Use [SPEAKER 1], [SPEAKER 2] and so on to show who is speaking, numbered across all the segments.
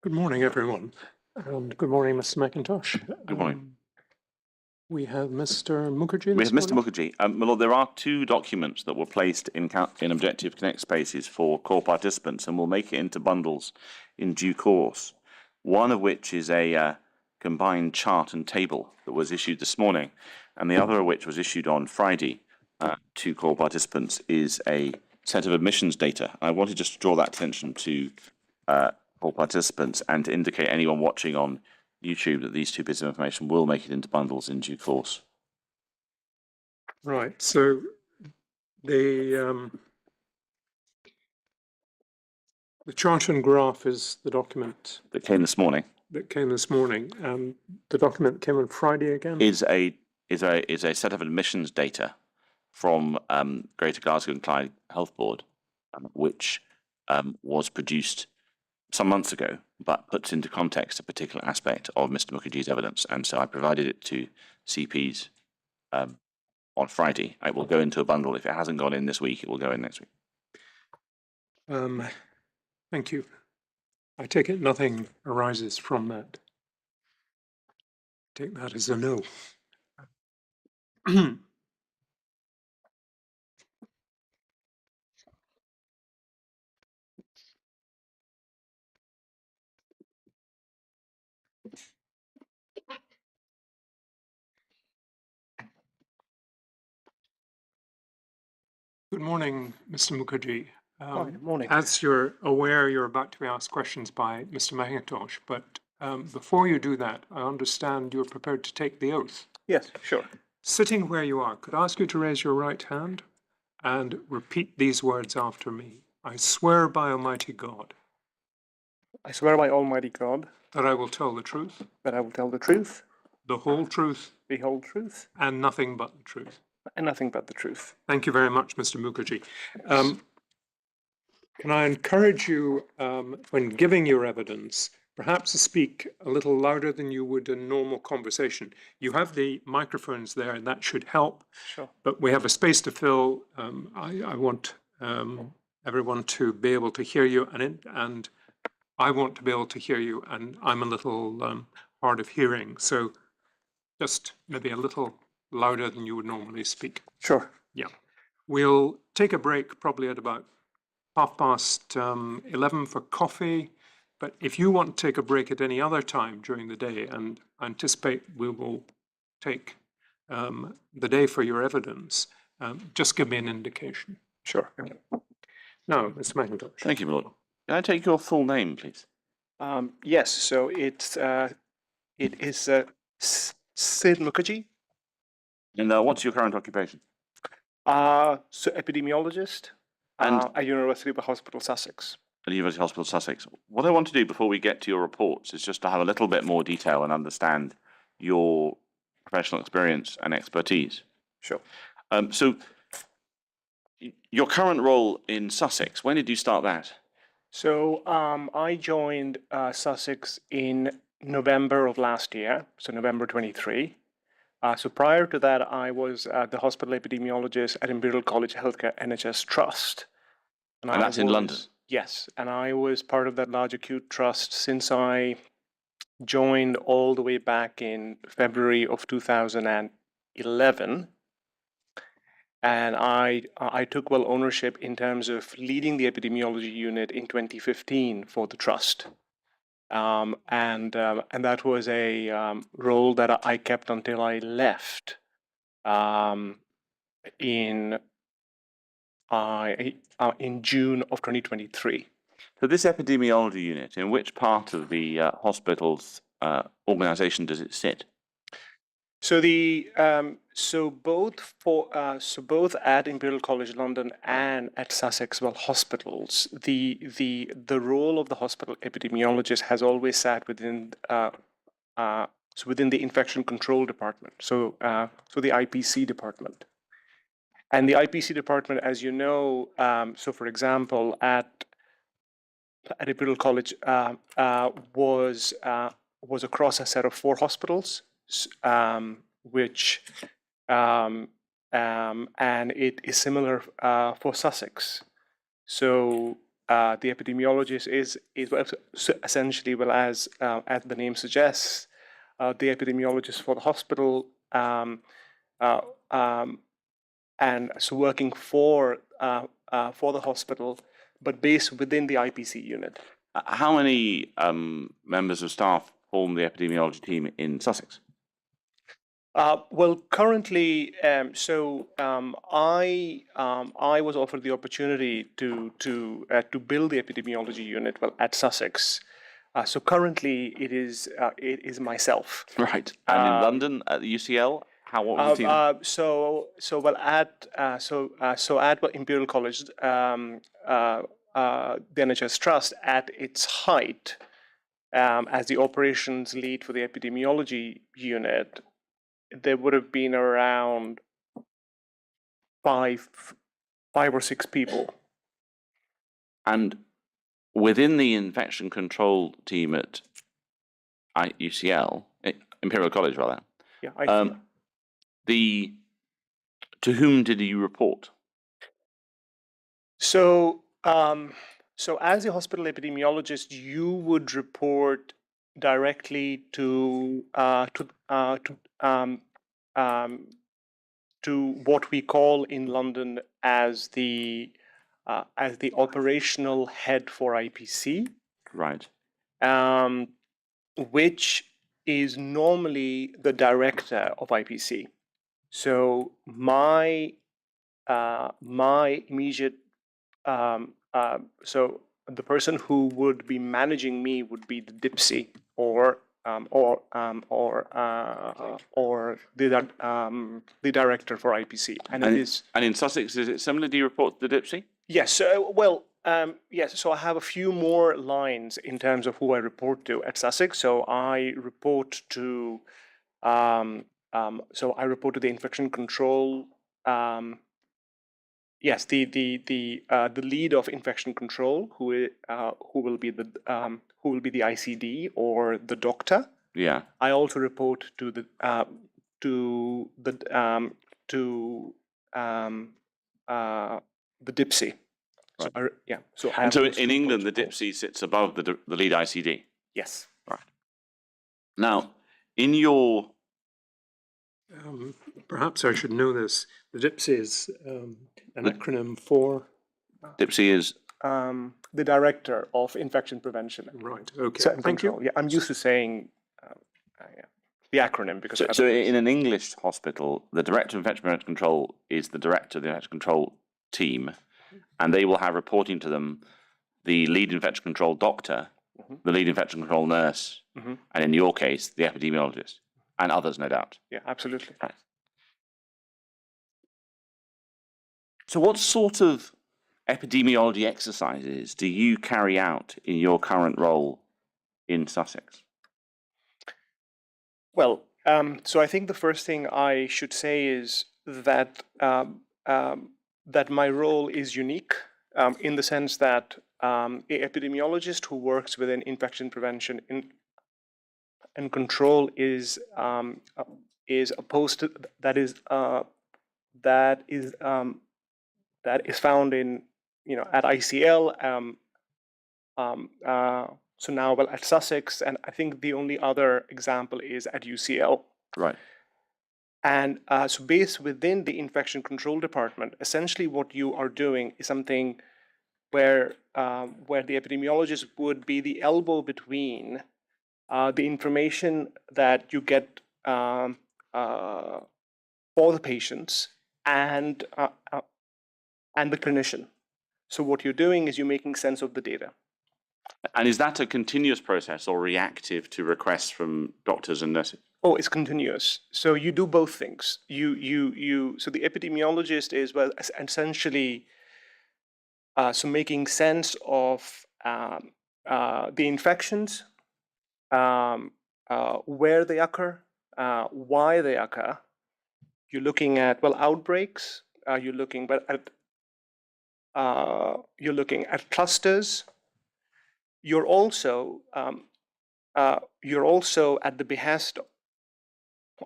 [SPEAKER 1] Good morning, everyone, and good morning, Mr. McIntosh.
[SPEAKER 2] Good morning.
[SPEAKER 1] We have Mr. Mookerjee
[SPEAKER 2] We
[SPEAKER 1] this
[SPEAKER 2] have Mr.
[SPEAKER 1] morning.
[SPEAKER 2] Mookerjee. My lord, there are two documents that were placed in Objective Connect spaces for core participants, and we'll make it into bundles in due course. One of which is a combined chart and table that was issued this morning, and the other of which was issued on Friday to core participants is a set of admissions data. I wanted just to draw that attention to core participants and to indicate anyone watching on YouTube that these two bits of information will make it into bundles in due course.
[SPEAKER 1] Right, so the chart and graph is the document
[SPEAKER 2] That came this morning.
[SPEAKER 1] that came this morning, and the document came on Friday again?
[SPEAKER 2] Is a set of admissions data from Greater Glasgow and Clyde Health Board, which was produced some months ago, but puts into context a particular aspect of Mr. Mookerjee's evidence, and so I provided it to CPs on Friday. It will go into a bundle. If it hasn't gone in this week, it will go in next week.
[SPEAKER 1] Thank you. I take it nothing arises from that. Take that as a no. Good morning, Mr. Mookerjee.
[SPEAKER 3] Good morning.
[SPEAKER 1] As you're aware, you're about to be asked questions by Mr. McIntosh, but before you do that, I understand you're prepared to take the oath.
[SPEAKER 3] Yes, sure.
[SPEAKER 1] Sitting where you are, could I ask you to raise your right hand and repeat these words after me? I swear by Almighty God
[SPEAKER 3] I swear by Almighty God
[SPEAKER 1] that I will tell the truth,
[SPEAKER 3] that I will tell the truth,
[SPEAKER 1] the whole truth,
[SPEAKER 3] the whole truth,
[SPEAKER 1] and nothing but the truth.
[SPEAKER 3] and nothing but the truth.
[SPEAKER 1] Thank you very much, Mr. Mookerjee. Can I encourage you, when giving your evidence, perhaps to speak a little louder than you would in normal conversation? You have the microphones there, and that should help.
[SPEAKER 3] Sure.
[SPEAKER 1] But we have a space to fill. I want everyone to be able to hear you, and I want to be able to hear you, and I'm a little hard of hearing. So just maybe a little louder than you would normally speak.
[SPEAKER 3] Sure.
[SPEAKER 1] Yeah. We'll take a break probably at about 11:30 for coffee. But if you want to take a break at any other time during the day, and I anticipate we will take the day for your evidence, just give me an indication.
[SPEAKER 3] Sure.
[SPEAKER 1] Now, Mr. McIntosh.
[SPEAKER 2] Thank you, my lord. Can I take your full name, please?
[SPEAKER 3] Yes, so it is Sid Mookerjee.
[SPEAKER 2] And what's your current occupation?
[SPEAKER 3] So epidemiologist
[SPEAKER 2] And
[SPEAKER 3] at University Hospital Sussex.
[SPEAKER 2] at University Hospital Sussex. What I want to do before we get to your reports is just to have a little bit more detail and understand your professional experience and expertise.
[SPEAKER 3] Sure.
[SPEAKER 2] So your current role in Sussex, when did you start that?
[SPEAKER 3] So I joined Sussex in November of last year, so November 23. So prior to that, I was the hospital epidemiologist at Imperial College Healthcare NHS Trust.
[SPEAKER 2] And that's in London?
[SPEAKER 3] Yes, and I was part of that large acute trust since I joined all the way back in February of 2011. And I took ownership in terms of leading the epidemiology unit in 2015 for the trust. And that was a role that I kept until I left in June of 2023.
[SPEAKER 2] So this epidemiology unit, in which part of the hospital's organisation does it sit?
[SPEAKER 3] So both at Imperial College London and at Sussex Hospitals, the role of the hospital epidemiologist has always sat within within the infection control department. So the IPC department. And the IPC department, as you know, so for example, at Imperial College was across a set of 4 hospitals, and it is similar for Sussex. So the epidemiologist is essentially, well, as the name suggests, the epidemiologist for the hospital, and so working for the hospital, but based within the IPC unit.
[SPEAKER 2] How many members of staff form the epidemiology team in Sussex?
[SPEAKER 3] Well, currently, I was offered the opportunity to build the epidemiology unit, well, at Sussex. So currently, it is myself.
[SPEAKER 2] Right. And in London at the UCL, what was the team?
[SPEAKER 3] At Imperial College, the NHS Trust, at its height, as the operations lead for the epidemiology unit, there would have been around five or six people.
[SPEAKER 2] And within the infection control team at UCL, Imperial College rather,
[SPEAKER 3] Yeah,
[SPEAKER 2] to whom did you report?
[SPEAKER 3] So as a hospital epidemiologist, you would report directly to what we call in London as the operational head for IPC.
[SPEAKER 2] Right.
[SPEAKER 3] Which is normally the director of IPC. So my immediate so the person who would be managing me would be the DIPSI or the director for IPC, and it is.
[SPEAKER 2] And in Sussex, is it similar? Do you report to the DIPSI?
[SPEAKER 3] Yes. Yes. So I have a few more lines in terms of who I report to at Sussex. So I report to the infection control. Yes, the lead of infection control, who will be the ICD or the doctor.
[SPEAKER 2] Yeah.
[SPEAKER 3] I also report to the DIPSI.
[SPEAKER 2] Right.
[SPEAKER 3] So
[SPEAKER 2] and so in England, the DIPSI sits above the lead ICD.
[SPEAKER 3] Yes.
[SPEAKER 2] Right. Now, in your
[SPEAKER 1] perhaps I should know this. The DIPSI is an acronym for.
[SPEAKER 2] DIPSI is
[SPEAKER 3] the Director of Infection Prevention.
[SPEAKER 1] Right. Okay.
[SPEAKER 3] Thank
[SPEAKER 1] Control.
[SPEAKER 3] you. Yeah, I'm used to saying the acronym because.
[SPEAKER 2] So in an English hospital, the Director of Infection Prevention Control is the Director of the Infection Control team, and they will have reporting to them the lead infection control doctor, the lead infection control nurse, and in your case, the epidemiologist, and others, no doubt.
[SPEAKER 3] Yeah, absolutely.
[SPEAKER 2] Right. So what sort of epidemiology exercises do you carry out in your current role in Sussex?
[SPEAKER 3] Well, so I think the first thing I should say is that that my role is unique in the sense that an epidemiologist who works within infection prevention and control is opposed to that is found in at ICL. So now, well, at Sussex, and I think the only other example is at UCL.
[SPEAKER 2] Right.
[SPEAKER 3] And so based within the infection control department, essentially what you are doing is something where the epidemiologist would be the elbow between the information that you get for the patients and the clinician. So what you're doing is you're making sense of the data.
[SPEAKER 2] And is that a continuous process or reactive to requests from doctors and nurses?
[SPEAKER 3] Oh, it's continuous. So you do both things. So the epidemiologist is, well, essentially making sense of the infections, where they occur, why they occur. You're looking at, well, outbreaks. You're looking at clusters. You're also at the behest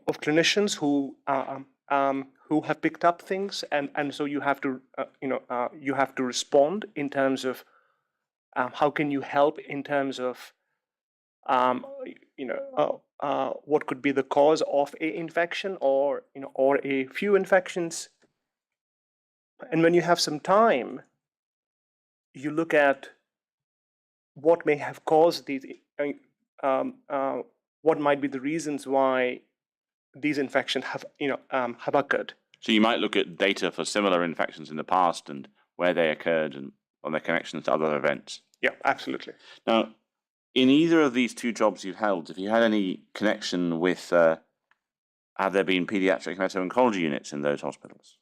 [SPEAKER 3] of clinicians who have picked up things, and so you have to you have to respond in terms of how can you help in terms of what could be the cause of a infection, or or a few infections. And when you have some time, you look at what may have caused these, what might be the reasons why these infections have occurred.
[SPEAKER 2] So you might look at data for similar infections in the past and where they occurred and on their connections to other events.
[SPEAKER 3] Yeah, absolutely.
[SPEAKER 2] Now, in either of these two jobs you've held, have you had any connection with, have there been pediatric hemato-oncology units in those hospitals?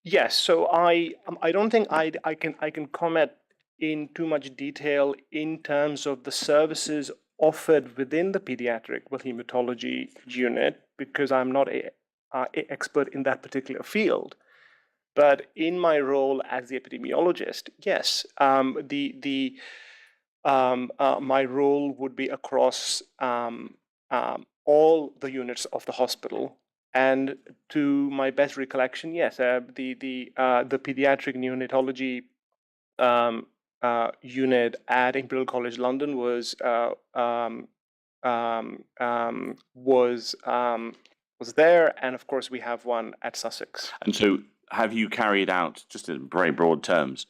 [SPEAKER 3] Yes. So I don't think I can comment in too much detail in terms of the services offered within the pediatric hematology unit, because I'm not a expert in that particular field. But in my role as the epidemiologist, yes, my role would be across all the units of the hospital. And to my best recollection, yes, the pediatric neonatology unit at Imperial College London was there, and of course we have one at Sussex.
[SPEAKER 2] And so, have you carried out, just in very broad terms,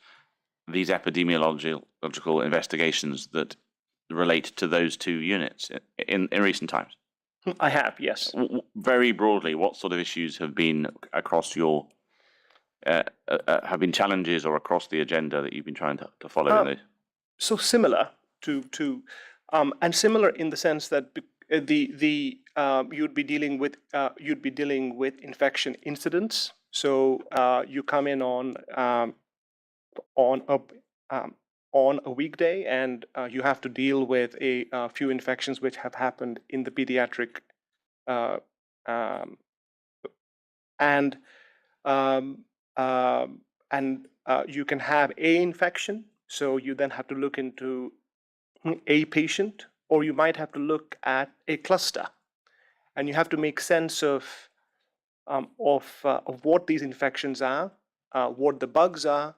[SPEAKER 2] these epidemiological investigations that relate to those two units in recent times?
[SPEAKER 3] I have, yes.
[SPEAKER 2] Very broadly, what sort of issues have been across your have been challenges or across the agenda that you've been trying to follow in those?
[SPEAKER 3] So similar to and similar in the sense that you'd be dealing with infection incidents. So you come in on a weekday, and you have to deal with a few infections which have happened in the pediatric, and you can have a infection. So you then have to look into a patient, or you might have to look at a cluster, and you have to make sense of what these infections are, what the bugs are,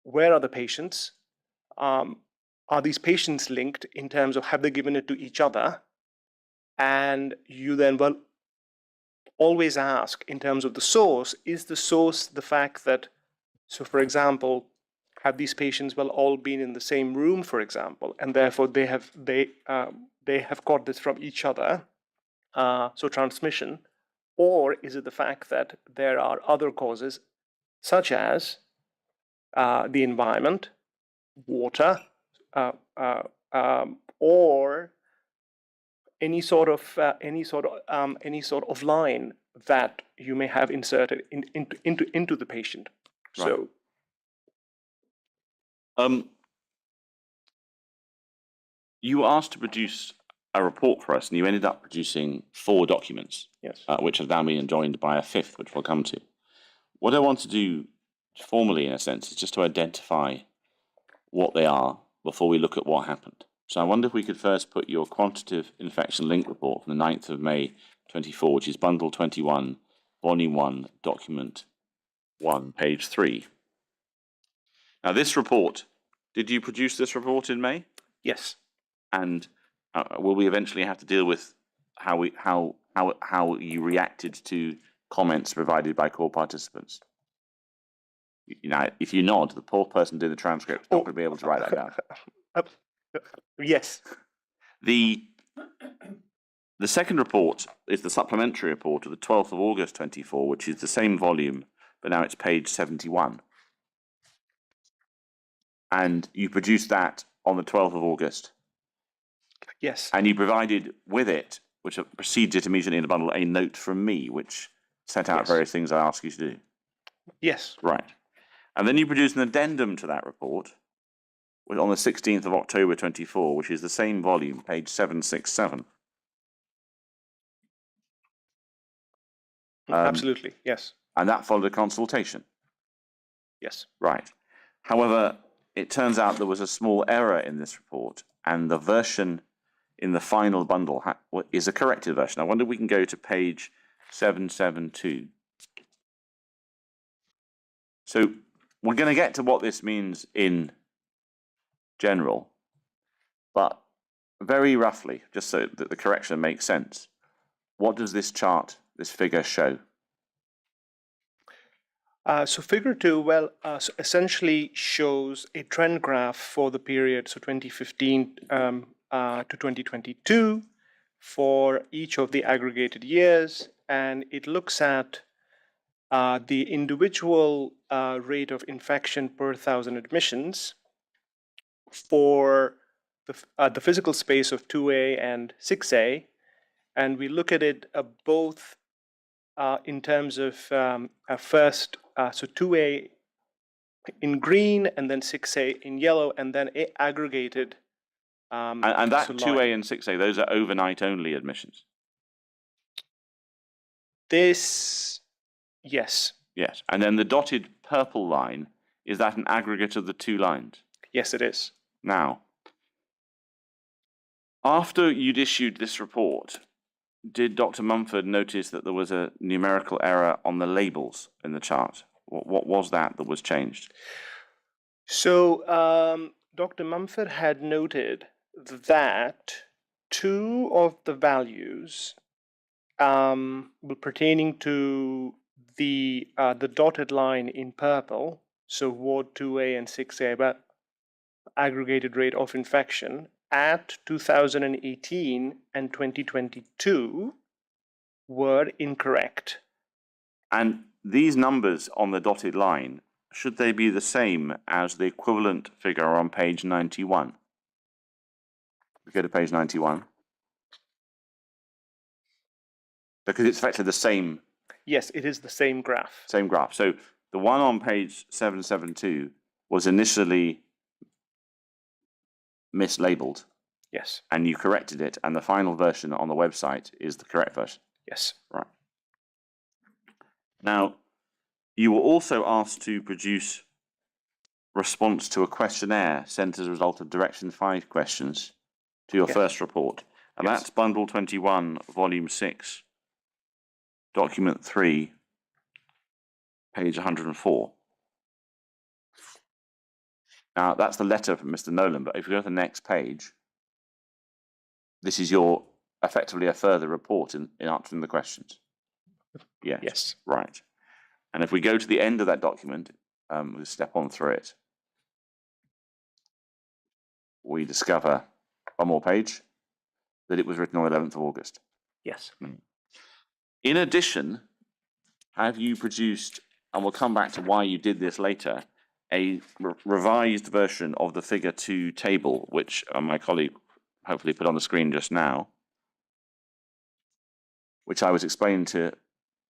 [SPEAKER 3] where are the patients, are these patients linked in terms of have they given it to each other, and you then always ask in terms of the source, is the source the fact that, so for example, have these patients all been in the same room, for example, and therefore they have got this from each other, so transmission, or is it the fact that there are other causes such as the environment, water, or any sort of line that you may have inserted into the patient.
[SPEAKER 2] Right.
[SPEAKER 3] So
[SPEAKER 2] you were asked to produce a report for us, and you ended up producing 4 documents,
[SPEAKER 3] yes,
[SPEAKER 2] which have now been joined by a 5th, which we'll come to. What I want to do formally, in a sense, is just to identify what they are before we look at what happened. So I wonder if we could first put your quantitative infection link report from the 9th of May 24, which is bundle 21, volume 1, document 1, page 3. Now this report, did you produce this report in May?
[SPEAKER 3] yes,
[SPEAKER 2] And will we eventually have to deal with how you reacted to comments provided by core participants? You know, if you nod, the poor person doing the transcript is not going to be able to write that down.
[SPEAKER 3] Yes.
[SPEAKER 2] The second report is the supplementary report of the 12th of August 24, which is the same volume, but now it's page 71. And you produced that on the 12th of August.
[SPEAKER 3] Yes.
[SPEAKER 2] And you provided with it, which precedes it immediately in the bundle, a note from me, which set out
[SPEAKER 3] Yes.
[SPEAKER 2] various things I asked you to do.
[SPEAKER 3] Yes.
[SPEAKER 2] Right. And then you produced an addendum to that report on the 16th of October 24, which is the same volume, page 767.
[SPEAKER 3] Absolutely, yes.
[SPEAKER 2] And that followed a consultation.
[SPEAKER 3] Yes.
[SPEAKER 2] Right. However, it turns out there was a small error in this report, and the version in the final bundle is a corrected version. I wonder if we can go to page 772. So we're going to get to what this means in general, but very roughly, just so that the correction makes sense, what does this chart, this figure show?
[SPEAKER 3] So figure 2, so essentially shows a trend graph for the period, so 2015 to 2022 for each of the aggregated years, and it looks at the individual rate of infection per 1,000 admissions for the physical space of 2A and 6A, and we look at it both in terms of first, so 2A in green, and then 6A in yellow, and then aggregated.
[SPEAKER 2] And that
[SPEAKER 3] so
[SPEAKER 2] 2A and 6A, those are overnight only admissions?
[SPEAKER 3] This, yes.
[SPEAKER 2] Yes. And then the dotted purple line, is that an aggregate of the two lines?
[SPEAKER 3] Yes, it is.
[SPEAKER 2] Now, after you'd issued this report, did Dr. Mumford notice that there was a numerical error on the labels in the chart? What was that was changed?
[SPEAKER 3] So Dr. Mumford had noted that 2 of the values were pertaining to the dotted line in purple, so Ward 2A and 6A, about aggregated rate of infection at 2018 and 2022 were incorrect.
[SPEAKER 2] And these numbers on the dotted line, should they be the same as the equivalent figure on page 91? We go to page 91. Because it's effectively the same.
[SPEAKER 3] Yes, it is the same graph.
[SPEAKER 2] Same graph. So the one on page 772 was initially mislabeled.
[SPEAKER 3] Yes.
[SPEAKER 2] And you corrected it, and the final version on the website is the correct version.
[SPEAKER 3] Yes.
[SPEAKER 2] Right. Now, you were also asked to produce response to a questionnaire sent as a result of Direction 5 questions to your first report. And that's Bundle 21, Volume 6, Document 3, page 104. Now, that's the letter from Mr. Nolan, but if you go to the next page, this is your, effectively a further report in answering the questions. Yes.
[SPEAKER 3] Yes.
[SPEAKER 2] Right. And if we go to the end of that document, we'll step on through it, we discover one more page, that it was written on the 11th of August.
[SPEAKER 3] Yes.
[SPEAKER 2] In addition, have you produced, and we'll come back to why you did this later, a revised version of the figure 2 table, which my colleague hopefully put on the screen just now, which I was explaining to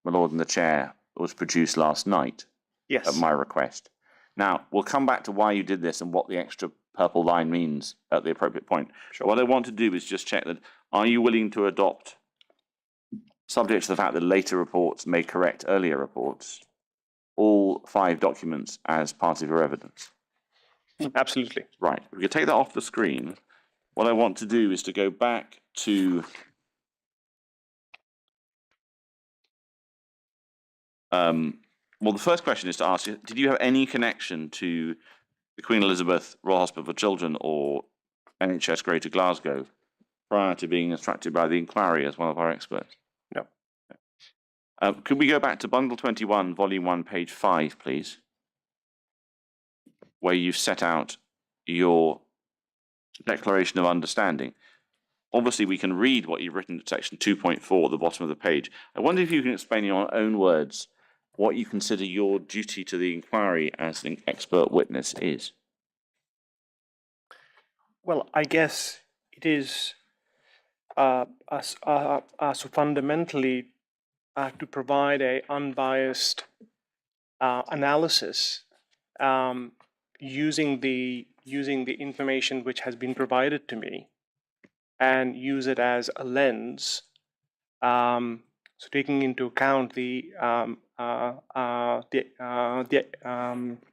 [SPEAKER 2] my lord and the chair, was produced last night at my request. Now, we'll come back to why you did this and what the extra purple line means at the appropriate point.
[SPEAKER 3] Sure.
[SPEAKER 2] What I want to do is just check that, are you willing to adopt, subject to the fact that later reports may correct earlier reports, all 5 documents as part of your evidence?
[SPEAKER 3] Absolutely.
[SPEAKER 2] Right. If we could take that off the screen, what I want to do is to go back to well, the first question is to ask you, did you have any connection to the Queen Elizabeth Royal Hospital for Children or NHS Greater Glasgow prior to being instructed by the inquiry as one of our experts?
[SPEAKER 3] No.
[SPEAKER 2] Could we go back to Bundle 21, Volume 1, page 5, please, where you've set out your Declaration of Understanding. Obviously, we can read what you've written at section 2.4 at the bottom of the page. I wonder if you can explain in your own words what you consider your duty to the inquiry as an expert witness is.
[SPEAKER 3] Well, I guess it is so fundamentally to provide a unbiased analysis using the information which has been provided to me, and use it as a lens. So taking into account the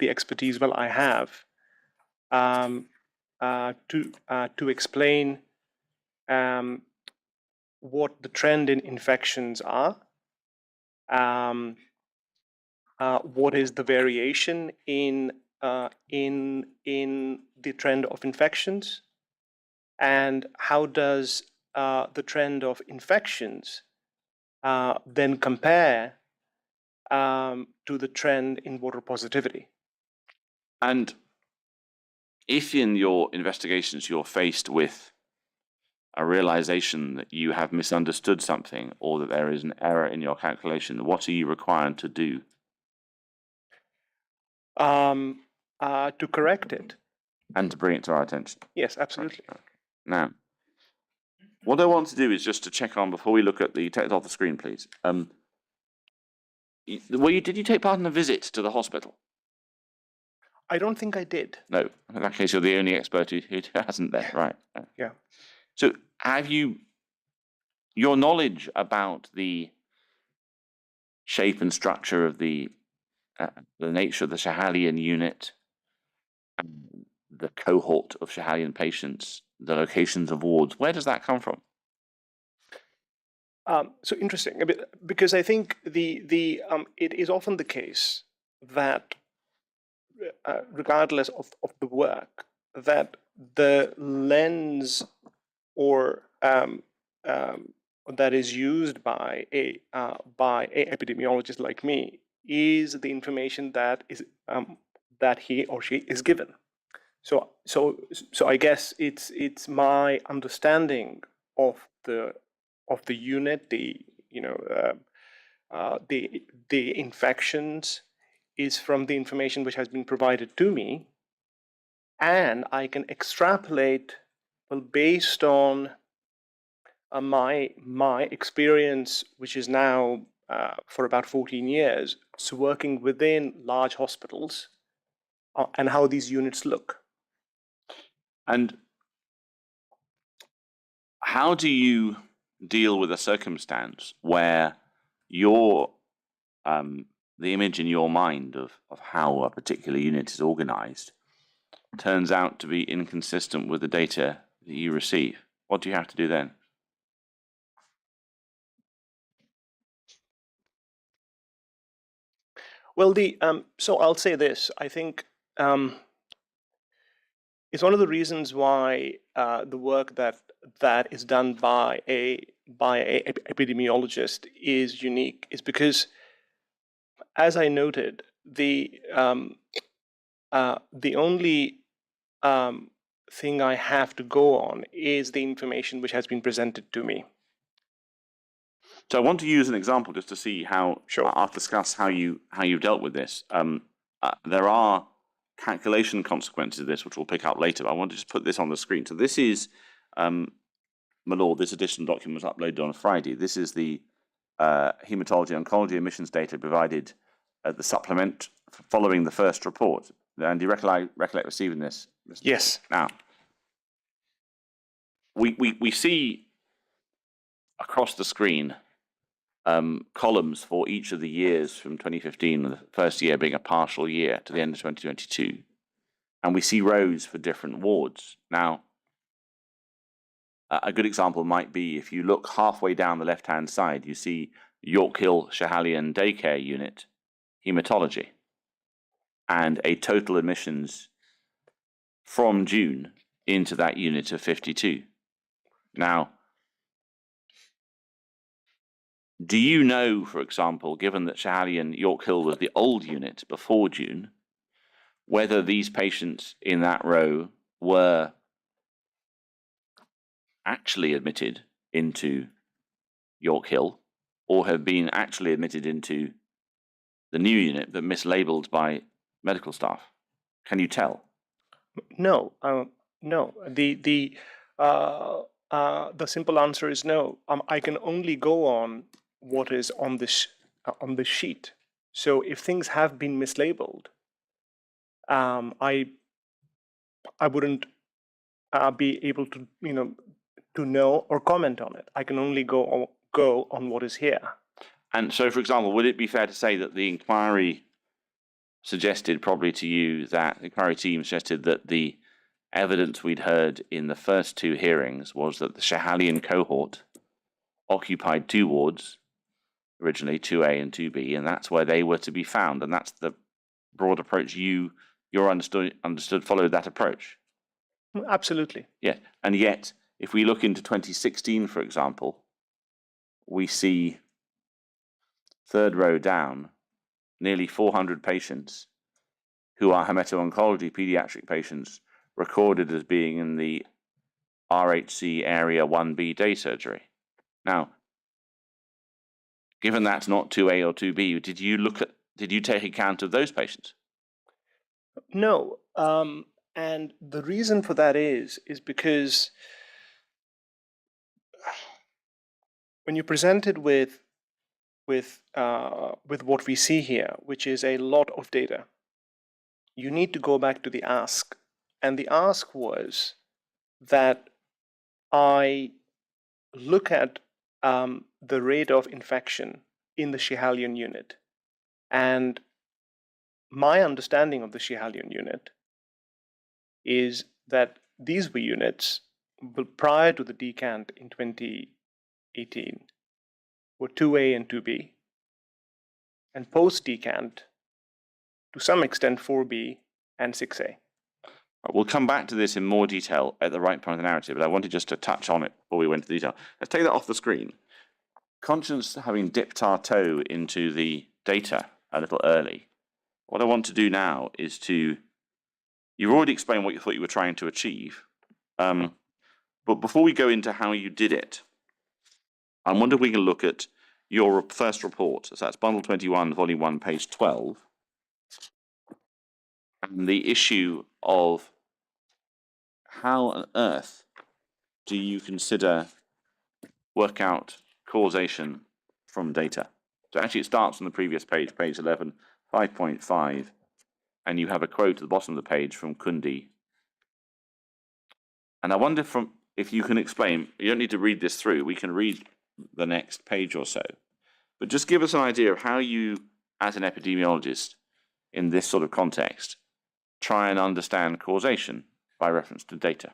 [SPEAKER 3] expertise I have to explain what the trend in infections are, what is the variation in the trend of infections, and how does the trend of infections then compare to the trend in voter positivity.
[SPEAKER 2] And if in your investigations you're faced with a realization that you have misunderstood something or that there is an error in your calculation, what are you required to do?
[SPEAKER 3] To correct it.
[SPEAKER 2] And to bring it to our attention.
[SPEAKER 3] Yes, absolutely.
[SPEAKER 2] Okay. Now, what I want to do is just to check on before we look at the text off the screen, please. Did you take part in a visit to the hospital?
[SPEAKER 3] I don't think I did.
[SPEAKER 2] No. In that case, you're the only expert who hasn't there, right?
[SPEAKER 3] Yeah.
[SPEAKER 2] So, have your knowledge about the shape and structure of the nature of the Schehalian unit, the cohort of Schehalian patients, the locations of wards, where does that come from?
[SPEAKER 3] So interesting, because I think it is often the case that regardless of the work, that the lens or that is used by a epidemiologist like me is the information that is that he or she is given. So I guess it's my understanding of the unit, the infections is from the information which has been provided to me, and I can extrapolate, well, based on my experience, which is now for about 14 years, so working within large hospitals and how these units look.
[SPEAKER 2] And how do you deal with a circumstance where your the image in your mind of how a particular unit is organized turns out to be inconsistent with the data that you receive? What do you have to do then?
[SPEAKER 3] Well, so I'll say this. I think it's one of the reasons why the work that is done by a epidemiologist is unique, is because, as I noted, the only thing I have to go on is the information which has been presented to me.
[SPEAKER 2] So I want to use an example just to see how.
[SPEAKER 3] Sure.
[SPEAKER 2] I'll discuss how you've dealt with this. There are calculation consequences of this, which we'll pick up later. But I want to just put this on the screen. So this is, my lord, this additional document was uploaded on Friday. This is the hematology oncology emissions data provided at the supplement following the first report. And do you recollect receiving this?
[SPEAKER 3] Yes.
[SPEAKER 2] Now, we see across the screen columns for each of the years from 2015, the first year being a partial year, to the end of 2022. And we see rows for different wards. Now, a good example might be if you look halfway down the left-hand side, you see York Hill Schehalian Daycare Unit, Hematology, and a total admissions from June into that unit of 52. Now, do you know, for example, given that Schehalian York Hill was the old unit before June, whether these patients in that row were actually admitted into York Hill or have been actually admitted into the new unit but mislabeled by medical staff? Can you tell?
[SPEAKER 3] No. No. The simple answer is no. I can only go on what is on the sheet. So if things have been mislabeled, I wouldn't be able to to know or comment on it. I can only go on what is here.
[SPEAKER 2] And so, for example, would it be fair to say that the inquiry suggested probably to you that the inquiry team suggested that the evidence we'd heard in the first two hearings was that the Schehalian cohort occupied two wards originally, 2A and 2B, and that's where they were to be found, and that's the broad approach your understood followed that approach.
[SPEAKER 3] Absolutely.
[SPEAKER 2] Yeah, and yet, if we look into 2016, for example, we see third row down, nearly 400 patients who are hemato-oncology pediatric patients recorded as being in the RHC area 1B day surgery. Now, given that's not 2A or 2B, did you take account of those patients?
[SPEAKER 3] No, and the reason for that is because when you present it with what we see here, which is a lot of data, you need to go back to the ask, and the ask was that I look at the rate of infection in the Schiehallion unit, and my understanding of the Schiehallion unit is that these were units prior to the decant in 2018 were 2A and 2B, and post decant to some extent 4B and 6A.
[SPEAKER 2] We'll come back to this in more detail at the right point of the narrative, but I wanted just to touch on it before we went into detail. Let's take that off the screen. Conscious having dipped our toe into the data a little early, what I want to do now is you've already explained what you thought you were trying to achieve, but before we go into how you did it, I wonder if we can look at your first report. So that's Bundle 21, Volume 1, page 12, and the issue of how on earth do you work out causation from data? So actually it starts on the previous page, page 11, 5.5, and you have a quote at the bottom of the page from Kundi. And I wonder if you can explain, you don't need to read this through, we can read the next page or so, but just give us an idea of how you, as an epidemiologist, in this sort of context, try and understand causation by reference to data.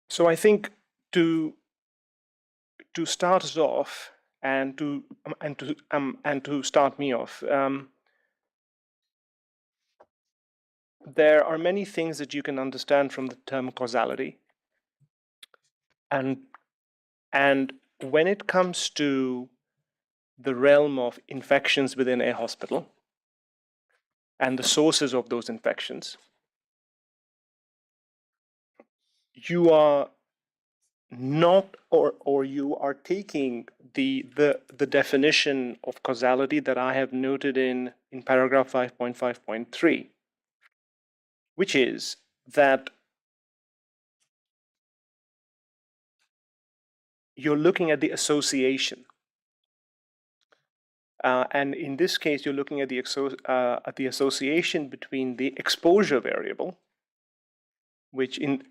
[SPEAKER 3] So I think to start us off and to start me off, there are many things that you can understand from the term causality, and when it comes to the realm of infections within a hospital and the sources of those infections, you are not, or you are taking the definition of causality that I have noted in paragraph 5.5.3, which is that you're looking at the association. And in this case, you're looking at the association between the exposure variable, which in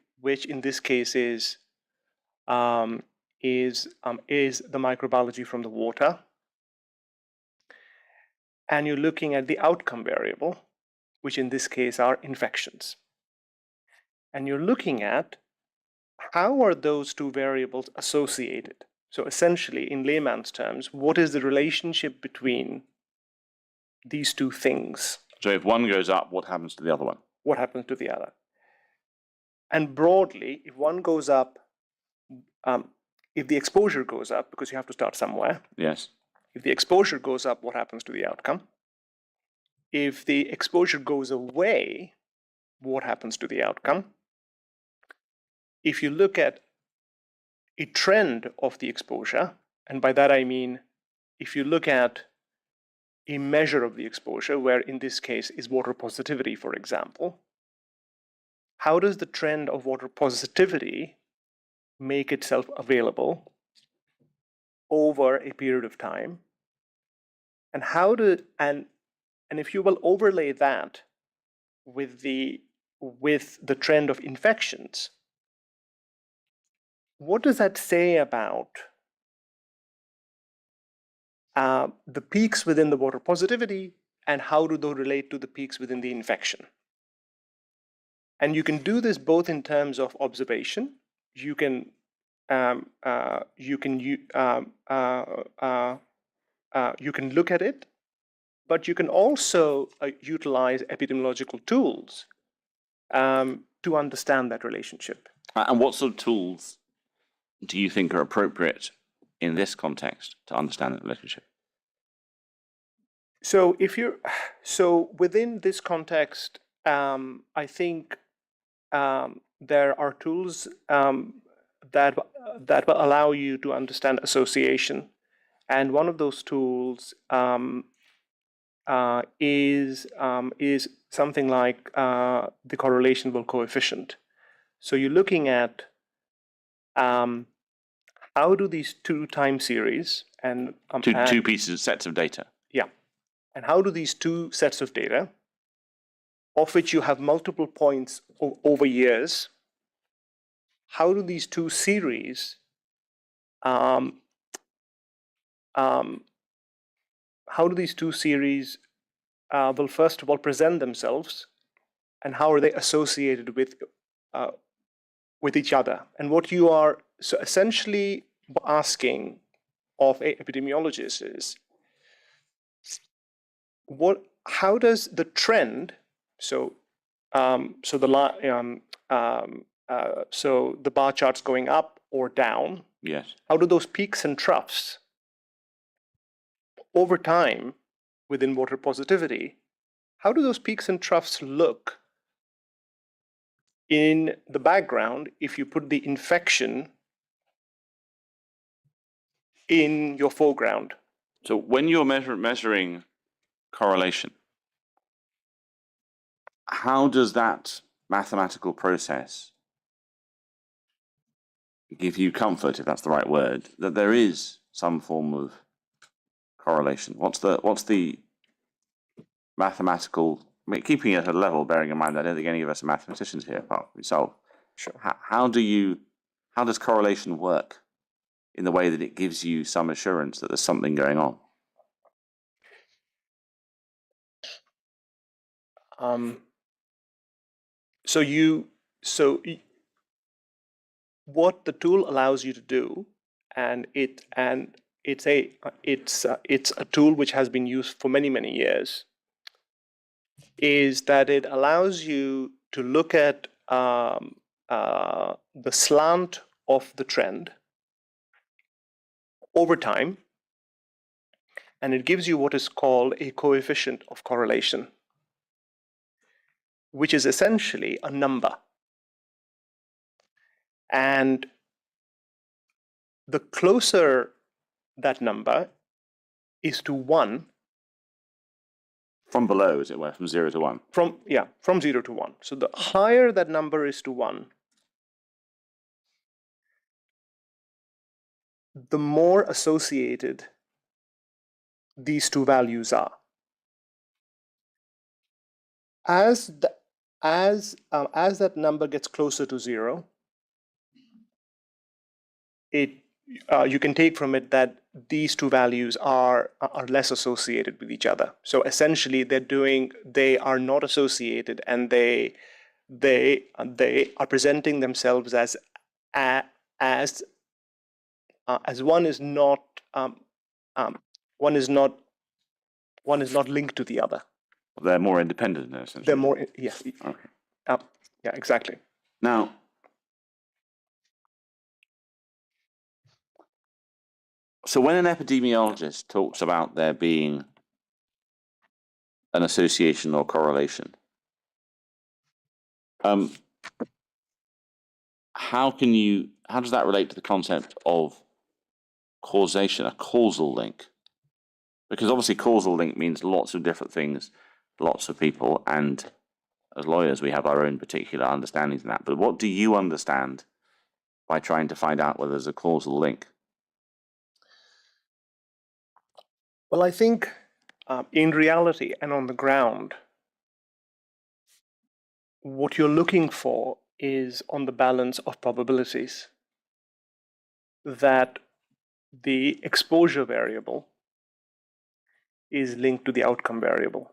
[SPEAKER 3] this case is the microbiology from the water, and you're looking at the outcome variable, which in this case are infections. And you're looking at how are those two variables associated. So essentially, in layman's terms, what is the relationship between these two things?
[SPEAKER 2] So if one goes up, what happens to the other one?
[SPEAKER 3] What happens to the other? And broadly, if one goes up, if the exposure goes up, because you have to start somewhere.
[SPEAKER 2] Yes.
[SPEAKER 3] If the exposure goes up, what happens to the outcome? If the exposure goes away, what happens to the outcome? If you look at a trend of the exposure, and by that I mean, if you look at a measure of the exposure, where in this case is water positivity, for example, how does the trend of water positivity make itself available over a period of time? And and if you will overlay that with the trend of infections, what does that say about the peaks within the water positivity, and how do those relate to the peaks within the infection? And you can do this both in terms of observation. You can you can you can look at it, but you can also utilize epidemiological tools to understand that relationship.
[SPEAKER 2] And what sort of tools do you think are appropriate in this context to understand that relationship?
[SPEAKER 3] So within this context, I think there are tools that will allow you to understand association, and one of those tools is something like the correlational coefficient. So you're looking at how do these two time series and
[SPEAKER 2] Two pieces, sets of data.
[SPEAKER 3] yeah, and how do these two sets of data, of which you have multiple points over years, how do these two series will first of all present themselves, and how are they associated with each other? And what you are so essentially asking of an epidemiologist is how does the trend, so the bar charts going up or down,
[SPEAKER 2] Yes.
[SPEAKER 3] how do those peaks and troughs over time within water positivity, how do those peaks and troughs look in the background if you put the infection in your foreground?
[SPEAKER 2] So when you're measuring correlation, how does that mathematical process give you comfort, if that's the right word, that there is some form of correlation? What's the mathematical, I mean, keeping it at a level, bearing in mind I don't think any of us are mathematicians here apart from yourself.
[SPEAKER 3] Sure.
[SPEAKER 2] How does correlation work in the way that it gives you some assurance that there's something going on?
[SPEAKER 3] What the tool allows you to do, and it's a tool which has been used for many years, is that it allows you to look at the slant of the trend over time, and it gives you what is called a coefficient of correlation, which is essentially a number. And the closer that number is to 1,
[SPEAKER 2] From below, as it were, from 0 to 1.
[SPEAKER 3] From 0 to 1. So the higher that number is to 1, the more associated these two values are. As that number gets closer to 0, you can take from it that these two values are less associated with each other. So essentially, they are not associated, and they are presenting themselves as one is not linked to the other.
[SPEAKER 2] They're more independent, essentially.
[SPEAKER 3] They're more, yes.
[SPEAKER 2] Okay.
[SPEAKER 3] Yeah, exactly.
[SPEAKER 2] Now, so when an epidemiologist talks about there being an association or correlation, how does that relate to the concept of causation, a causal link? Because obviously causal link means lots of different things, lots of people, and as lawyers we have our own particular understandings in that. But what do you understand by trying to find out whether there's a causal link?
[SPEAKER 3] Well, I think in reality and on the ground, what you're looking for is on the balance of probabilities that the exposure variable is linked to the outcome variable.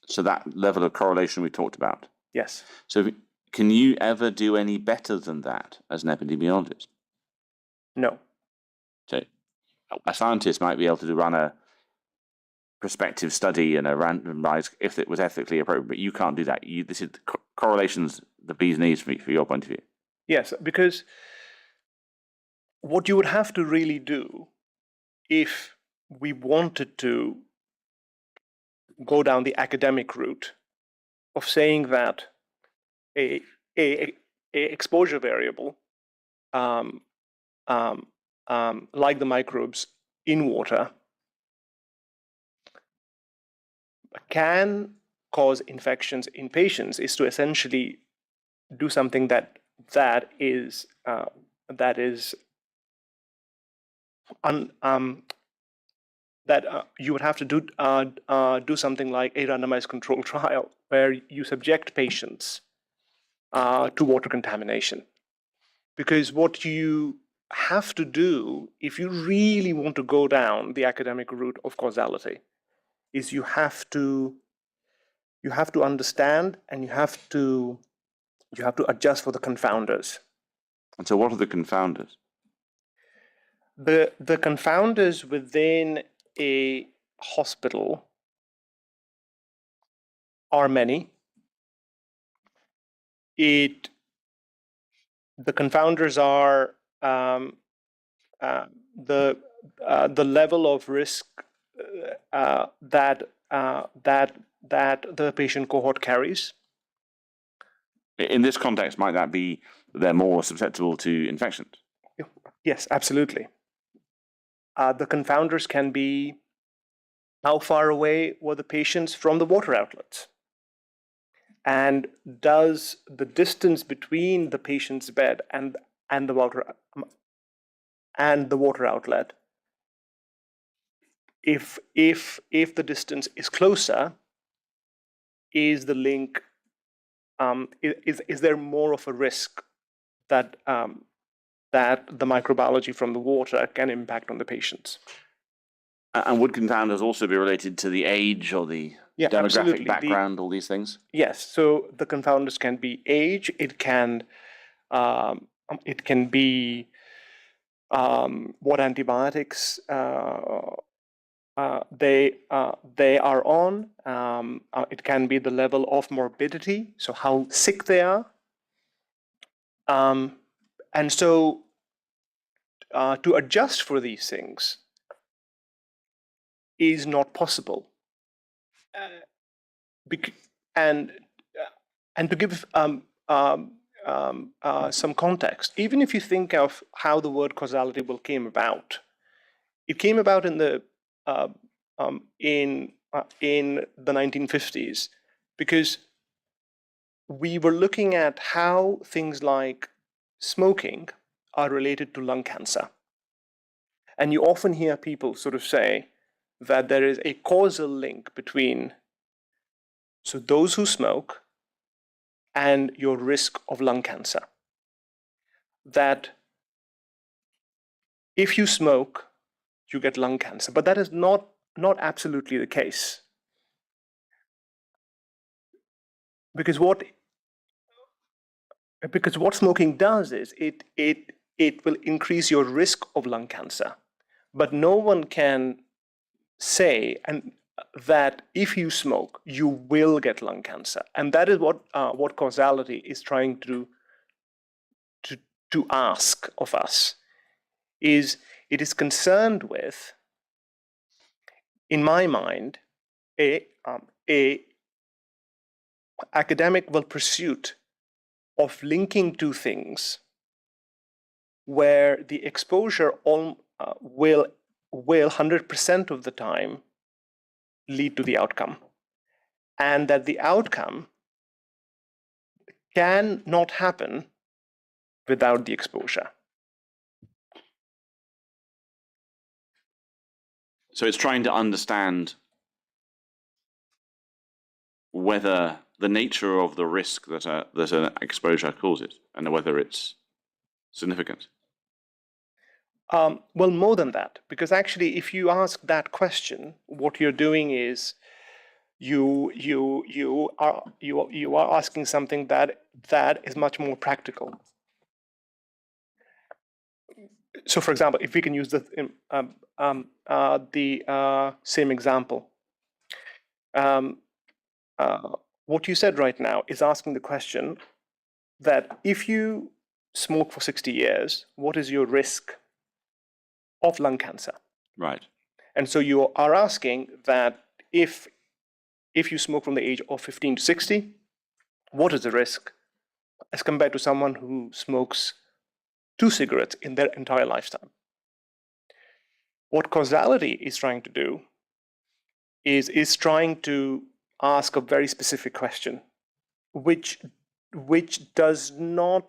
[SPEAKER 2] So that level of correlation we talked about.
[SPEAKER 3] Yes.
[SPEAKER 2] So can you ever do any better than that as an epidemiologist?
[SPEAKER 3] No.
[SPEAKER 2] So a scientist might be able to run a prospective study and a randomized if it was ethically appropriate, but you can't do that. This is correlations, the bee's knees for your point of view.
[SPEAKER 3] Yes, because what you would have to really do if we wanted to go down the academic route of saying that a exposure variable like the microbes in water can cause infections in patients is to essentially do something that is you would have to do something like a randomized control trial where you subject patients to water contamination. Because what you have to do if you really want to go down the academic route of causality is you have to understand and you have to adjust for the confounders.
[SPEAKER 2] And so what are the confounders?
[SPEAKER 3] The confounders within a hospital are many. The confounders are the level of risk that the patient cohort carries.
[SPEAKER 2] In this context, might that be they're more susceptible to infections?
[SPEAKER 3] Yes, absolutely. The confounders can be how far away were the patients from the water outlets? And does the distance between the patient's bed and the water outlet, if the distance is closer, is the link is there more of a risk that the microbiology from the water can impact on the patients?
[SPEAKER 2] And would confounders also be related to the age or the demographic
[SPEAKER 3] absolutely.
[SPEAKER 2] background, all these things?
[SPEAKER 3] Yes. So the confounders can be age. It can be what antibiotics they are on. It can be the level of morbidity, so how sick they are. And so to adjust for these things is not possible. And to give some context, even if you think of how the word causality came about, it came about in the 1950s because we were looking at how things like smoking are related to lung cancer. And you often hear people sort of say that there is a causal link between those who smoke and your risk of lung cancer. That if you smoke, you get lung cancer, but that is not absolutely the case. Because what smoking does is it will increase your risk of lung cancer, but no one can say that if you smoke, you will get lung cancer, and that is what causality is trying to ask of us. It is concerned with, in my mind, a academic pursuit of linking two things where the exposure will 100% of the time lead to the outcome, and that the outcome can not happen without the exposure.
[SPEAKER 2] So it's trying to understand whether the nature of the risk that an exposure causes and whether it's significant.
[SPEAKER 3] Well, more than that, because actually, if you ask that question, what you're doing is you are asking something that is much more practical. So, for example, if we can use the same example, what you said right now is asking the question that if you smoke for 60 years, what is your risk of lung cancer?
[SPEAKER 2] Right.
[SPEAKER 3] And so you are asking that if you smoke from the age of 15 to 60, what is the risk as compared to someone who smokes 2 cigarettes in their entire lifetime? What causality is trying to do is trying to ask a very specific question, which does not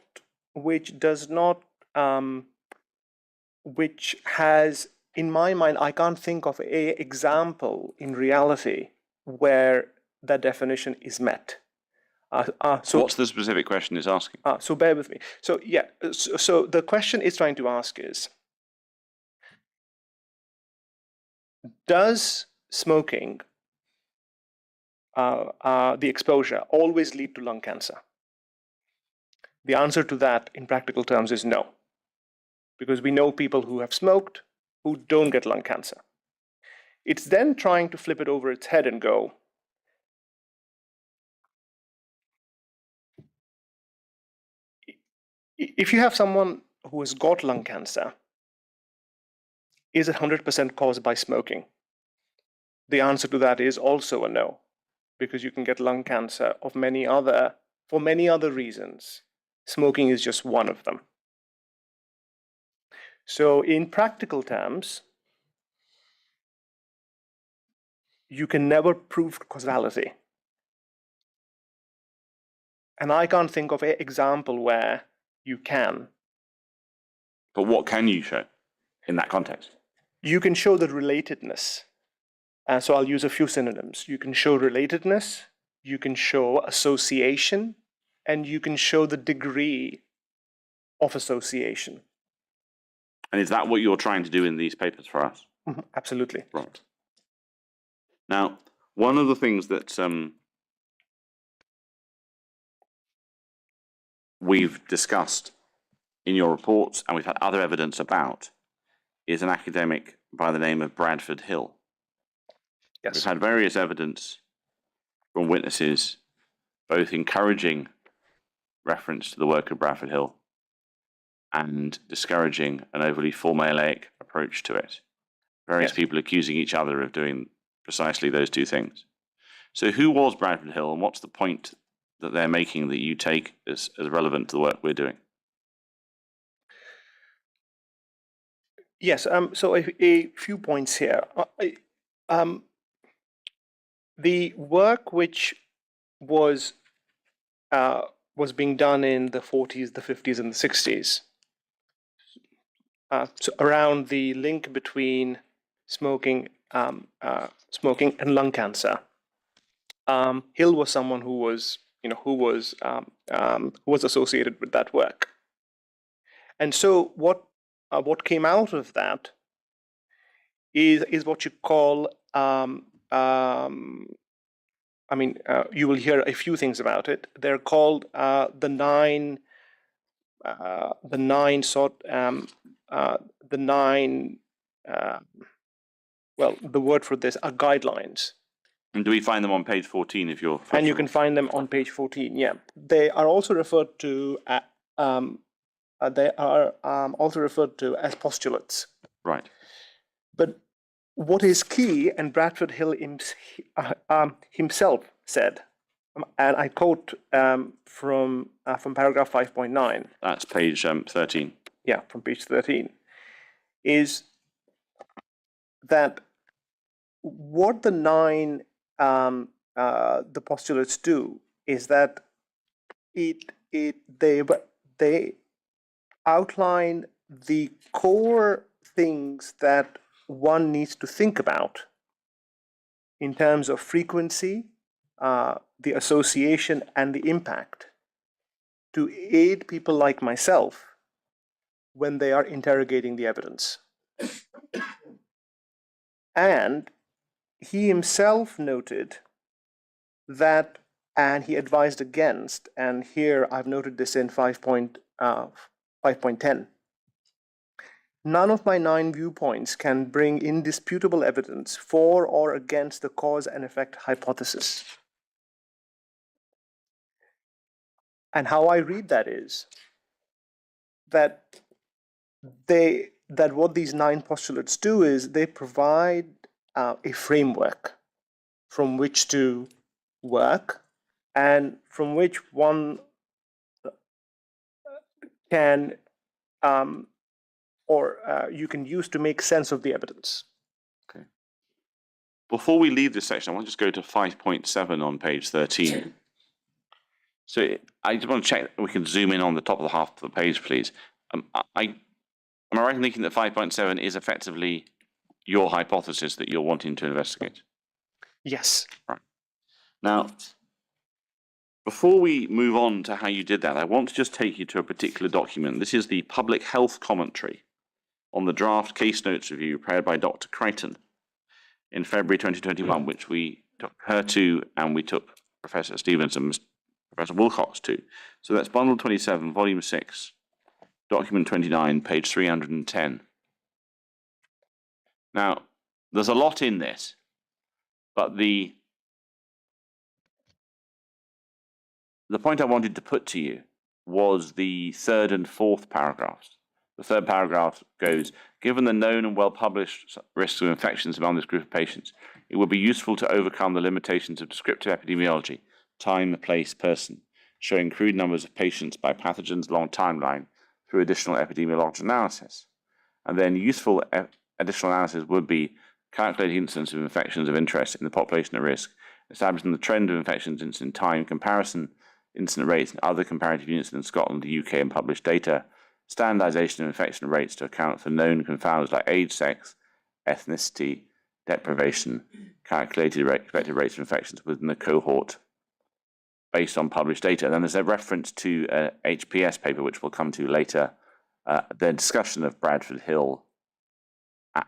[SPEAKER 3] which has, in my mind, I can't think of a example in reality where that definition is met. So
[SPEAKER 2] what's the specific question it's asking?
[SPEAKER 3] So bear with me. So yeah, so the question it's trying to ask is, does smoking, the exposure, always lead to lung cancer? The answer to that in practical terms is no, because we know people who have smoked who don't get lung cancer. It's then trying to flip it over its head and go, if you have someone who has got lung cancer, is it 100% caused by smoking? The answer to that is also a no, because you can get lung cancer for many other reasons. Smoking is just one of them. So in practical terms, you can never prove causality. And I can't think of an example where you can.
[SPEAKER 2] But what can you show in that context?
[SPEAKER 3] You can show the relatedness. So I'll use a few synonyms. You can show relatedness, you can show association, and you can show the degree of association.
[SPEAKER 2] And is that what you're trying to do in these papers for us?
[SPEAKER 3] Mm-hmm. Absolutely.
[SPEAKER 2] Right. Now, one of the things that we've discussed in your reports, and we've had other evidence about, is an academic by the name of Bradford Hill.
[SPEAKER 3] Yes.
[SPEAKER 2] We've had various evidence from witnesses, both encouraging reference to the work of Bradford Hill and discouraging an overly formulaic approach to it. Various people accusing each other of doing precisely those two things. So who was Bradford Hill, and what's the point that they're making that you take as relevant to the work we're doing?
[SPEAKER 3] Yes, so a few points here. The work which was being done in the 40s, the 50s, and the 60s, so around the link between smoking and lung cancer. Hill was someone who was associated with that work, and so what came out of that is what you call you will hear a few things about it. They're called the nine the word for this are guidelines.
[SPEAKER 2] And do we find them on page 14 if you're...
[SPEAKER 3] And you can find them on page 14, yeah. They are also referred to as postulates.
[SPEAKER 2] Right.
[SPEAKER 3] But what is key, and Bradford Hill himself said, and I quote from paragraph 5.9.
[SPEAKER 2] That's page 13.
[SPEAKER 3] Yeah, from page 13, is that what the nine the postulates do is that they outline the core things that one needs to think about in terms of frequency, the association, and the impact to aid people like myself when they are interrogating the evidence. And he himself noted that, and he advised against, and here I've noted this in 5.10, none of my 9 viewpoints can bring indisputable evidence for or against the cause and effect hypothesis. And how I read that is that what these 9 postulates do is they provide a framework from which to work and from which one can you can use to make sense of the evidence.
[SPEAKER 2] Okay. Before we leave this section, I want to just go to 5.7 on page 13. So I just want to check we can zoom in on the top of the half of the page, please. Am I right in thinking that 5.7 is effectively your hypothesis that you're wanting to investigate?
[SPEAKER 3] Yes.
[SPEAKER 2] Right. Now, before we move on to how you did that, I want to just take you to a particular document. This is the Public Health Commentary on the draft case notes review prepared by Dr. Crichton in February 2021, which we took her to, and we took Professor Stevens and Professor Wilcox to. So that's Bundle 27, Volume 6, Document 29, page 310. Now, there's a lot in this, but the point I wanted to put to you was the third and fourth paragraphs. The third paragraph goes, given the known and well-published risks of infections among this group of patients, it would be useful to overcome the limitations of descriptive epidemiology, time, place, person, showing crude numbers of patients by pathogens along timeline through additional epidemiological analysis. And then useful additional analysis would be calculating incidence of infections of interest in the population at risk, establishing the trend of infections in time, comparison incident rates and other comparative units in Scotland, the UK, and published data, standardization of infection rates to account for known confounders like age, sex, ethnicity, deprivation, calculated expected rates of infections within the cohort based on published data. And then there's a reference to a HPS paper, which we'll come to later, the discussion of Bradford Hill,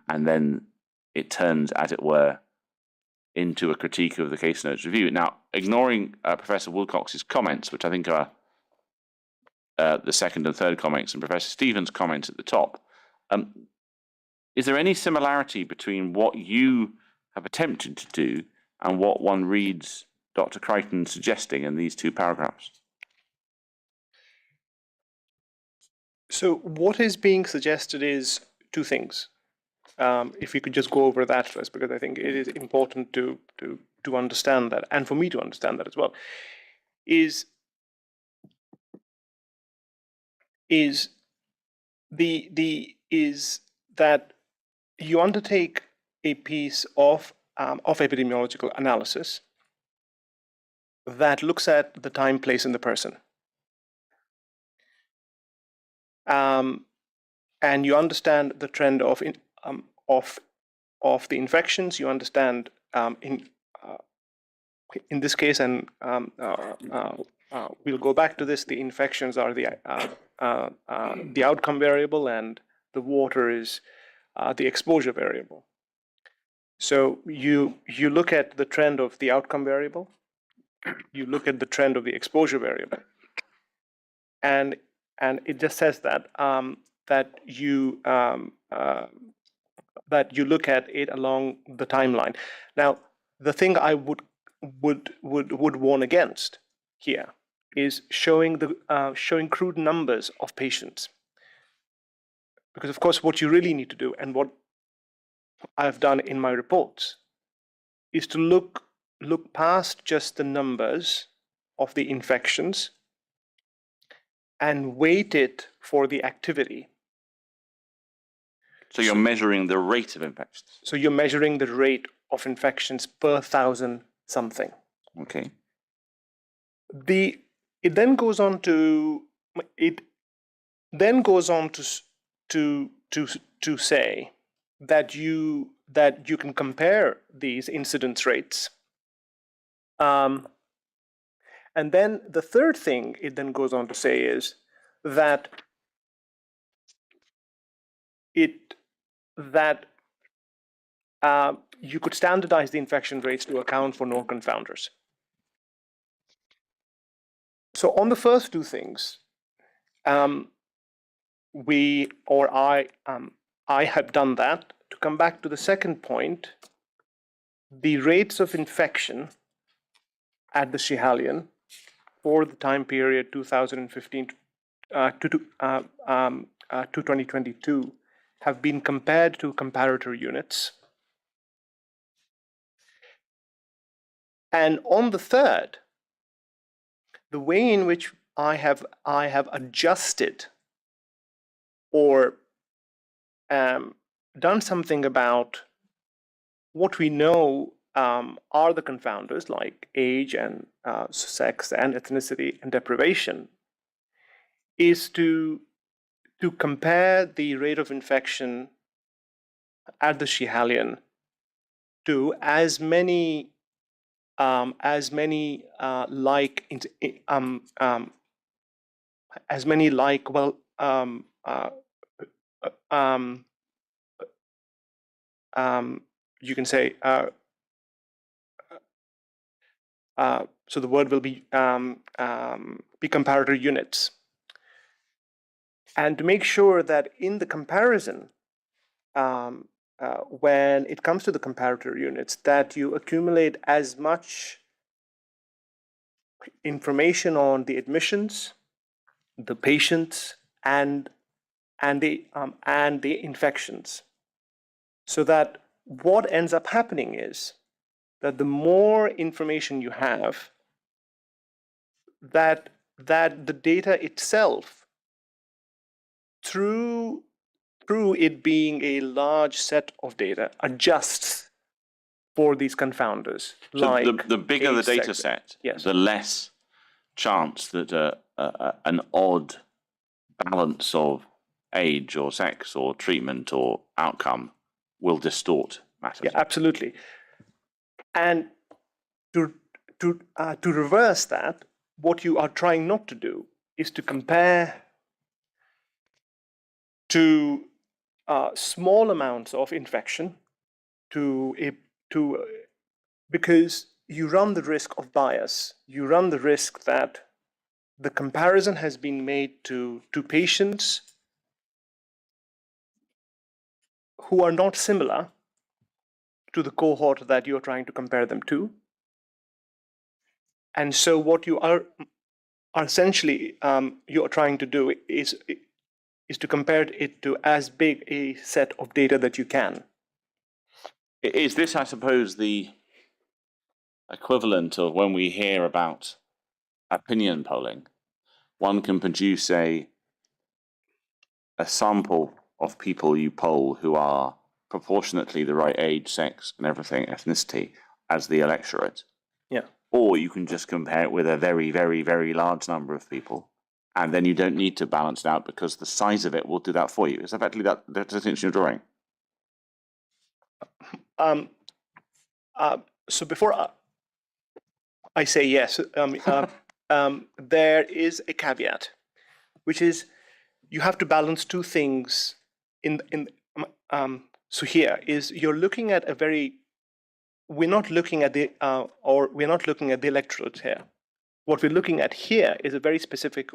[SPEAKER 2] and then it turns, as it were, into a critique of the case notes review. Now, ignoring Professor Wilcox's comments, which I think are the second and third comments, and Professor Stevens' comments at the top, is there any similarity between what you have attempted to do and what one reads Dr. Crichton suggesting in these 2 paragraphs?
[SPEAKER 3] So what is being suggested is 2 things. If we could just go over that first, because I think it is important to understand that, and for me to understand that as well, is that you undertake a piece of epidemiological analysis that looks at the time, place, and the person. And you understand the trend of the infections. You understand in this case, and we'll go back to this. The infections are the outcome variable, and the water is the exposure variable. So you look at the trend of the outcome variable. You look at the trend of the exposure variable, and it just says that that you look at it along the timeline. Now, the thing I would warn against here is showing crude numbers of patients, because of course what you really need to do, and what I've done in my reports, is to look past just the numbers of the infections and weight it for the activity.
[SPEAKER 2] So you're measuring the rate of infections.
[SPEAKER 3] So you're measuring the rate of infections per 1,000 something.
[SPEAKER 2] Okay.
[SPEAKER 3] It then goes on to say that you can compare these incidence rates. And then the third thing it then goes on to say is that you could standardize the infection rates to account for known confounders. So on the first 2 things, I I have done that. To come back to the second point, the rates of infection at the Schiehallion for the time period 2015 to 2022 have been compared to comparator units. And on the third, the way in which I have adjusted or done something about what we know are the confounders like age and sex and ethnicity and deprivation is to compare the rate of infection at the Schiehallion to as many like well you can say so the word will be comparator units, and to make sure that in the comparison when it comes to the comparator units that you accumulate as much information on the admissions, the patients, and the infections, so that what ends up happening is that the more information you have, that the data itself, through it being a large set of data, adjusts for these confounders.
[SPEAKER 2] So
[SPEAKER 3] like
[SPEAKER 2] the bigger the data set,
[SPEAKER 3] yes,
[SPEAKER 2] the less chance that an odd balance of age or sex or treatment or outcome will distort matters.
[SPEAKER 3] yeah, absolutely. And to reverse that, what you are trying not to do is to compare to small amounts of infection because you run the risk of bias. You run the risk that the comparison has been made to patients who are not similar to the cohort that you're trying to compare them to. And so what you are essentially you're trying to do is to compare it to as big a set of data that you can.
[SPEAKER 2] Is this, I suppose, the equivalent of when we hear about opinion polling? One can produce a sample of people you poll who are proportionately the right age, sex, and everything, ethnicity, as the electorate.
[SPEAKER 3] Yeah.
[SPEAKER 2] Or you can just compare it with a very, very, very large number of people, and then you don't need to balance it out because the size of it will do that for you. Is effectively that the distinction you're drawing?
[SPEAKER 3] So before I say yes, there is a caveat, which is you have to balance two things. So here is you're looking at a very. We're not looking at the we're not looking at the electorate here. What we're looking at here is a very specific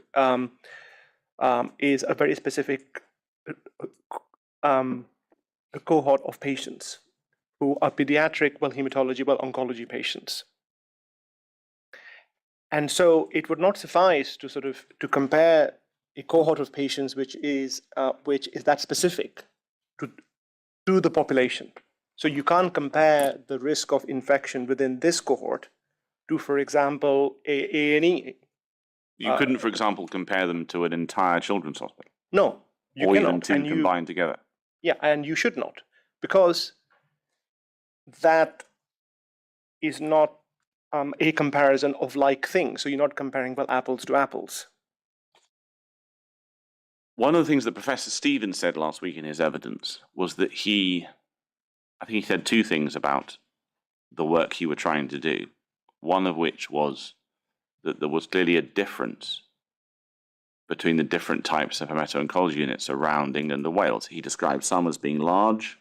[SPEAKER 3] cohort of patients who are pediatric, well, hematology, well, oncology patients. And so it would not suffice to to compare a cohort of patients which is that specific to the population. So you can't compare the risk of infection within this cohort to, for example, A&E.
[SPEAKER 2] You couldn't, for example, compare them to an entire children's hospital.
[SPEAKER 3] No, you
[SPEAKER 2] or
[SPEAKER 3] cannot.
[SPEAKER 2] even two combined together.
[SPEAKER 3] Yeah, and you should not, because that is not a comparison of like things. So you're not comparing, well, apples to apples.
[SPEAKER 2] One of the things that Professor Stevens said last week in his evidence was that I think he said two things about the work you were trying to do. One of which was that there was clearly a difference between the different types of hemato-oncology units around England and Wales. He described some as being large,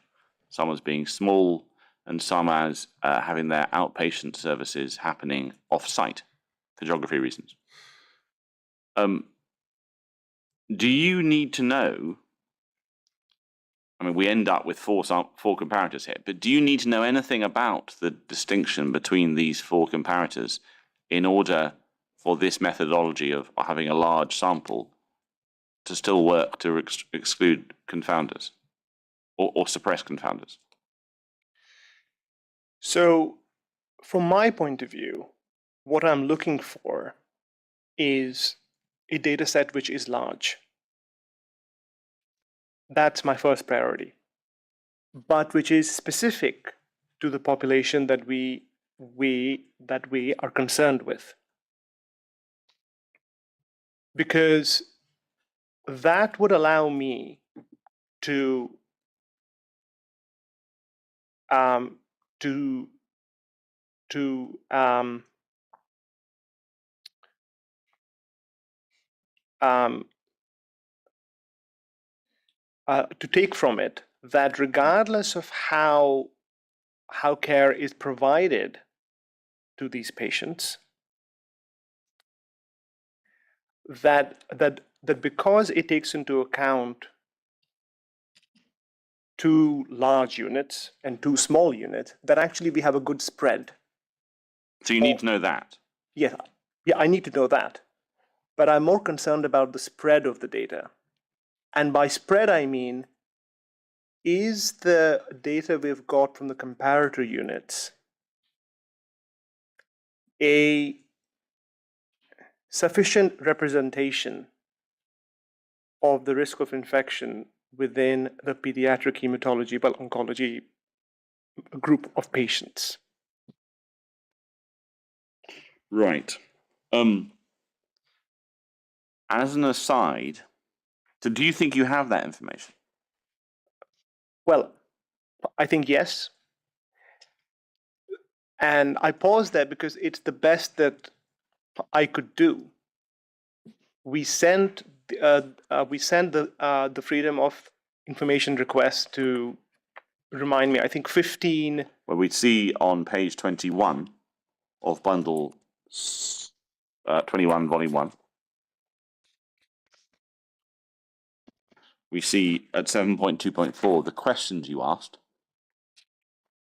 [SPEAKER 2] some as being small, and some as having their outpatient services happening off-site for geography reasons. Do you need to know I mean, we end up with four comparators here, but do you need to know anything about the distinction between these four comparators in order for this methodology of having a large sample to still work to exclude confounders or suppress confounders?
[SPEAKER 3] So, from my point of view, what I'm looking for is a data set which is large. That's my first priority, but which is specific to the population that we are concerned with. Because that would allow me to take from it that regardless of how care is provided to these patients, that because it takes into account two large units and two small units, that actually we have a good spread.
[SPEAKER 2] So you need to know that.
[SPEAKER 3] Yeah, I need to know that. But I'm more concerned about the spread of the data. And by spread, I mean, is the data we've got from the comparator units a sufficient representation of the risk of infection within the pediatric hematology, well, oncology group of patients?
[SPEAKER 2] Right. As an aside, so do you think you have that information?
[SPEAKER 3] Well, I think yes. And I pause there because it's the best that I could do. We sent the freedom of information request to remind me, I think 15.
[SPEAKER 2] Well, we see on page 21 of bundle 21, volume 1. We see at 7.2.4 the questions you asked.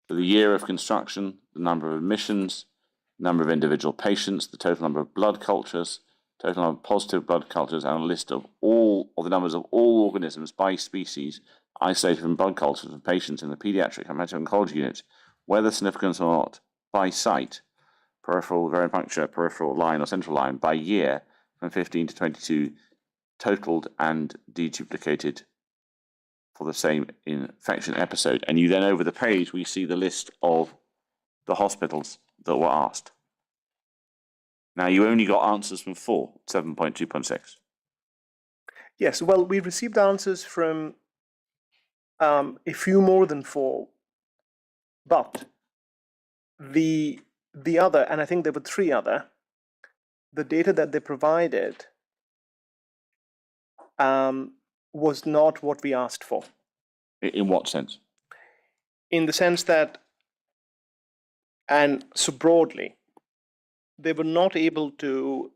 [SPEAKER 2] For the year of construction, the number of admissions, number of individual patients, the total number of blood cultures, total number of positive blood cultures, and a list of all of the numbers of all organisms by species isolated from blood cultures of patients in the pediatric oncology unit, whether significant or not, by site, peripheral, variant puncture, peripheral line or central line, by year, from 15 to 22, totaled and deduplicated for the same infection episode. And you then, over the page, we see the list of the hospitals that were asked. Now, you only got answers from 4, 7.2.6.
[SPEAKER 3] Yes, well, we received answers from a few more than 4, but the other, and I think there were 3 other, the data that they provided was not what we asked for.
[SPEAKER 2] In what sense?
[SPEAKER 3] In the sense that, and so broadly, they were not able to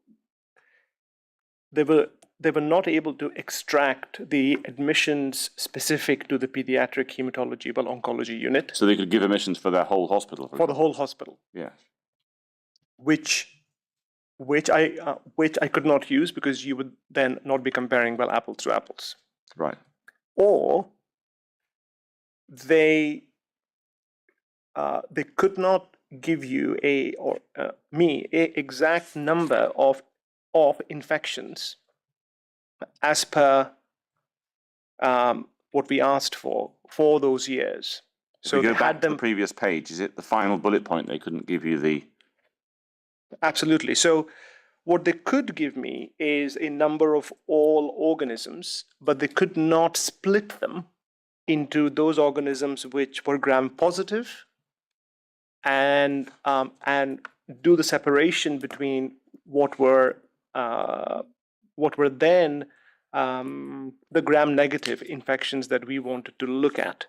[SPEAKER 3] extract the admissions specific to the pediatric hematology, well, oncology unit.
[SPEAKER 2] So they could give admissions for their whole hospital.
[SPEAKER 3] For the whole hospital.
[SPEAKER 2] Yes.
[SPEAKER 3] Which I could not use because you would then not be comparing, well, apples to apples.
[SPEAKER 2] Right.
[SPEAKER 3] Or they could not give you me a exact number of infections as per what we asked for those years.
[SPEAKER 2] So we go back to the previous page. Is it the final bullet point? They couldn't give you the...
[SPEAKER 3] Absolutely. So what they could give me is a number of all organisms, but they could not split them into those organisms which were gram positive and do the separation between what were then the gram negative infections that we wanted to look at.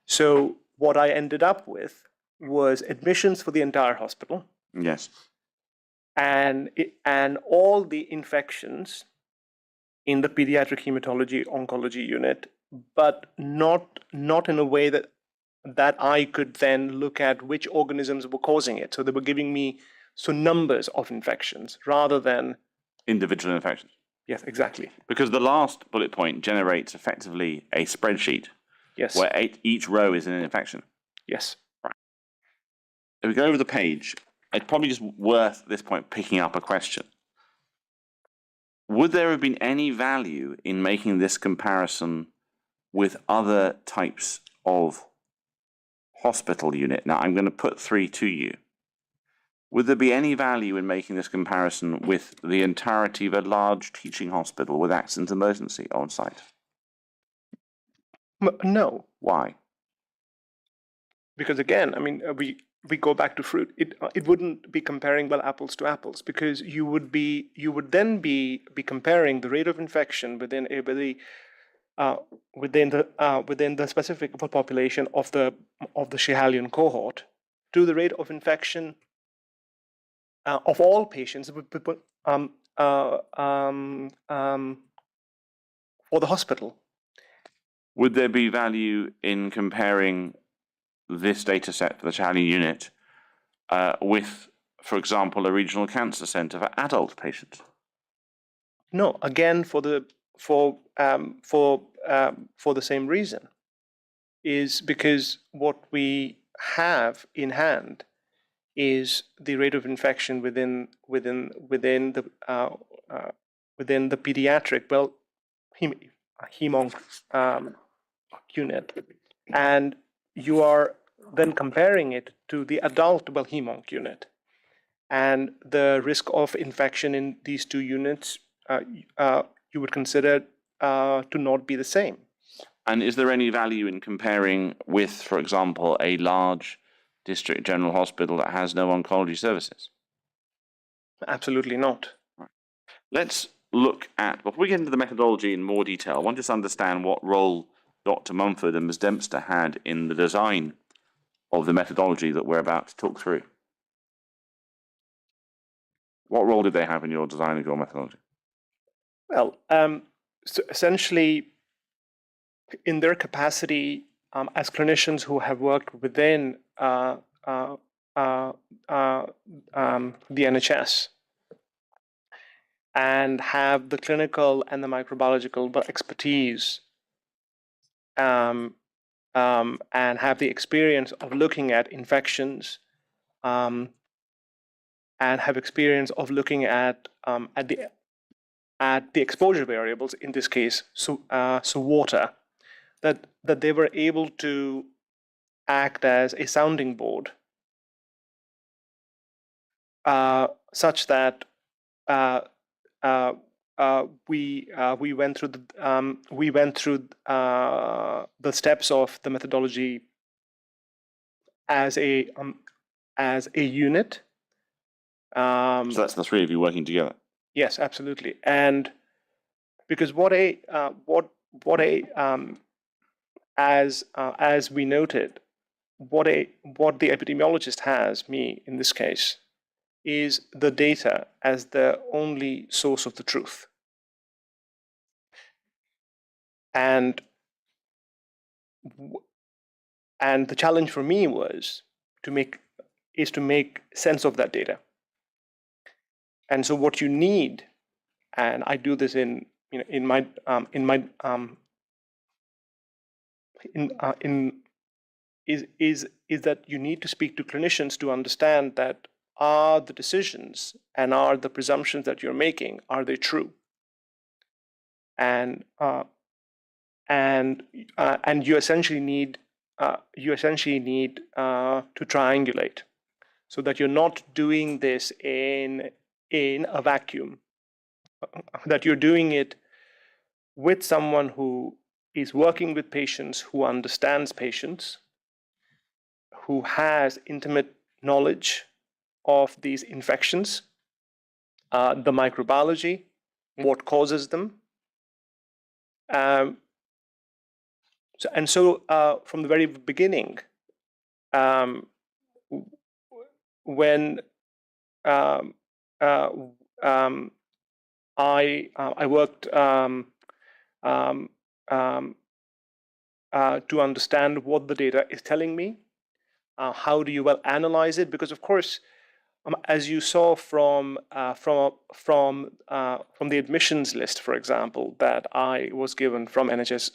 [SPEAKER 3] So what I ended up with was admissions for the entire hospital.
[SPEAKER 2] Yes.
[SPEAKER 3] And all the infections in the pediatric hematology oncology unit but not in a way that I could then look at which organisms were causing it. So they were giving me numbers of infections rather than
[SPEAKER 2] Individual infections.
[SPEAKER 3] yes, exactly.
[SPEAKER 2] Because the last bullet point generates effectively a spreadsheet
[SPEAKER 3] Yes.
[SPEAKER 2] where each row is an infection.
[SPEAKER 3] Yes.
[SPEAKER 2] If we go over the page, it's probably just worth at this point picking up a question. Would there have been any value in making this comparison with other types of hospital unit? Now, I'm going to put 3 to you. Would there be any value in making this comparison with the entirety of a large teaching hospital with accident emergency on site?
[SPEAKER 3] No,
[SPEAKER 2] Why?
[SPEAKER 3] because again, I mean, we go back to fruit. It wouldn't be comparing apples to apples, because you would then be comparing the rate of infection within the specific population of the Schehalian cohort to the rate of infection of all patients for the hospital.
[SPEAKER 2] Would there be value in comparing this data set for the Schehalian unit with, for example, a regional cancer center for adult patients?
[SPEAKER 3] No, again, for the same reason, is because what we have in hand is the rate of infection within the pediatric hemonc unit, and you are then comparing it to the adult hemonc unit, and the risk of infection in these two units you would consider to not be the same.
[SPEAKER 2] And is there any value in comparing with, for example, a large district general hospital that has no oncology services?
[SPEAKER 3] Absolutely not.
[SPEAKER 2] Right. Let's look at, before we get into the methodology in more detail, I want us to understand what role Dr. Mumford and Ms. Dempster had in the design of the methodology that we're about to talk through. What role did they have in your design of your methodology?
[SPEAKER 3] Well, so essentially, in their capacity as clinicians who have worked within the NHS and have the clinical and the microbiological expertise and have the experience of looking at infections and have experience of looking at the exposure variables, in this case, so water, that they were able to act as a sounding board, such that we went through the steps of the methodology as a unit.
[SPEAKER 2] So that's the 3 of you working together.
[SPEAKER 3] Yes, absolutely. And because as we noted, what the epidemiologist has, me in this case, is the data as the only source of the truth. And the challenge for me was to make sense of that data. And so what you need, and I do this in that you need to speak to clinicians to understand that are the decisions and are the presumptions that you're making, are they true? And you essentially need to triangulate, so that you're not doing this in a vacuum, that you're doing it with someone who is working with patients, who understands patients, who has intimate knowledge of these infections, the microbiology, what causes them. So from the very beginning, when I worked to understand what the data is telling me. How do you well analyze it? Because of course, as you saw from the admissions list, for example, that I was given from NHS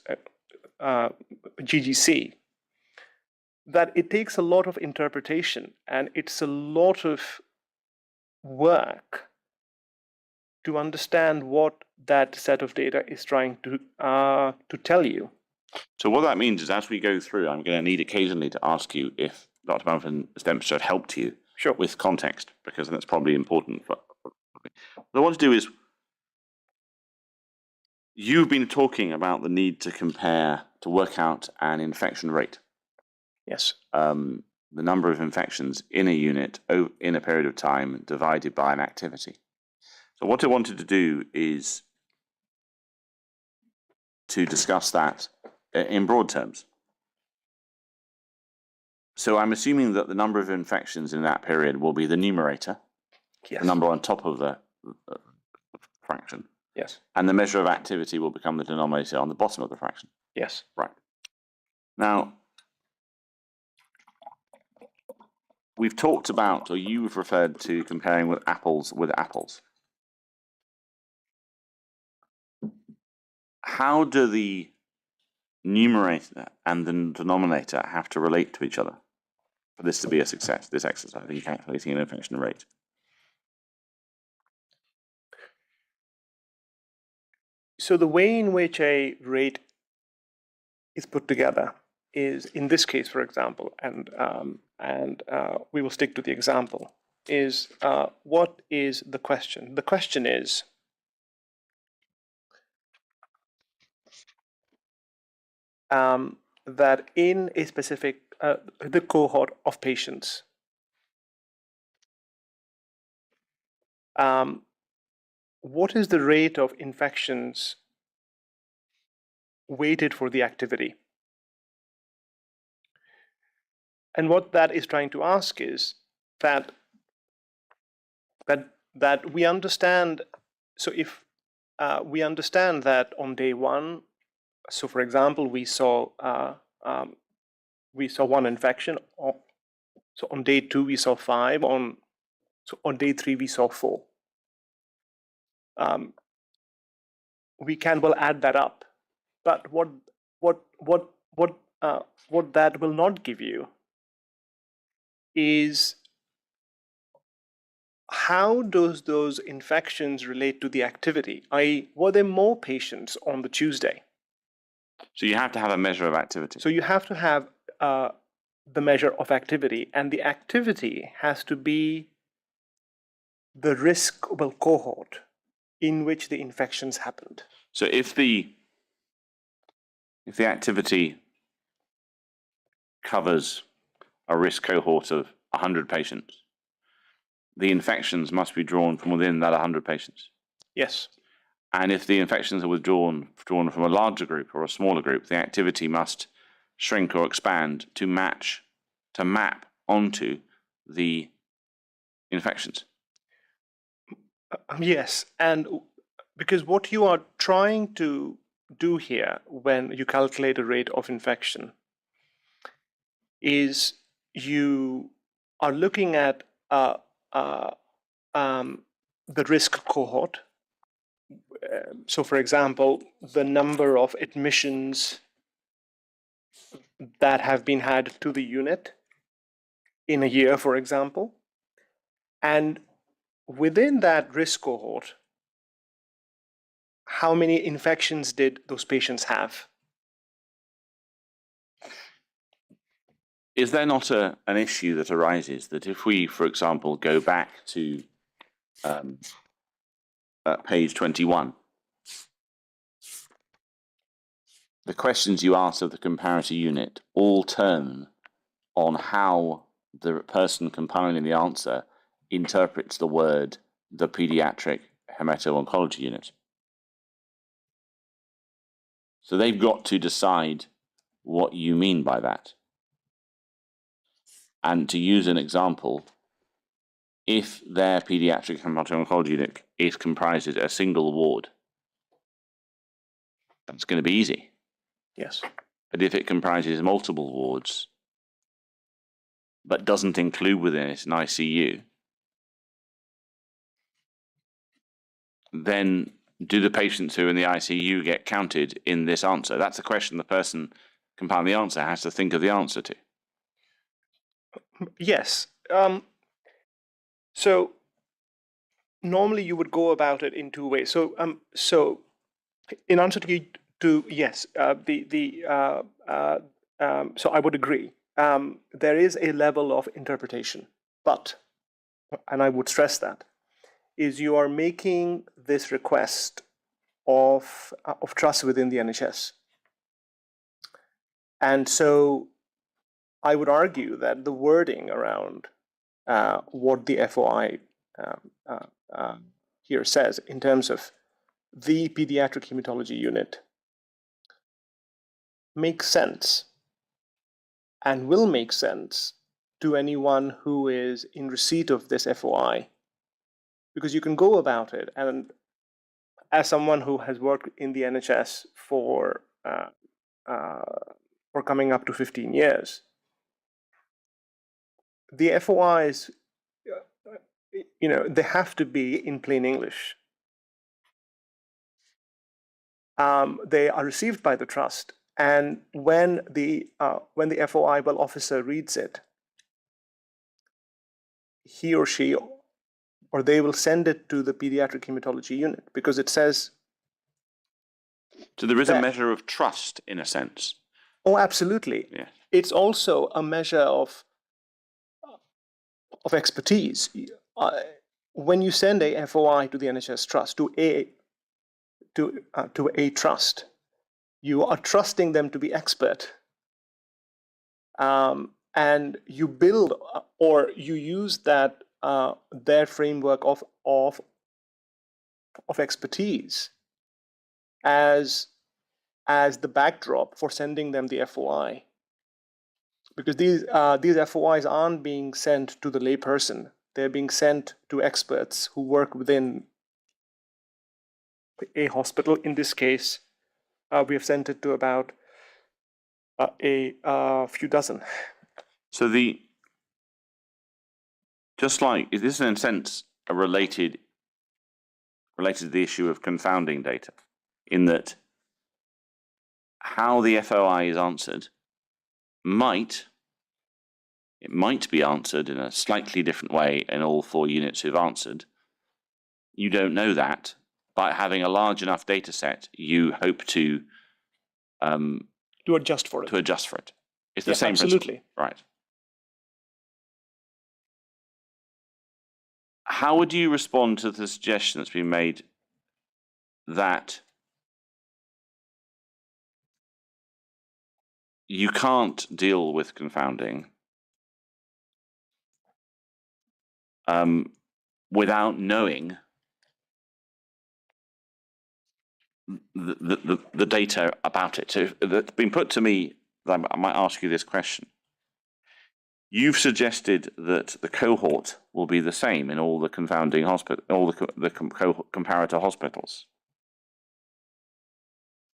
[SPEAKER 3] GGC, that it takes a lot of interpretation and it's a lot of work to understand what that set of data is trying to tell you.
[SPEAKER 2] So what that means is, as we go through, I'm going to need occasionally to ask you if Dr. Bamford's demonstration helped you
[SPEAKER 3] Sure.
[SPEAKER 2] with context, because that's probably important. What I want to do is, you've been talking about the need to work out an infection rate.
[SPEAKER 3] Yes.
[SPEAKER 2] The number of infections in a unit in a period of time divided by an activity. So what I wanted to do is to discuss that in broad terms. So I'm assuming that the number of infections in that period will be the numerator,
[SPEAKER 3] Yes.
[SPEAKER 2] the number on top of the fraction,
[SPEAKER 3] Yes.
[SPEAKER 2] and the measure of activity will become the denominator on the bottom of the fraction.
[SPEAKER 3] Yes.
[SPEAKER 2] Right. Now, we've talked about, or you've referred to, comparing with apples with apples. How do the numerator and the denominator have to relate to each other for this to be a success, this exercise in calculating an infection rate?
[SPEAKER 3] So the way in which a rate is put together is, in this case, for example, and we will stick to the example, is what is the question? The question is, that in a specific the cohort of patients, what is the rate of infections weighted for the activity? And what that is trying to ask is that we understand. So if we understand that on day one, so for example, we saw one infection. So on day two we saw 5. So on day 3 we saw 4. We can well add that up, but what that will not give you is how does those infections relate to the activity? Were there more patients on the Tuesday?
[SPEAKER 2] So you have to have a measure of activity.
[SPEAKER 3] So you have to have the measure of activity, and the activity has to be the riskable cohort in which the infections happened.
[SPEAKER 2] So if the activity covers a risk cohort of 100 patients, the infections must be drawn from within that 100 patients.
[SPEAKER 3] Yes.
[SPEAKER 2] And if the infections are drawn from a larger group or a smaller group, the activity must shrink or expand to map onto the infections.
[SPEAKER 3] Yes, and because what you are trying to do here when you calculate a rate of infection is you are looking at the risk cohort. So for example, the number of admissions that have been had to the unit in a year, for example, and within that risk cohort, how many infections did those patients have?
[SPEAKER 2] Is there not an issue that arises that if we, for example, go back to page 21, the questions you ask of the comparator unit all turn on how the person compiling the answer interprets the word the pediatric hemato-oncology unit. So they've got to decide what you mean by that. And to use an example, if their pediatric hemato-oncology unit is comprises a single ward, that's going to be easy.
[SPEAKER 3] Yes.
[SPEAKER 2] But if it comprises multiple wards, but doesn't include within it an ICU, then do the patients who are in the ICU get counted in this answer? That's a question the person compiling the answer has to think of the answer to.
[SPEAKER 3] Yes. So normally you would go about it in two ways. So in answer to yes, so I would agree. There is a level of interpretation, but, and I would stress that, is you are making this request of trust within the NHS. And so I would argue that the wording around what the FOI here says in terms of the pediatric hematology unit makes sense and will make sense to anyone who is in receipt of this FOI, because you can go about it, and as someone who has worked in the NHS for coming up to 15 years, the FOIs, they have to be in plain English. They are received by the trust, and when the FOI officer reads it, he or she or they will send it to the pediatric hematology unit, because it says.
[SPEAKER 2] So there is a measure of trust, in a sense.
[SPEAKER 3] Oh, absolutely.
[SPEAKER 2] Yeah.
[SPEAKER 3] It's also a measure of expertise. When you send a FOI to the NHS trust, to a trust, you are trusting them to be expert, and you build or you use that their framework of expertise as the backdrop for sending them the FOI, because these FOIs aren't being sent to the layperson; they're being sent to experts who work within a hospital. In this case, we have sent it to about a few dozen.
[SPEAKER 2] So just like, is this in a sense related to the issue of confounding data, in that how the FOI is answered might be answered in a slightly different way in all 4 units who've answered. You don't know that. By having a large enough data set, you hope to
[SPEAKER 3] adjust for it.
[SPEAKER 2] It's the same
[SPEAKER 3] absolutely.
[SPEAKER 2] principle. Right. How would you respond to the suggestion that's been made that you can't deal with confounding without knowing the data about it? So it's been put to me that I might ask you this question. You've suggested that the cohort will be the same in all the confounding hospital, all the comparator hospitals.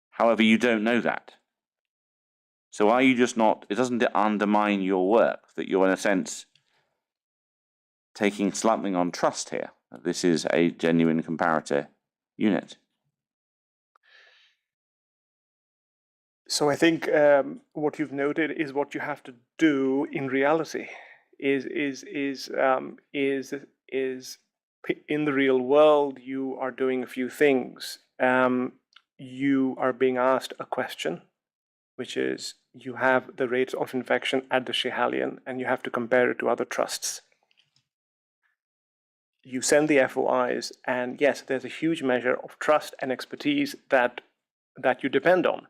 [SPEAKER 2] However, you don't know that. So are you just not, doesn't it undermine your work that you're in a sense taking something on trust here, that this is a genuine comparator unit?
[SPEAKER 3] So I think what you've noted is what you have to do in reality. Is in the real world, you are doing a few things. You are being asked a question, which is you have the rates of infection at the Schehallien, and you have to compare it to other trusts. You send the FOIs, and yes, there's a huge measure of trust and expertise that you depend on.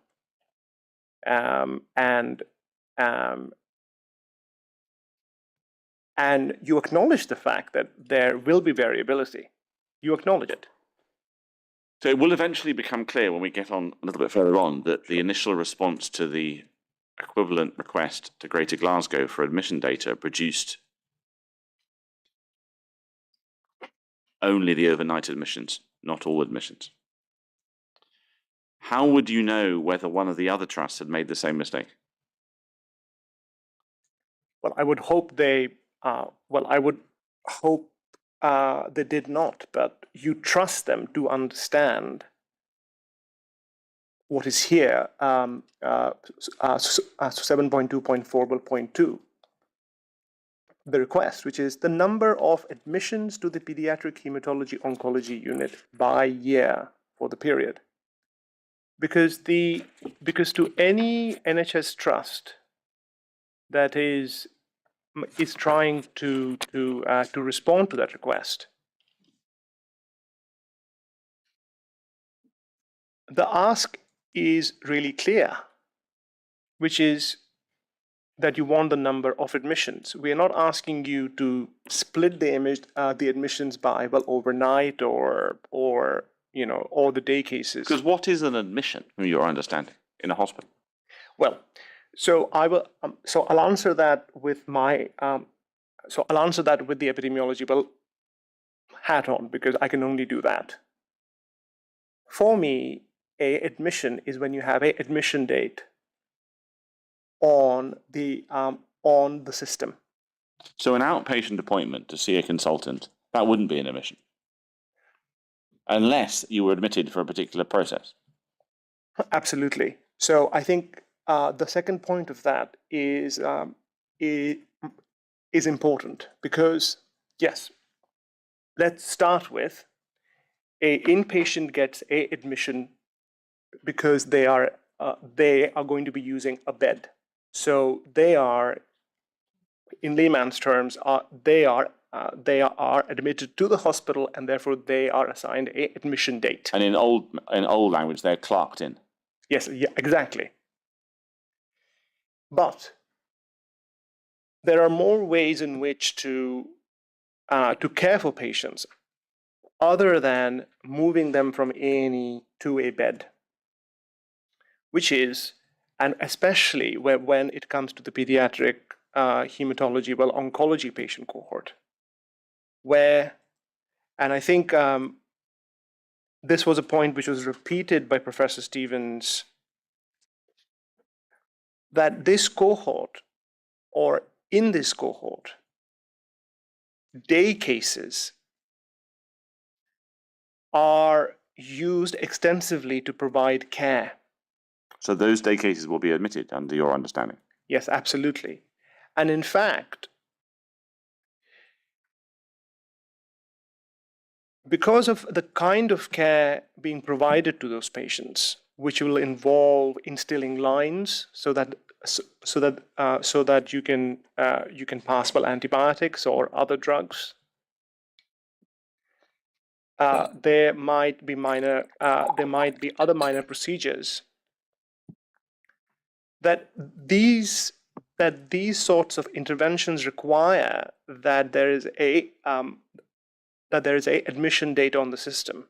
[SPEAKER 3] And you acknowledge the fact that there will be variability. You acknowledge it.
[SPEAKER 2] So it will eventually become clear when we get on a little bit further on that the initial response to the equivalent request to Greater Glasgow for admission data produced only the overnight admissions, not all admissions. how would you know whether one of the other trusts had made the same mistake?
[SPEAKER 3] Well, I would hope they did not, but you trust them to understand what is here, 7.2.4.2, the request, which is the number of admissions to the pediatric hematology oncology unit by year for the period. Because to any NHS trust that is trying to respond to that request, the ask is really clear, which is that you want the number of admissions. We are not asking you to split the admissions by overnight or the day cases.
[SPEAKER 2] Because what is an admission, from your understanding, in a hospital?
[SPEAKER 3] Well, so I'll answer that with my I'll answer that with the epidemiological hat on, because I can only do that. For me, a admission is when you have a admission date on the system.
[SPEAKER 2] So an outpatient appointment to see a consultant, that wouldn't be an admission, unless you were admitted for a particular process.
[SPEAKER 3] Absolutely. So I think the second point of that is important, because yes, let's start with a inpatient gets a admission because they are going to be using a bed. So they are, in layman's terms, they are admitted to the hospital, and therefore they are assigned a admission date.
[SPEAKER 2] And in old language, they're clerked in.
[SPEAKER 3] Yes, yeah, exactly. But there are more ways in which to care for patients other than moving them from A&E to a bed, which is, and especially when it comes to the pediatric hematology, oncology patient cohort, where, and I think this was a point which was repeated by Professor Stevens, that this cohort, or in this cohort, day cases are used extensively to provide care.
[SPEAKER 2] So those day cases will be admitted, under your understanding?
[SPEAKER 3] Yes, absolutely. And in fact, because of the kind of care being provided to those patients, which will involve instilling lines so that you can pass antibiotics or other drugs, there might be other minor procedures that these sorts of interventions require that there is a admission date on the system.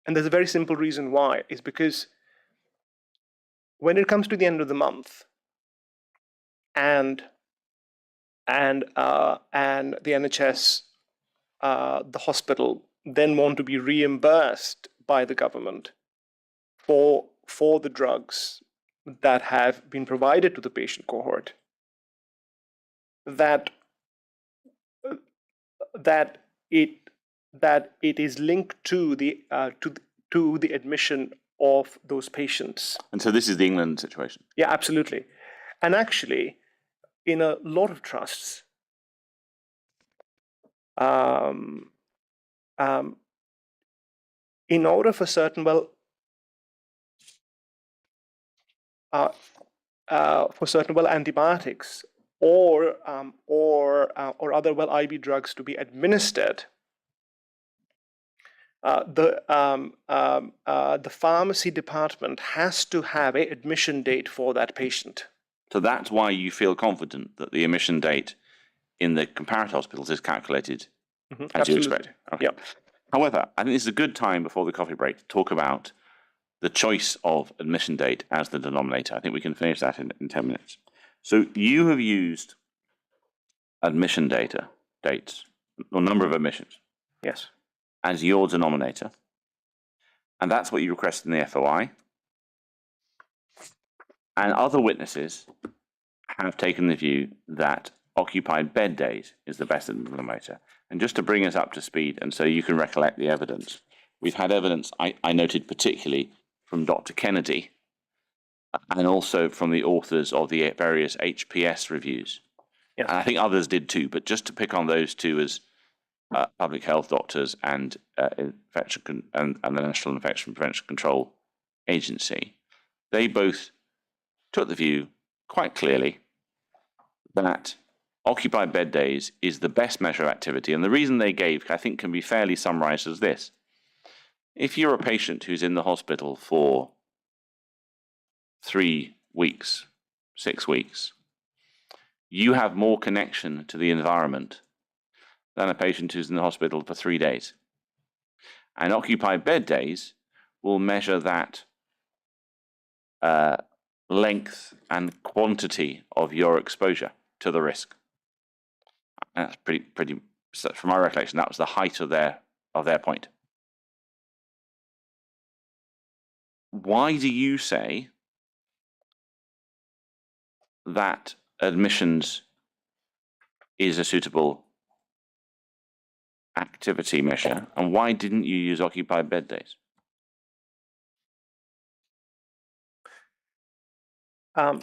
[SPEAKER 3] And there's a very simple reason why, is because when it comes to the end of the month, and the NHS, the hospital, then want to be reimbursed by the government for the drugs that have been provided to the patient cohort, that it is linked to the admission of those patients.
[SPEAKER 2] And so this is the England situation?
[SPEAKER 3] Yeah, absolutely. And actually, in a lot of trusts, in order for certain antibiotics or other IV drugs to be administered, the pharmacy department has to have an admission date for that patient.
[SPEAKER 2] So that's why you feel confident that the admission date in the comparator hospitals is calculated as you expect. Okay.
[SPEAKER 3] Yep.
[SPEAKER 2] However, I think this is a good time before the coffee break to talk about the choice of admission date as the denominator. I think we can finish that in 10 minutes. So you have used admission dates, or number of admissions.
[SPEAKER 3] Yes.
[SPEAKER 2] As your denominator. And that's what you requested in the FOI. And other witnesses have taken the view that occupied bed days is the best limiter. And just to bring us up to speed, and so you can recollect the evidence, we've had evidence I noted particularly from Dr. Kennedy and also from the authors of the various HPS reviews.
[SPEAKER 3] Yes.
[SPEAKER 2] And I think others did too, but just to pick on those two as public health doctors and infection and the National Infection Prevention Control Agency, they both took the view quite clearly that occupied bed days is the best measure of activity. And the reason they gave, I think, can be fairly summarized as this. If you're a patient who's in the hospital for 3 weeks, 6 weeks, you have more connection to the environment than a patient who's in the hospital for 3 days. And occupied bed days will measure that length and quantity of your exposure to the risk. And that's pretty. From my recollection, that was the height of their point. Why do you say that admissions is a suitable activity measure, and why didn't you use occupied bed days?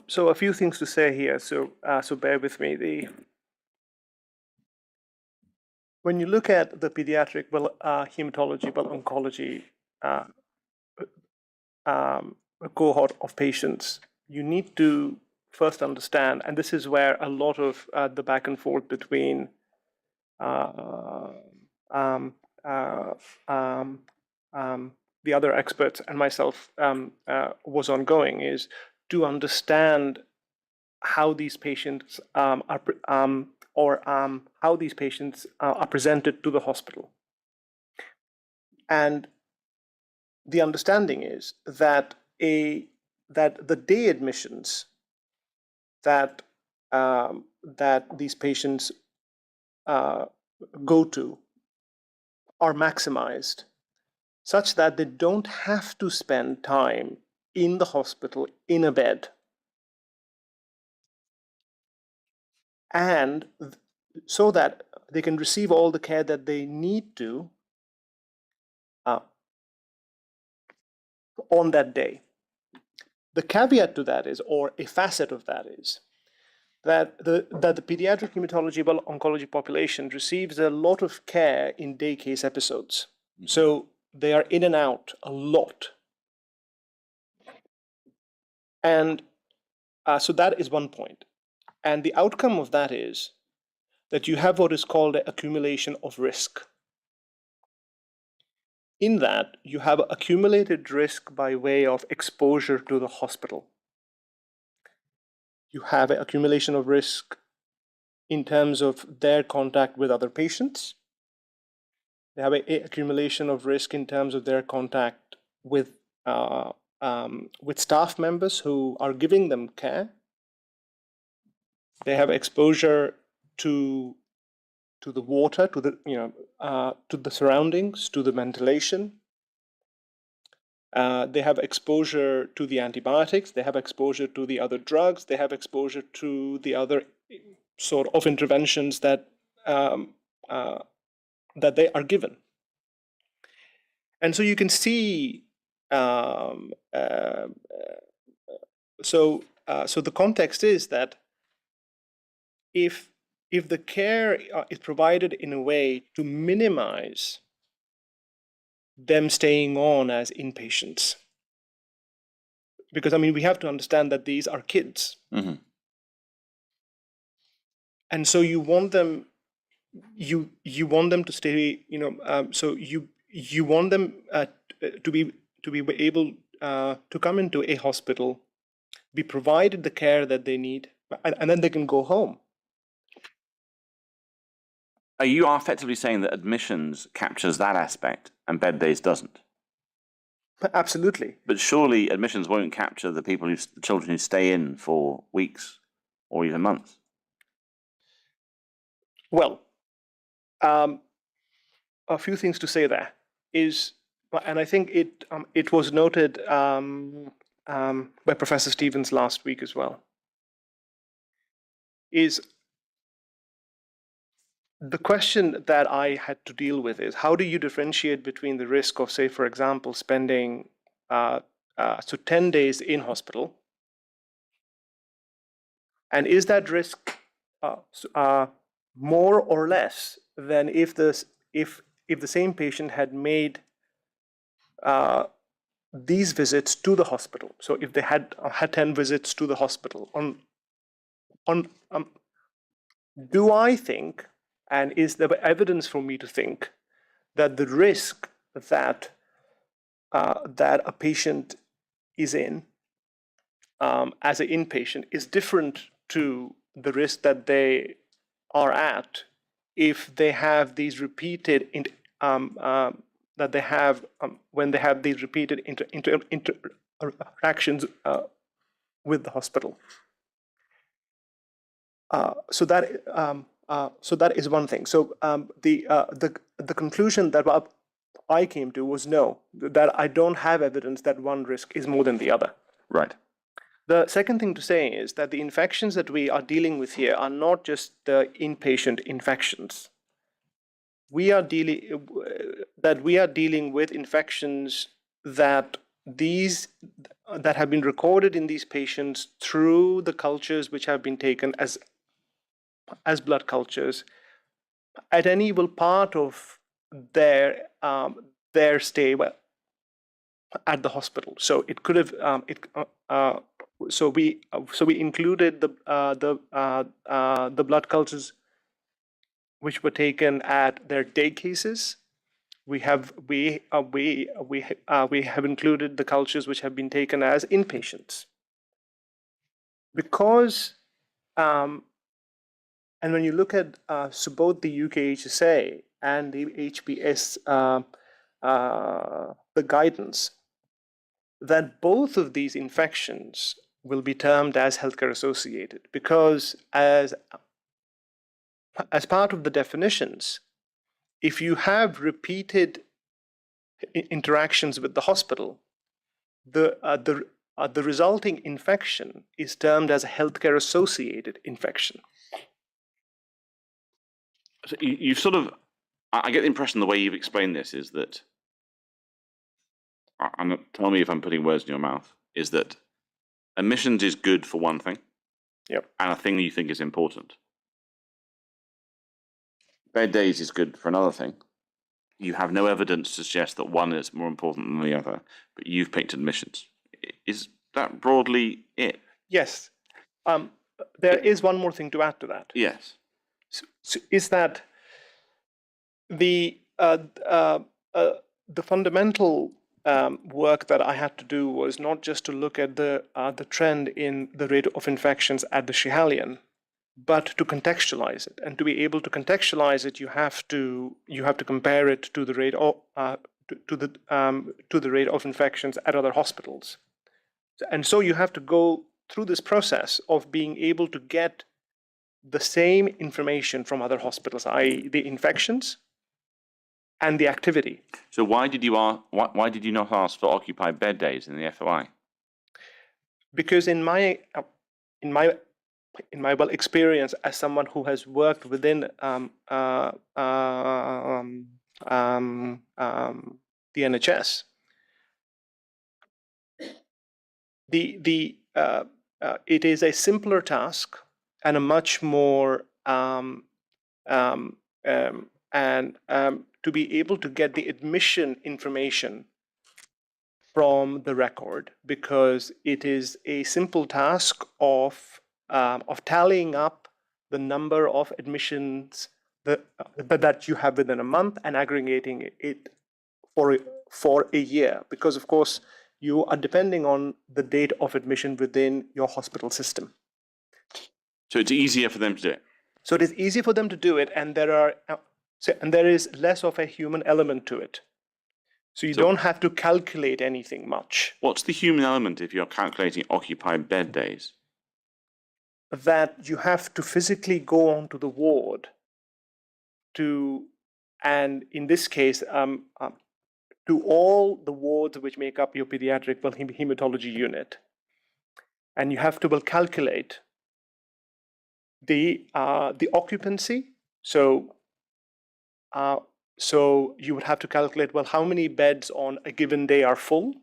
[SPEAKER 3] So a few things to say here. So bear with me. When you look at the pediatric hematology, oncology cohort of patients, you need to first understand, and this is where a lot of the back and forth between the other experts and myself was ongoing, is to understand how these patients how these patients are presented to the hospital. And the understanding is that the day admissions that these patients go to are maximized such that they don't have to spend time in the hospital in a bed. And so that they can receive all the care that they need to on that day. The caveat to that is, or a facet of that is, that the pediatric hematology oncology population receives a lot of care in day case episodes. Mm-hmm. So they are in and out a lot. And so that is one point. And the outcome of that is that you have what is called an accumulation of risk. In that, you have accumulated risk by way of exposure to the hospital. You have an accumulation of risk in terms of their contact with other patients. They have an accumulation of risk in terms of their contact with staff members who are giving them care. They have exposure to the water, to the surroundings, to the ventilation. They have exposure to the antibiotics. They have exposure to the other drugs. They have exposure to the other sort of interventions that they are given. And so you can see. So the context is that if the care is provided in a way to minimize them staying on as inpatients, because we have to understand that these are kids, mm-hmm. And so you want them to stay. So you want them to be able to come into a hospital, be provided the care that they need, and then they can go home.
[SPEAKER 2] Are you effectively saying that admissions captures that aspect and bed days doesn't?
[SPEAKER 3] Absolutely.
[SPEAKER 2] But surely admissions won't capture the children who stay in for weeks or even months.
[SPEAKER 3] Well, a few things to say there is, and I think it was noted by Professor Stevens last week as well, is the question that I had to deal with is how do you differentiate between the risk of, say, for example, spending 10 days in hospital, and is that risk more or less than if the same patient had made these visits to the hospital? So if they had 10 visits to the hospital, do I think, and is there evidence for me to think, that the risk that a patient is in as an inpatient is different to the risk that they are at if they have these repeated that they have when they have these repeated interactions with the hospital. So that is one thing. So the conclusion that I came to was no, that I don't have evidence that one risk is more than the other.
[SPEAKER 2] Right.
[SPEAKER 3] The second thing to say is that the infections that we are dealing with here are not just the inpatient infections. We are dealing with infections that have been recorded in these patients through the cultures which have been taken as blood cultures at any part of their stay at the hospital. So it could have so we included the blood cultures which were taken at their day cases. We have included the cultures which have been taken as inpatients, because and when you look at so both the UKHSA and the HPS the guidance, that both of these infections will be termed as healthcare associated, because as part of the definitions, if you have repeated interactions with the hospital, the resulting infection is termed as a healthcare associated infection.
[SPEAKER 2] So you've sort of, I get the impression the way you've explained this is that, tell me if I'm putting words in your mouth, is that admissions is good for one thing,
[SPEAKER 3] yep,
[SPEAKER 2] and a thing that you think is important. Bed days is good for another thing. You have no evidence to suggest that one is more important than the other, but you've picked admissions. Is that broadly it?
[SPEAKER 3] Yes. There is one more thing to add to that.
[SPEAKER 2] Yes.
[SPEAKER 3] So is that the fundamental work that I had to do was not just to look at the trend in the rate of infections at the Schiehallion, but to contextualize it. And to be able to contextualize it, you have to compare it to the rate of to the rate of infections at other hospitals. And so you have to go through this process of being able to get the same information from other hospitals, i.e., the infections and the activity.
[SPEAKER 2] So why did you not ask for occupied bed days in the FOI?
[SPEAKER 3] Because in my experience as someone who has worked within the NHS, it is a simpler task and a much more to be able to get the admission information from the record, because it is a simple task of tallying up the number of admissions that you have within a month and aggregating it for a year, because of course you are depending on the date of admission within your hospital system.
[SPEAKER 2] So it's easier for them to do it.
[SPEAKER 3] So it is easy for them to do it, and there is less of a human element to it. So you don't have to calculate anything much.
[SPEAKER 2] What's the human element if you're calculating occupied bed days?
[SPEAKER 3] That you have to physically go onto the ward and in this case, to to all the wards which make up your pediatric hematology unit. And you have to calculate the occupancy. So you would have to calculate, how many beds on a given day are full?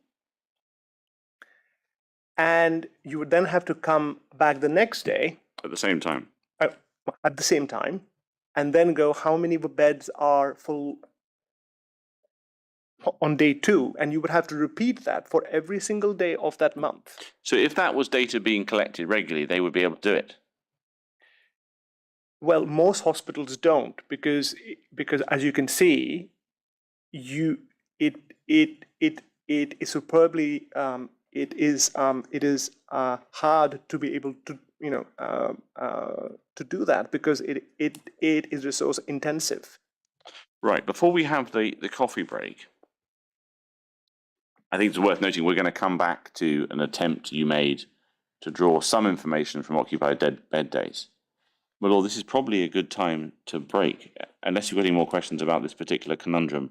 [SPEAKER 3] And you would then have to come back the next day.
[SPEAKER 2] At the same time.
[SPEAKER 3] At the same time, and then go, how many beds are full on day 2? And you would have to repeat that for every single day of that month.
[SPEAKER 2] So if that was data being collected regularly, they would be able to do it?
[SPEAKER 3] Well, most hospitals don't, because as you can see, it is superbly it is hard to be able to to do that, because it is resource intensive.
[SPEAKER 2] Right. Before we have the coffee break, I think it's worth noting we're going to come back to an attempt you made to draw some information from occupied bed days. Well, this is probably a good time to break, unless you've got any more questions about this particular conundrum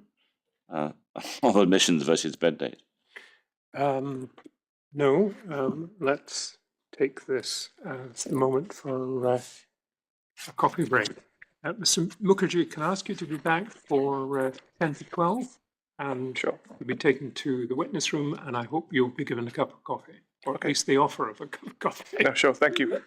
[SPEAKER 2] of admissions versus bed days.
[SPEAKER 1] No, let's take this as the moment for a coffee break. Mr. Mookerjee, can I ask you to be back for 10 to 12? And
[SPEAKER 3] Sure.
[SPEAKER 1] you'll be taken to the witness room, and I hope you'll be given a cup of coffee, or at least the offer of a cup of coffee.
[SPEAKER 3] No, sure. Thank you.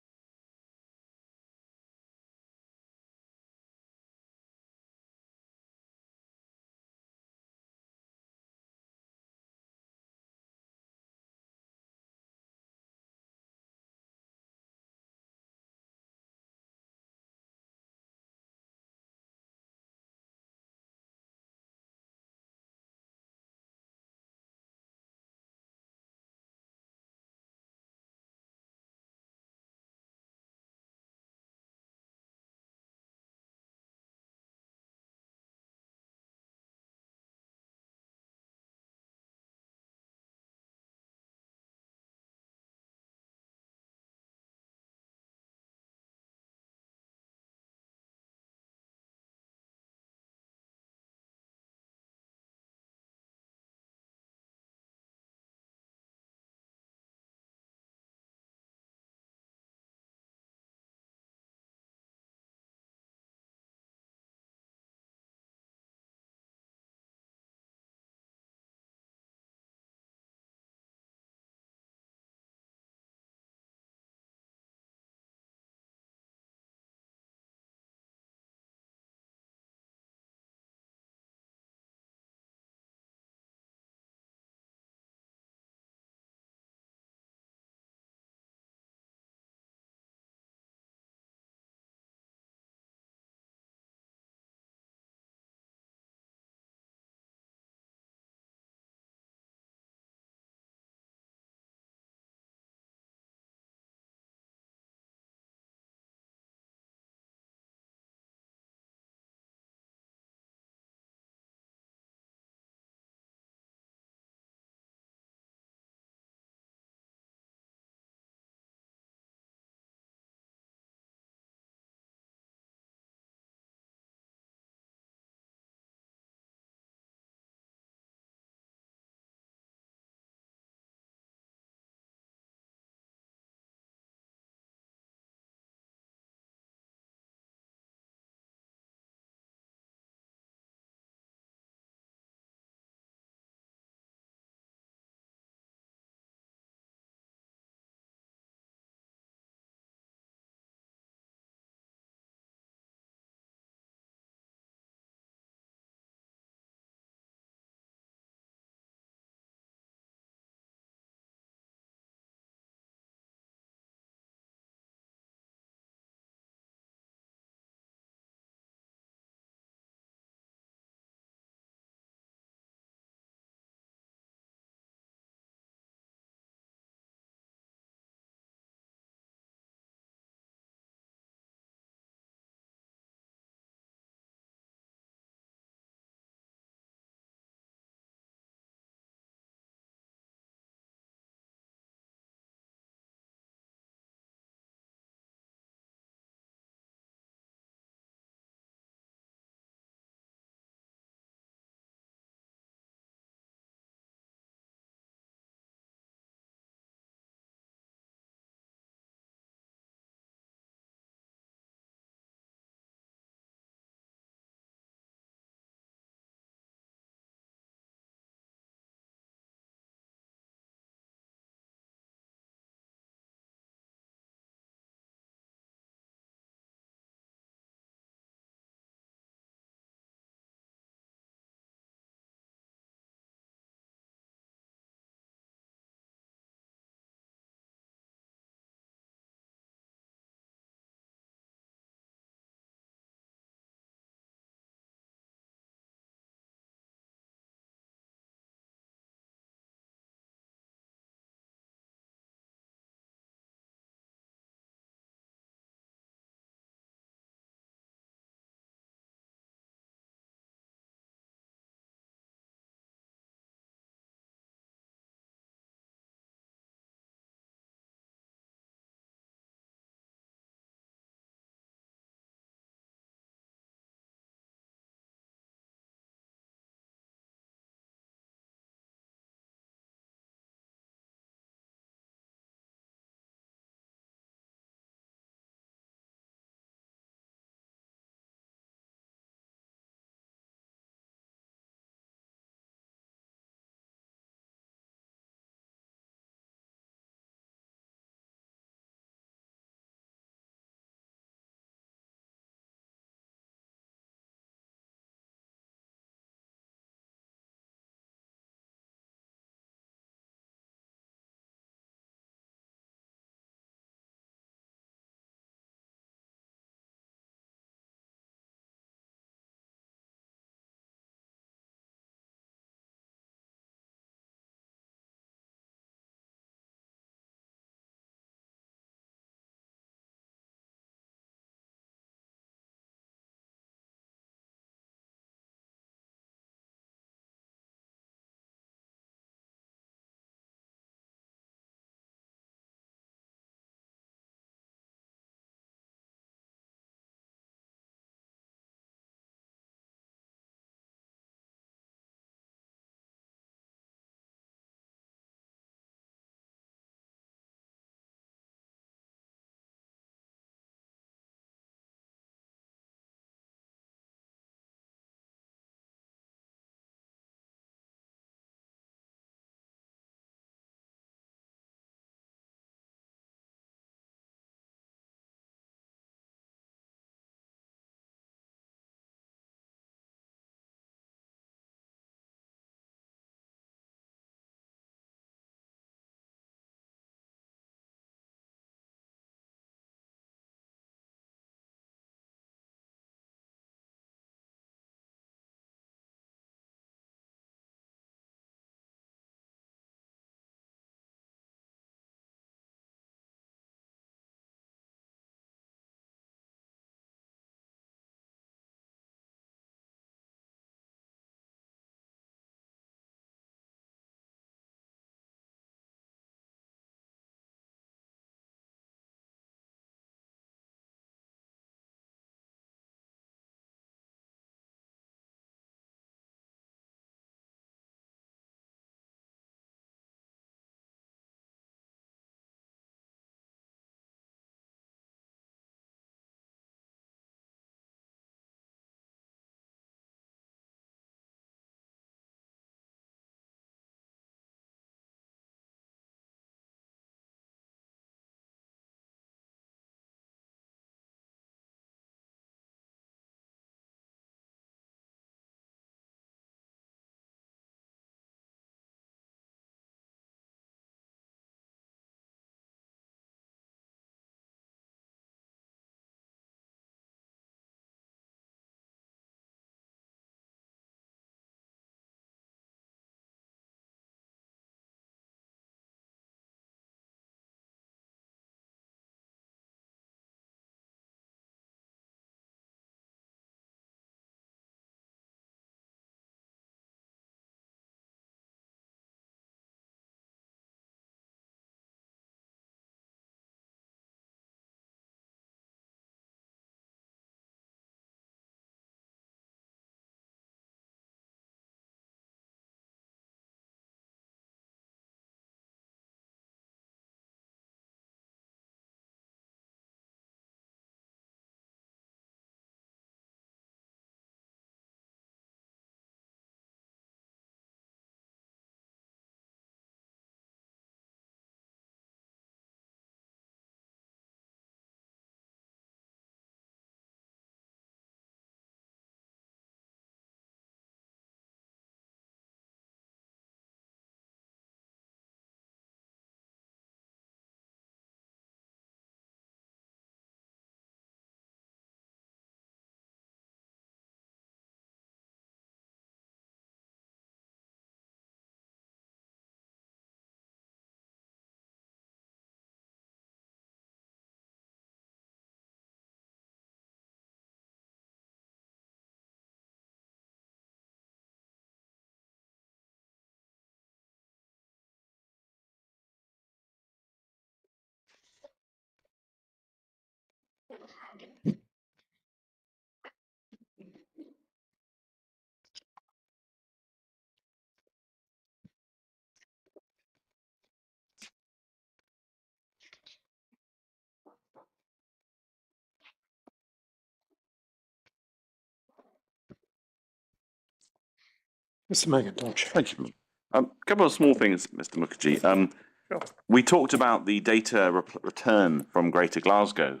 [SPEAKER 1] Mr. McIntosh.
[SPEAKER 2] Thank you. A couple of small things, Mr. Mookerjee.
[SPEAKER 3] Sure.
[SPEAKER 2] We talked about the data return from Greater Glasgow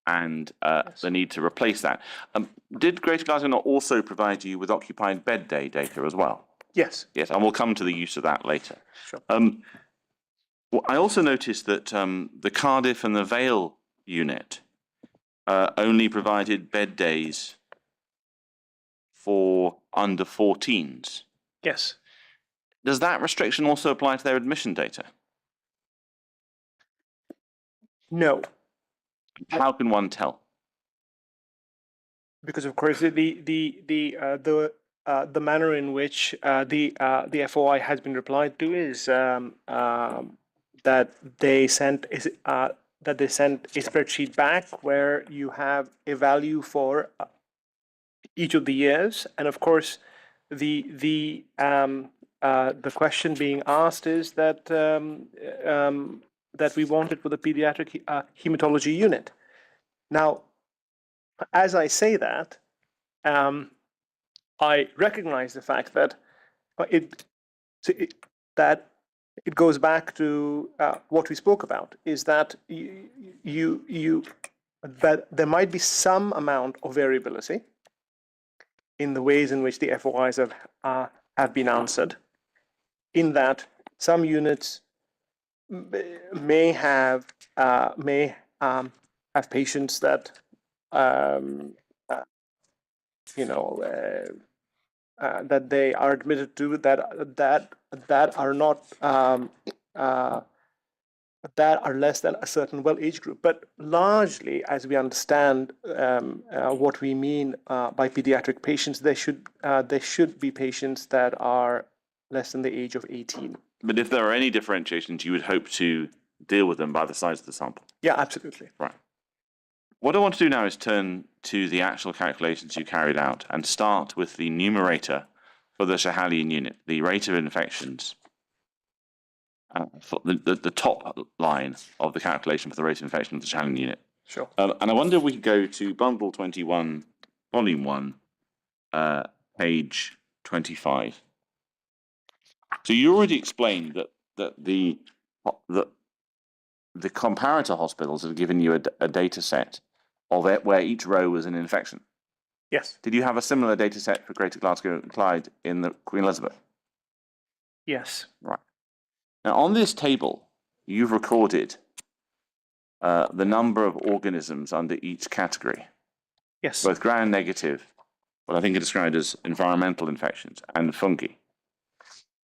[SPEAKER 2] and the need to replace that. Did Greater Glasgow not also provide you with occupied bed day data as well?
[SPEAKER 3] Yes.
[SPEAKER 2] Yes, and we'll come to the use of that later.
[SPEAKER 3] Sure.
[SPEAKER 2] Well, I also noticed that the Cardiff and the Vale unit only provided bed days for under 14s.
[SPEAKER 3] Yes.
[SPEAKER 2] Does that restriction also apply to their admission data?
[SPEAKER 3] No,
[SPEAKER 2] How can one tell?
[SPEAKER 3] because of course the manner in which the FOI has been replied to is that they sent a spreadsheet back where you have a value for each of the years, and of course the question being asked is that that we want it for the pediatric hematology unit. Now, as I say that, I recognize the fact that that it goes back to what we spoke about, is that that there might be some amount of variability in the ways in which the FOIs have been answered, in that some units may have patients that that they are admitted to that are not that are less than a certain age group. But largely, as we understand what we mean by pediatric patients, they should be patients that are less than the age of 18.
[SPEAKER 2] But if there are any differentiations, you would hope to deal with them by the size of the sample.
[SPEAKER 3] Yeah, absolutely.
[SPEAKER 2] Right. What I want to do now is turn to the actual calculations you carried out and start with the numerator for the Schahalian unit, the rate of infections, for the top line of the calculation for the rate of infection of the Schahalian unit.
[SPEAKER 3] Sure.
[SPEAKER 2] And I wonder if we could go to Bundle 21, Volume 1, page 25. So you already explained that the comparator hospitals have given you a data set of it where each row was an infection.
[SPEAKER 3] Yes.
[SPEAKER 2] Did you have a similar data set for Greater Glasgow and Clyde in the Queen Elizabeth?
[SPEAKER 3] Yes.
[SPEAKER 2] Right. Now, on this table, you've recorded the number of organisms under each category,
[SPEAKER 3] Yes.
[SPEAKER 2] both gram-negative, what I think are described as environmental infections, and fungi.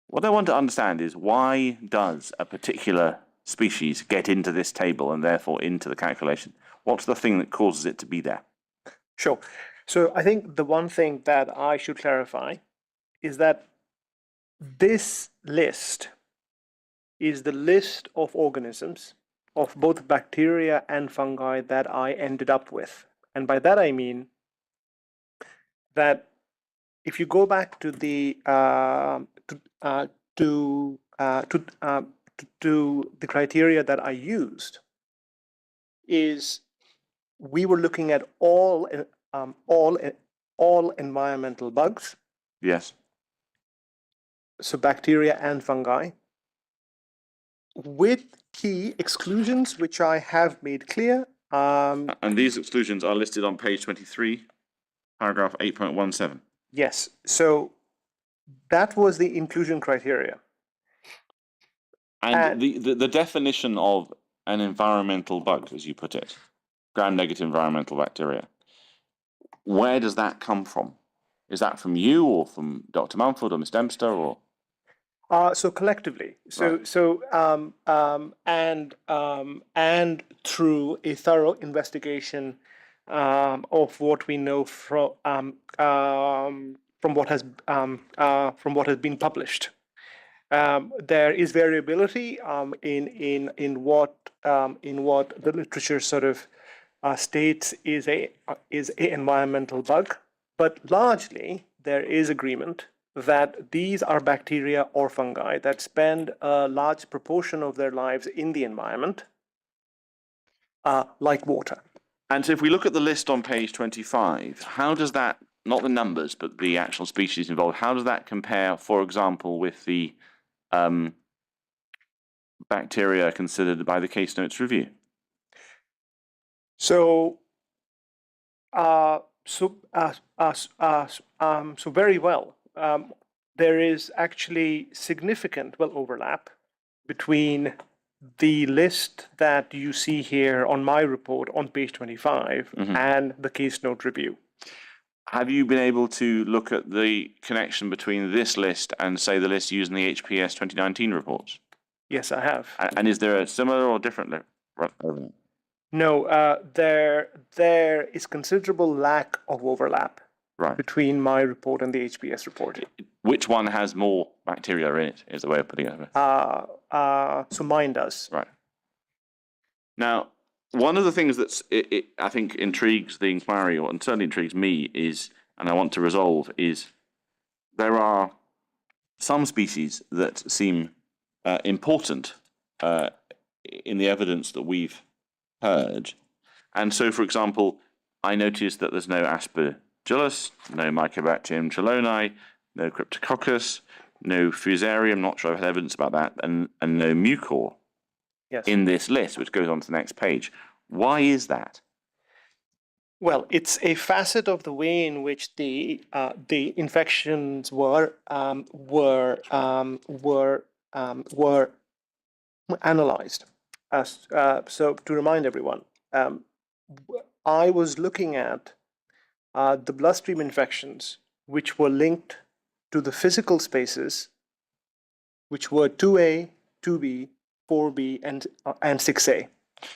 [SPEAKER 2] What I want to understand is, why does a particular species get into this table and therefore into the calculation? What's the thing that causes it to be there?
[SPEAKER 3] Sure. So I think the one thing that I should clarify is that this list is the list of organisms of both bacteria and fungi that I ended up with. And by that I mean that if you go back to the criteria that I used, is we were looking at all environmental bugs.
[SPEAKER 2] Yes.
[SPEAKER 3] So bacteria and fungi, with key exclusions, which I have made clear.
[SPEAKER 2] And these exclusions are listed on page 23, paragraph 8.17.
[SPEAKER 3] Yes. So that was the inclusion criteria.
[SPEAKER 2] And the definition of an environmental bug, as you put it, gram-negative environmental bacteria, where does that come from? Is that from you, or from Dr. Mumford or Ms. Dempster, or?
[SPEAKER 3] So collectively,
[SPEAKER 2] Right.
[SPEAKER 3] and through a thorough investigation of what we know from what has been published. There is variability in what the literature sort of states is a environmental bug, but largely there is agreement that these are bacteria or fungi that spend a large proportion of their lives in the environment, like water.
[SPEAKER 2] And so if we look at the list on page 25, how does that, not the numbers, but the actual species involved, how does that compare, for example, with the bacteria considered by the case notes review?
[SPEAKER 3] So, very well. There is actually significant, overlap between the list that you see here on my report on page 25 and the case note review.
[SPEAKER 2] Have you been able to look at the connection between this list and, say, the list used in the HPS 2019 reports?
[SPEAKER 3] Yes, I have.
[SPEAKER 2] And is there a similar or different?
[SPEAKER 3] No, there is considerable lack of overlap between my report and the HPS report.
[SPEAKER 2] Which one has more bacteria in it, is the way of putting it?
[SPEAKER 3] So mine does.
[SPEAKER 2] Right. Now, one of the things that's I think intrigues the inquiry, or and certainly intrigues me, is, and I want to resolve, is there are some species that seem important in the evidence that we've heard. And so, for example, I noticed that there's no Aspergillus, no Mycobacterium chelonae, no Cryptococcus, no Fusarium, not sure I've had evidence about that, and no Mucor in this list, which goes on to the next page. Why is that?
[SPEAKER 3] Well, it's a facet of the way in which the infections were analyzed. So to remind everyone, I was looking at the bloodstream infections which were linked to the physical spaces, which were 2A, 2B, 4B, and 6A.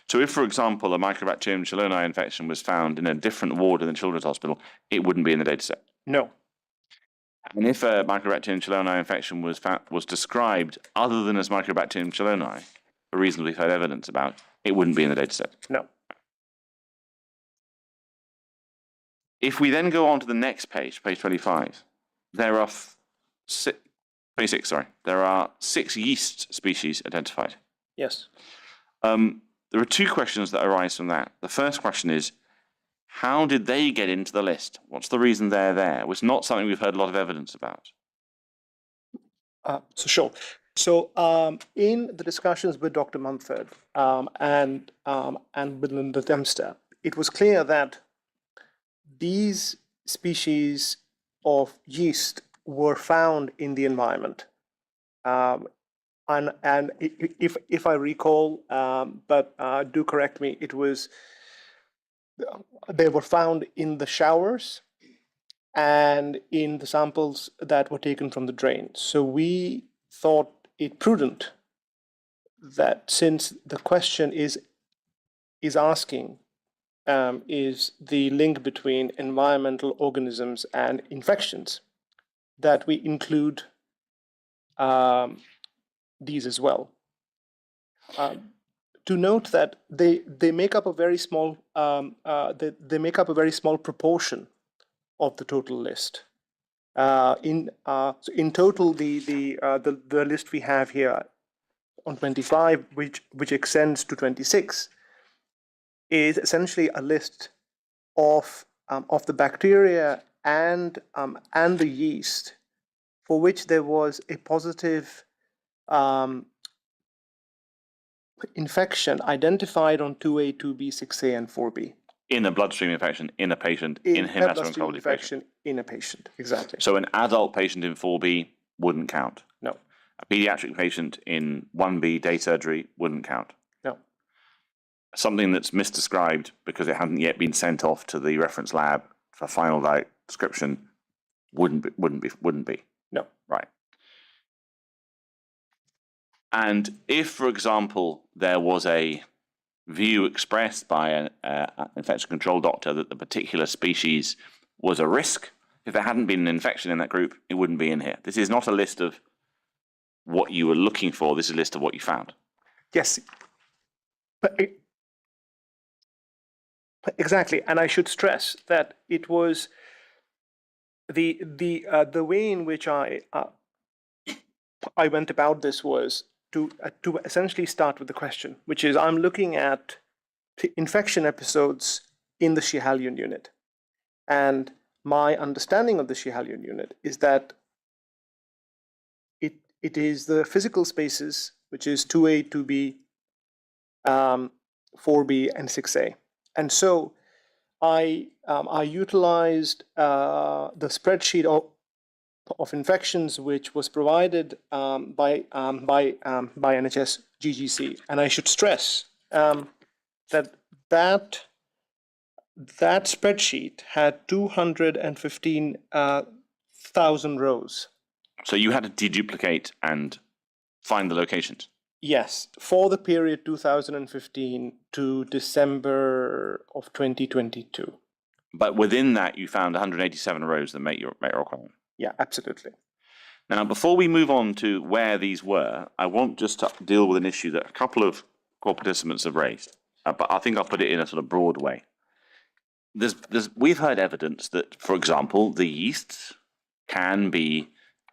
[SPEAKER 2] So if, for example, a Mycobacterium chelonae infection was found in a different ward in the Children's Hospital, it wouldn't be in the dataset?
[SPEAKER 3] No.
[SPEAKER 2] And if a Mycobacterium chelonae infection was described other than as Mycobacterium chelonae, for reasons we've had evidence about, it wouldn't be in the dataset?
[SPEAKER 3] No.
[SPEAKER 2] If we then go on to the next page, page 25, there are 26, sorry. There are 6 yeast species identified.
[SPEAKER 3] Yes.
[SPEAKER 2] There are 2 questions that arise from that. The first question is, how did they get into the list? What's the reason they're there? It's not something we've heard a lot of evidence about.
[SPEAKER 3] Sure. So in the discussions with Dr. Mumford and with Linda Dempster, it was clear that these species of yeast were found in the environment. And if I recall, but do correct me, they were found in the showers and in the samples that were taken from the drain. So we thought it prudent that, since the question is asking is the link between environmental organisms and infections, that we include these as well. To note that they make up a very small they make up a very small proportion of the total list. So in total, the list we have here on 25, which extends to 26, is essentially a list of the bacteria and the yeast for which there was a positive infection identified on 2A, 2B, 6A, and 4B.
[SPEAKER 2] In a bloodstream infection in a patient, in hematoencefalic infection.
[SPEAKER 3] In a patient, exactly.
[SPEAKER 2] So an adult patient in 4B wouldn't count?
[SPEAKER 3] No.
[SPEAKER 2] A pediatric patient in 1B day surgery wouldn't count?
[SPEAKER 3] No.
[SPEAKER 2] Something that's misdescribed because it hadn't yet been sent off to the reference lab for final description wouldn't be?
[SPEAKER 3] No.
[SPEAKER 2] Right. And if, for example, there was a view expressed by an infection control doctor that the particular species was a risk, if there hadn't been an infection in that group, it wouldn't be in here. This is not a list of what you were looking for. This is a list of what you found.
[SPEAKER 3] Yes. But Exactly, and I should stress that it was the way in which I went about this was to essentially start with the question, which is I'm looking at infection episodes in the Shehallion unit, and my understanding of the Shehallion unit is that it is the physical spaces, which is 2A, 2B, 4B, and 6A, and so I utilized the spreadsheet of infections which was provided by NHS GGC, and I should stress that that spreadsheet had 215,000 rows.
[SPEAKER 2] So you had to deduplicate and find the locations.
[SPEAKER 3] Yes, for the period 2015 to December of 2022.
[SPEAKER 2] But within that, you found 187 rows that make your requirement.
[SPEAKER 3] Yeah, absolutely.
[SPEAKER 2] Now, before we move on to where these were, I want just to deal with an issue that a couple of core participants have raised, but I think I'll put it in a sort of broad way. We've heard evidence that, for example, the yeasts can be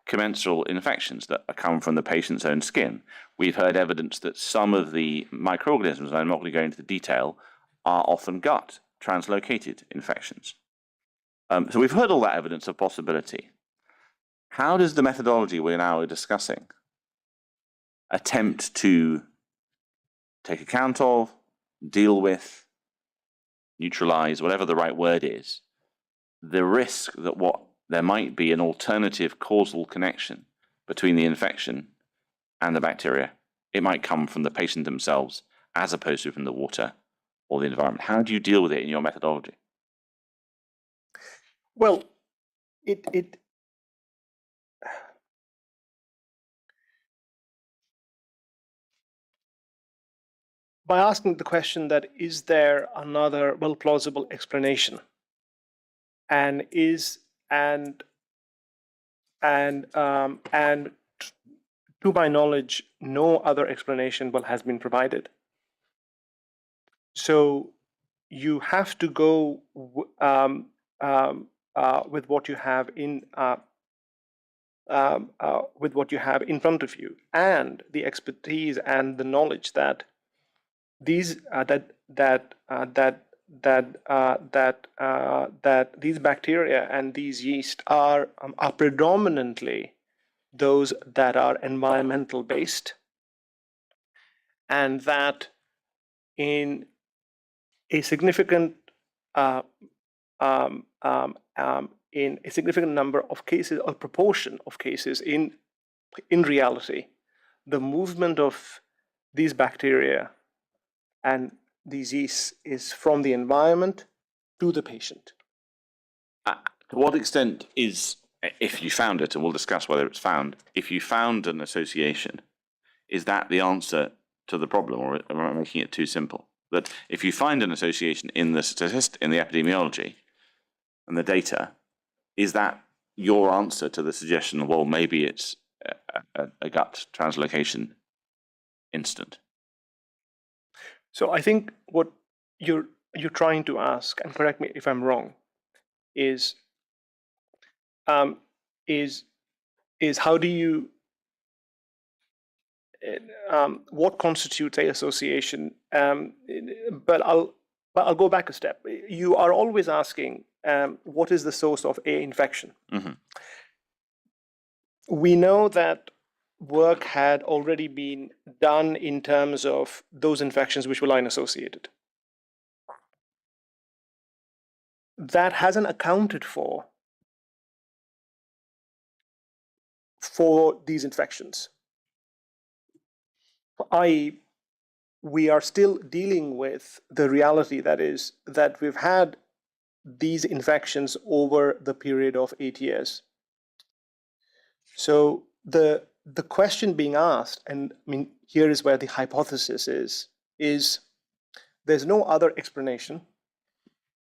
[SPEAKER 2] commensal infections that come from the patient's own skin. We've heard evidence that some of the microorganisms, and I'm not going to go into the detail, are often gut translocated infections. So we've heard all that evidence of possibility. How does the methodology we're now discussing attempt to take account of, deal with, neutralize, whatever the right word is, the risk that there might be an alternative causal connection between the infection and the bacteria? It might come from the patient themselves as opposed to from the water or the environment. How do you deal with it in your methodology?
[SPEAKER 3] Well, by asking the question that is there another plausible explanation, and to my knowledge, no other explanation has been provided. So you have to go with what you have in front of you, and the expertise and the knowledge that these that these bacteria and these yeast are predominantly those that are environmental based, and that in a significant in a significant number of cases, or proportion of cases, in reality, the movement of these bacteria and these yeasts is from the environment to the patient.
[SPEAKER 2] To what extent is, if you found it, and we'll discuss whether it's found, if you found an association, is that the answer to the problem, or am I making it too simple? That if you find an association in the epidemiology and the data, is that your answer to the suggestion, well, maybe it's a gut translocation incident?
[SPEAKER 3] So I think what you're trying to ask, and correct me if I'm wrong, is how do you what constitutes a association? But I'll go back a step. You are always asking what is the source of a infection.
[SPEAKER 2] Mm-hmm.
[SPEAKER 3] We know that work had already been done in terms of those infections which were line associated. That hasn't accounted for these infections. We are still dealing with the reality that is that we've had these infections over the period of 8 years. So the question being asked, and I mean, here is where the hypothesis is there's no other explanation.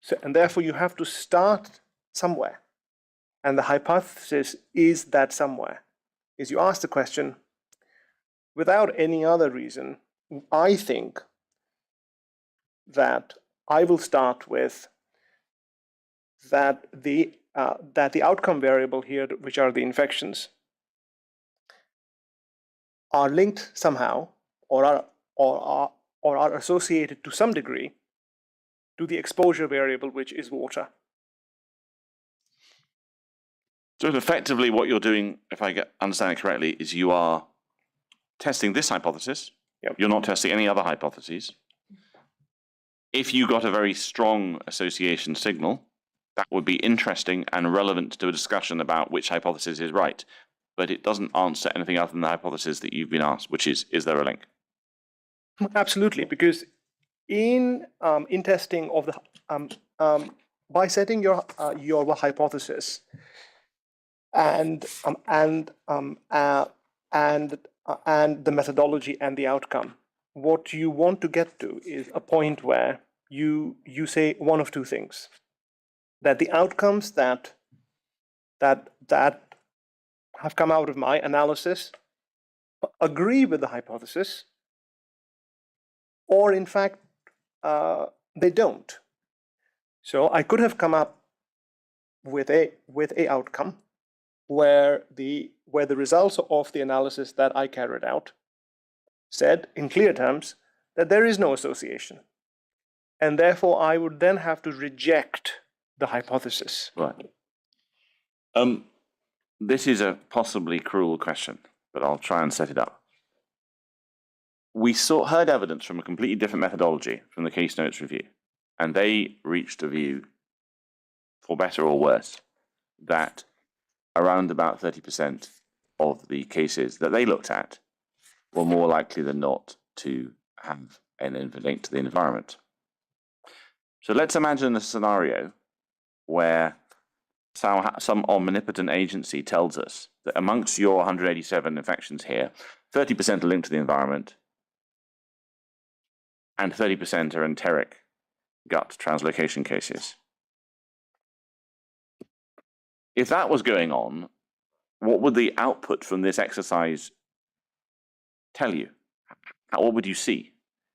[SPEAKER 3] So, and therefore you have to start somewhere. And the hypothesis is that somewhere is you ask the question, without any other reason, I think that I will start with that the outcome variable here, which are the infections, are linked somehow, or are associated to some degree to the exposure variable, which is water.
[SPEAKER 2] So effectively what you're doing, if I understand it correctly, is you are testing this hypothesis.
[SPEAKER 3] Yep.
[SPEAKER 2] You're not testing any other hypotheses. If you got a very strong association signal, that would be interesting and relevant to a discussion about which hypothesis is right. But it doesn't answer anything other than the hypothesis that you've been asked, which is there a link?
[SPEAKER 3] Absolutely, because in testing of the by setting your hypothesis and the methodology and the outcome, what you want to get to is a point where you say one of two things: that the outcomes that have come out of my analysis agree with the hypothesis, or in fact they don't. So I could have come up with a outcome where the results of the analysis that I carried out said in clear terms that there is no association, and therefore I would then have to reject the hypothesis.
[SPEAKER 2] Right. This is a possibly cruel question, but I'll try and set it up. We heard evidence from a completely different methodology from the case notes review, and they reached a view, for better or worse, that around about 30% of the cases that they looked at were more likely than not to have an link to the environment. So let's imagine a scenario where some omnipotent agency tells us that amongst your 187 infections here, 30% are linked to the environment and 30% are enteric gut translocation cases. If that was going on, what would the output from this exercise tell you? What would you see?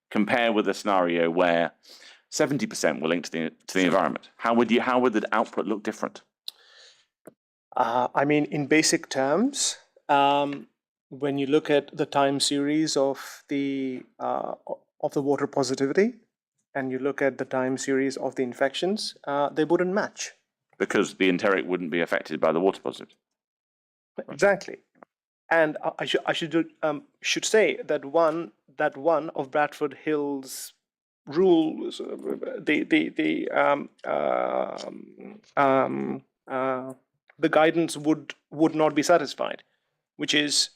[SPEAKER 2] Compare with a scenario where 70% were linked to the environment. How would the output look different?
[SPEAKER 3] I mean, in basic terms, when you look at the time series of the water positivity, and you look at the time series of the infections, they wouldn't match.
[SPEAKER 2] Because the enteric wouldn't be affected by the water positive.
[SPEAKER 3] Exactly. And I should say that one of Bradford Hill's rules, the guidance would not be satisfied, which is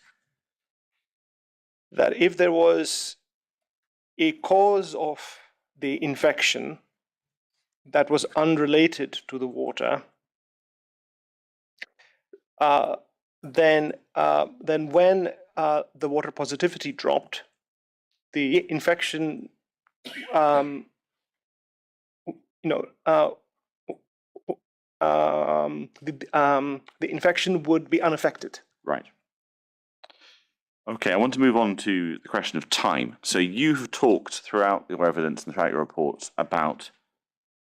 [SPEAKER 3] that if there was a cause of the infection that was unrelated to the water, then when the water positivity dropped, the infection, the infection would be unaffected.
[SPEAKER 2] Right. Okay, I want to move on to the question of time. So you've talked throughout your evidence and throughout your reports about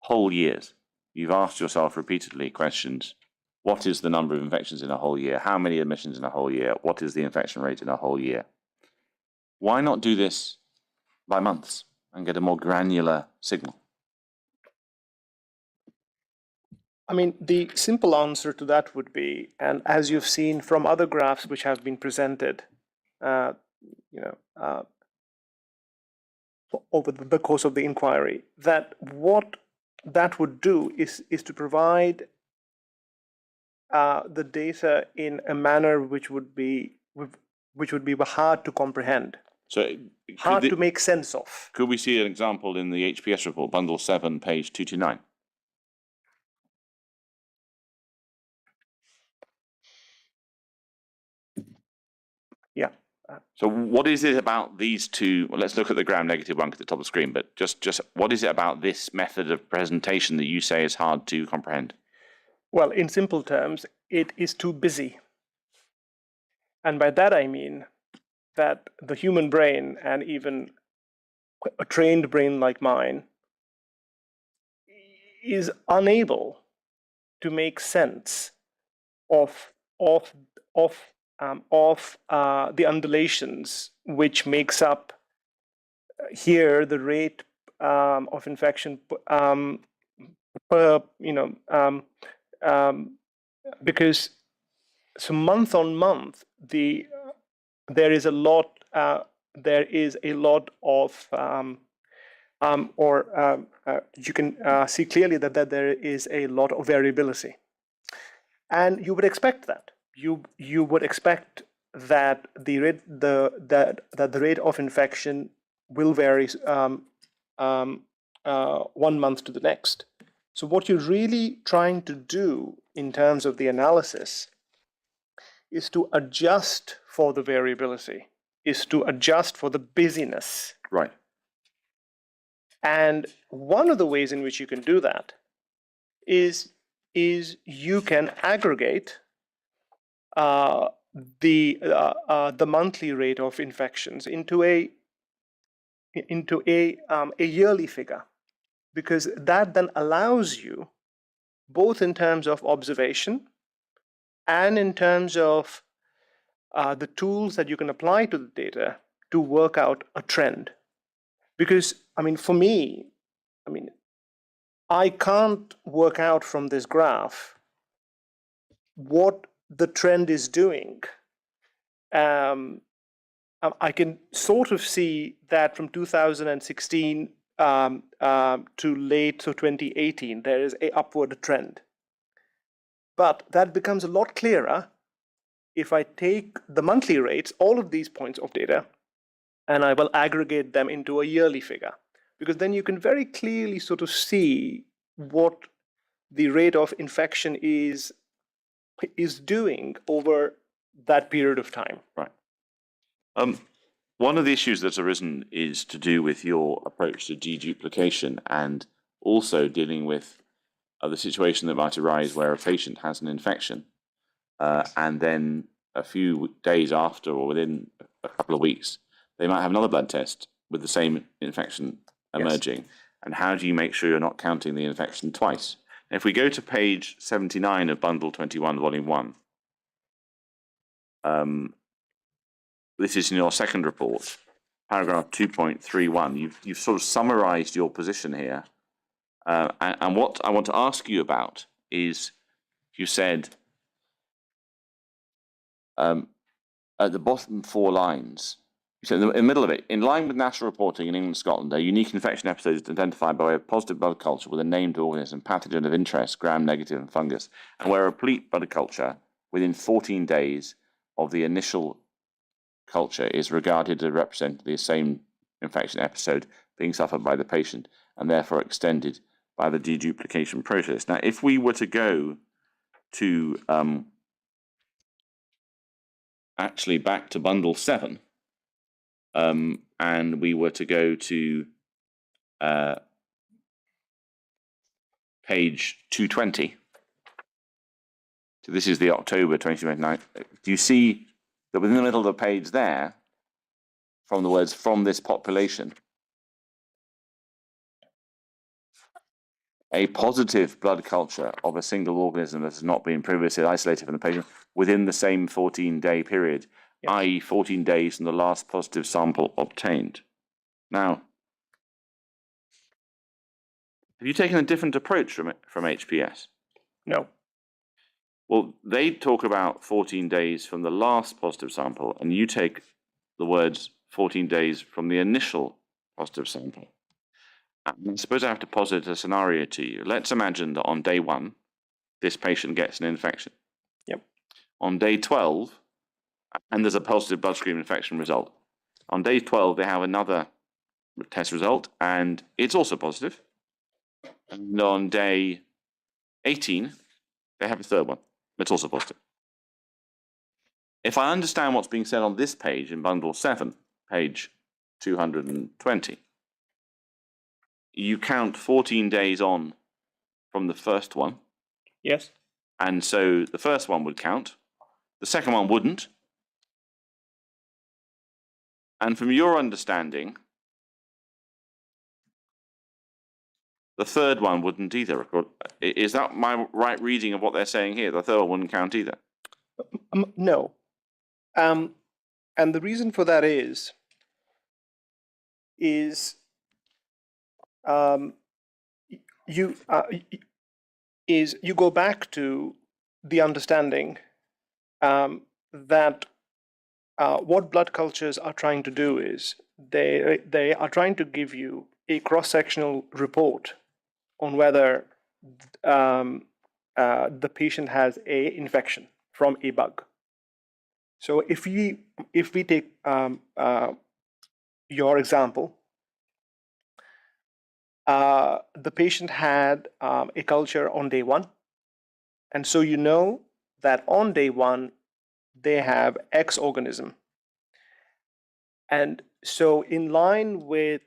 [SPEAKER 2] whole years. You've asked yourself repeatedly questions. What is the number of infections in a whole year? How many admissions in a whole year? What is the infection rate in a whole year? Why not do this by months and get a more granular signal?
[SPEAKER 3] I mean, the simple answer to that would be, and as you've seen from other graphs which have been presented, over the course of the inquiry, that what that would do is to provide the data in a manner which would be hard to comprehend,
[SPEAKER 2] So
[SPEAKER 3] hard to make sense of.
[SPEAKER 2] Could we see an example in the HPS report, bundle 7, page 229?
[SPEAKER 3] Yeah.
[SPEAKER 2] So what is it about these two? Well, let's look at the gram-negative one at the top of the screen, but just what is it about this method of presentation that you say is hard to comprehend?
[SPEAKER 3] Well, in simple terms, it is too busy. And by that I mean that the human brain, and even a trained brain like mine, is unable to make sense of the undulations which makes up here the rate of infection per, because so month on month there is a lot of you can see clearly that there is a lot of variability, and you would expect that. You would expect that the rate of infection will vary 1 month to the next. So what you're really trying to do in terms of the analysis is to adjust for the variability, is to adjust for the busyness.
[SPEAKER 2] Right.
[SPEAKER 3] And one of the ways in which you can do that is you can aggregate the monthly rate of infections into a yearly figure, because that then allows you, both in terms of observation and in terms of the tools that you can apply to the data, to work out a trend. Because, for me, I can't work out from this graph what the trend is doing. I can sort of see that from 2016 to late 2018, there is an upward trend. But that becomes a lot clearer if I take the monthly rates, all of these points of data, and I will aggregate them into a yearly figure. Because then you can very clearly sort of see what the rate of infection is doing over that period of time.
[SPEAKER 2] Right. One of the issues that's arisen is to do with your approach to deduplication, and also dealing with the situation that might arise where a patient has an infection, and then a few days after, or within a couple of weeks, they might have another blood test with the same infection emerging. Yes. And how do you make sure you're not counting the infection twice? And if we go to page 79 of Bundle 21, Volume 1, this is in your second report, paragraph 2.31. You've sort of summarized your position here. And what I want to ask you about is, you said at the bottom 4 lines, you said in the middle of it, in line with national reporting in England and Scotland, a unique infection episode is identified by way of positive blood culture with a named organism, pathogen of interest, gram-negative, and fungus, and where a replete blood culture within 14 days of the initial culture is regarded to represent the same infection episode being suffered by the patient, and therefore extended by the deduplication process. Now, if we were to go to actually back to Bundle 7, and we were to go to page 220, so this is the October 2029, do you see that within the middle of the page there, from the words "from this population," a positive blood culture of a single organism that has not been previously isolated from the patient within the same 14-day period, yes, i.e. 14 days from the last positive sample obtained. Now, have you taken a different approach from HPS?
[SPEAKER 3] No.
[SPEAKER 2] Well, they talk about 14 days from the last positive sample, and you take the words 14 days from the initial positive sample. I suppose I have to posit a scenario to you. Let's imagine that on day 1, this patient gets an infection.
[SPEAKER 3] Yep.
[SPEAKER 2] On day 12, and there's a positive bloodstream infection result. On day 12, they have another test result, and it's also positive. And on day 18, they have a third one. It's also positive. If I understand what's being said on this page in Bundle 7, page 220, you count 14 days on from the first one.
[SPEAKER 3] Yes.
[SPEAKER 2] And so the first one would count. The second one wouldn't. And from your understanding, The third one wouldn't either. Is that my right reading of what they're saying here? The third one wouldn't count either.
[SPEAKER 3] No. And the reason for that is you go back to the understanding that what blood cultures are trying to do is they are trying to give you a cross-sectional report on whether the patient has a infection from a bug. So if we take your example, the patient had a culture on day 1, and so you know that on day 1 they have X organism, and so in line with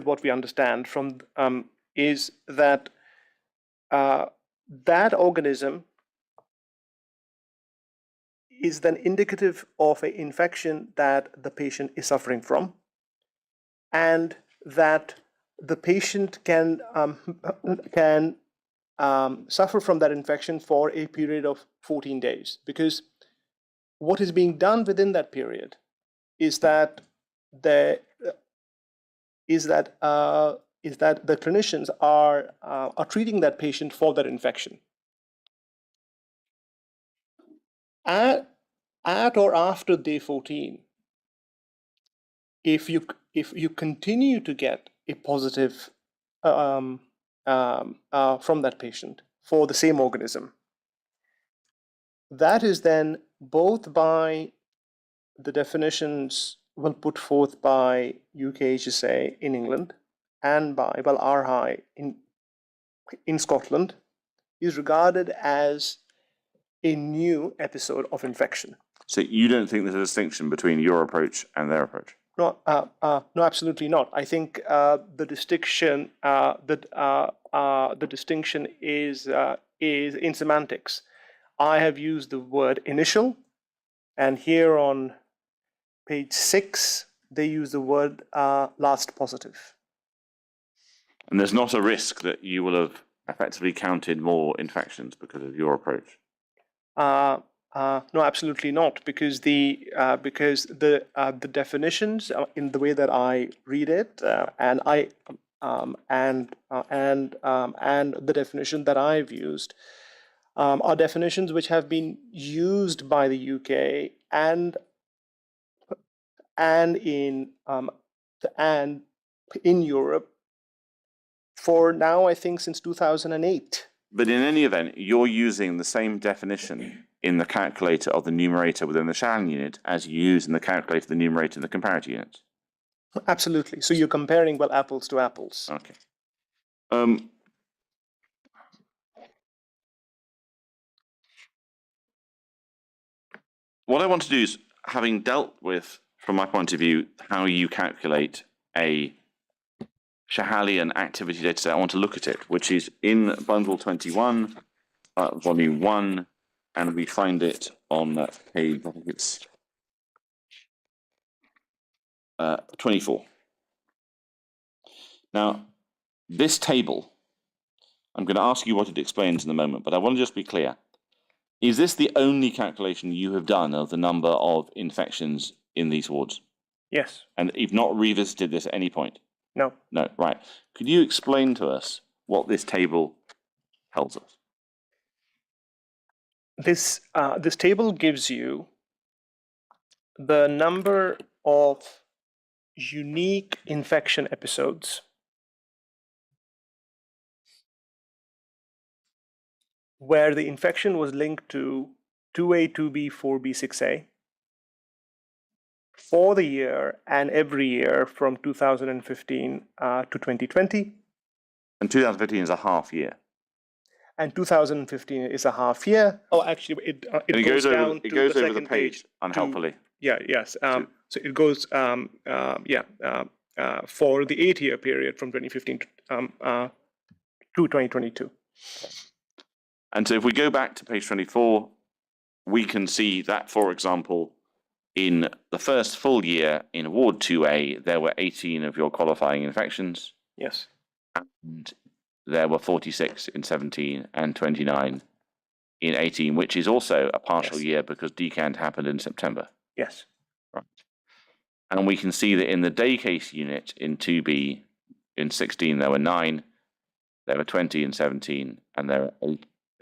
[SPEAKER 3] what we understand from is that that organism is then indicative of an infection that the patient is suffering from, and that the patient can suffer from that infection for a period of 14 days. Because what is being done within that period is that the clinicians are treating that patient for that infection. At or after day 14, if you continue to get a positive from that patient for the same organism, that is then both by the definitions put forth by UKHSA in England and by RHI in Scotland, is regarded as a new episode of infection.
[SPEAKER 2] So you don't think there's a distinction between your approach and their approach?
[SPEAKER 3] No, absolutely not. I think the distinction is in semantics. I have used the word initial, and here on page 6 they use the word last positive.
[SPEAKER 2] And there's not a risk that you will have effectively counted more infections because of your approach?
[SPEAKER 3] No, absolutely not, because the definitions in the way that I read it, and the definition that I've used are definitions which have been used by the UK and in Europe for now, I think, since 2008.
[SPEAKER 2] But in any event, you're using the same definition in the calculator of the numerator within the Shannon unit as you use in the calculator of the numerator in the comparator unit.
[SPEAKER 3] Absolutely. So you're comparing, apples to apples.
[SPEAKER 2] Okay. What I want to do is, having dealt with, from my point of view, how you calculate a Schahalian activity data set, I want to look at it, which is in bundle 21, volume 1, and we find it on page, I think it's 24. Now, this table, I'm going to ask you what it explains in a moment, but I want to just be clear. Is this the only calculation you have done of the number of infections in these wards?
[SPEAKER 3] Yes.
[SPEAKER 2] And you've not revisited this at any point?
[SPEAKER 3] No.
[SPEAKER 2] No, right. Could you explain to us what this table tells us?
[SPEAKER 3] This table gives you the number of unique infection episodes where the infection was linked to 2A, 2B, 4B, 6A for the year and every year from 2015 to 2020.
[SPEAKER 2] And 2015 is a half year.
[SPEAKER 3] And 2015 is a half year. Oh, actually, it goes down
[SPEAKER 2] it
[SPEAKER 3] to
[SPEAKER 2] goes
[SPEAKER 3] the
[SPEAKER 2] over
[SPEAKER 3] second
[SPEAKER 2] the page unhelpfully.
[SPEAKER 3] Yes. So it goes, for the 8-year period from 2015 to 2022.
[SPEAKER 2] And so if we go back to page 24, we can see that, for example, In the first full year in Ward 2A, there were 18 of your qualifying infections,
[SPEAKER 3] Yes.
[SPEAKER 2] and there were 46 in 17 and 29 in 18, which is also a partial
[SPEAKER 3] Yes.
[SPEAKER 2] year because decant happened in September.
[SPEAKER 3] Yes.
[SPEAKER 2] Right. And we can see that in the day case unit in 2B, in 16 there were 9, there were 20 in 17, and there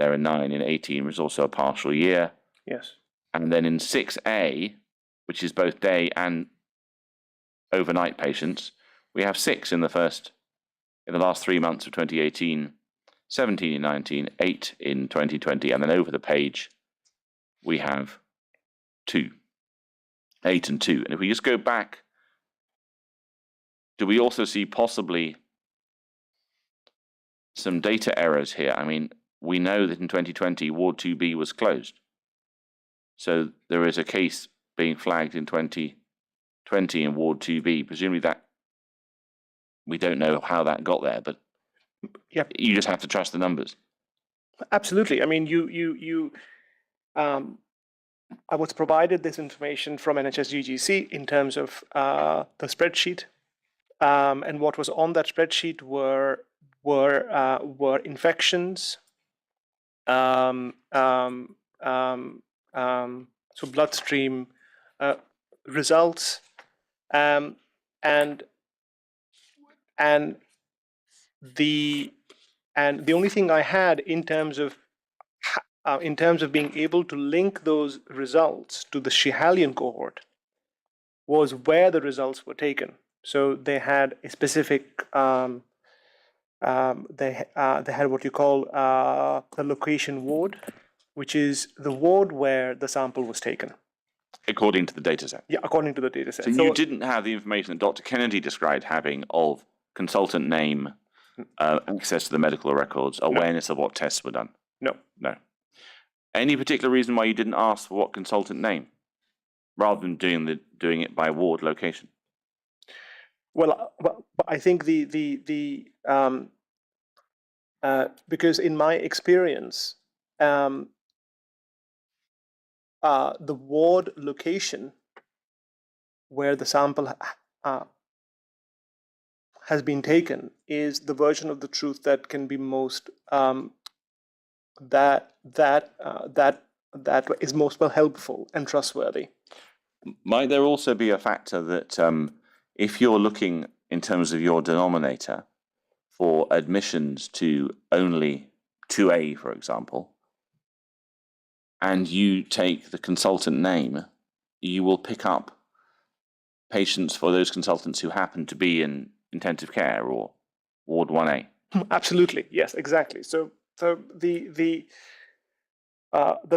[SPEAKER 2] are 9 in 18, which is also a partial year.
[SPEAKER 3] Yes.
[SPEAKER 2] And then in 6A, which is both day and overnight patients, we have 6 in the last 3 months of 2018, 17 in 19, 8 in 2020, and then over the page we have 2, 8 and 2. And if we just go back, do we also see possibly some data errors here? I mean, we know that in 2020 Ward 2B was closed. So there is a case being flagged in 2020 in Ward 2B. Presumably that, we don't know how that got there, but
[SPEAKER 3] Yep.
[SPEAKER 2] you just have to trust the numbers.
[SPEAKER 3] Absolutely. I mean, I was provided this information from NHS-GGC in terms of the spreadsheet, and what was on that spreadsheet were infections, so bloodstream results, and the only thing I had in terms of being able to link those results to the Schihalian cohort was where the results were taken. So they had a specific, they had what you call the location ward, which is the ward where the sample was taken.
[SPEAKER 2] According to the data set.
[SPEAKER 3] Yeah, according to the data set.
[SPEAKER 2] So you didn't have the information that Dr. Kennedy described having of consultant name, access to the medical records, awareness of what tests were done?
[SPEAKER 3] No.
[SPEAKER 2] No. Any particular reason why you didn't ask for what consultant name, rather than doing it by ward location?
[SPEAKER 3] Well, I think because in my experience, the ward location where the sample has been taken is the version of the truth that can be most that is most well helpful and trustworthy.
[SPEAKER 2] Might there also be a factor that if you're looking in terms of your denominator for admissions to only 2A, for example, and you take the consultant name, you will pick up patients for those consultants who happen to be in intensive care or Ward 1A?
[SPEAKER 3] Absolutely, yes, exactly. So the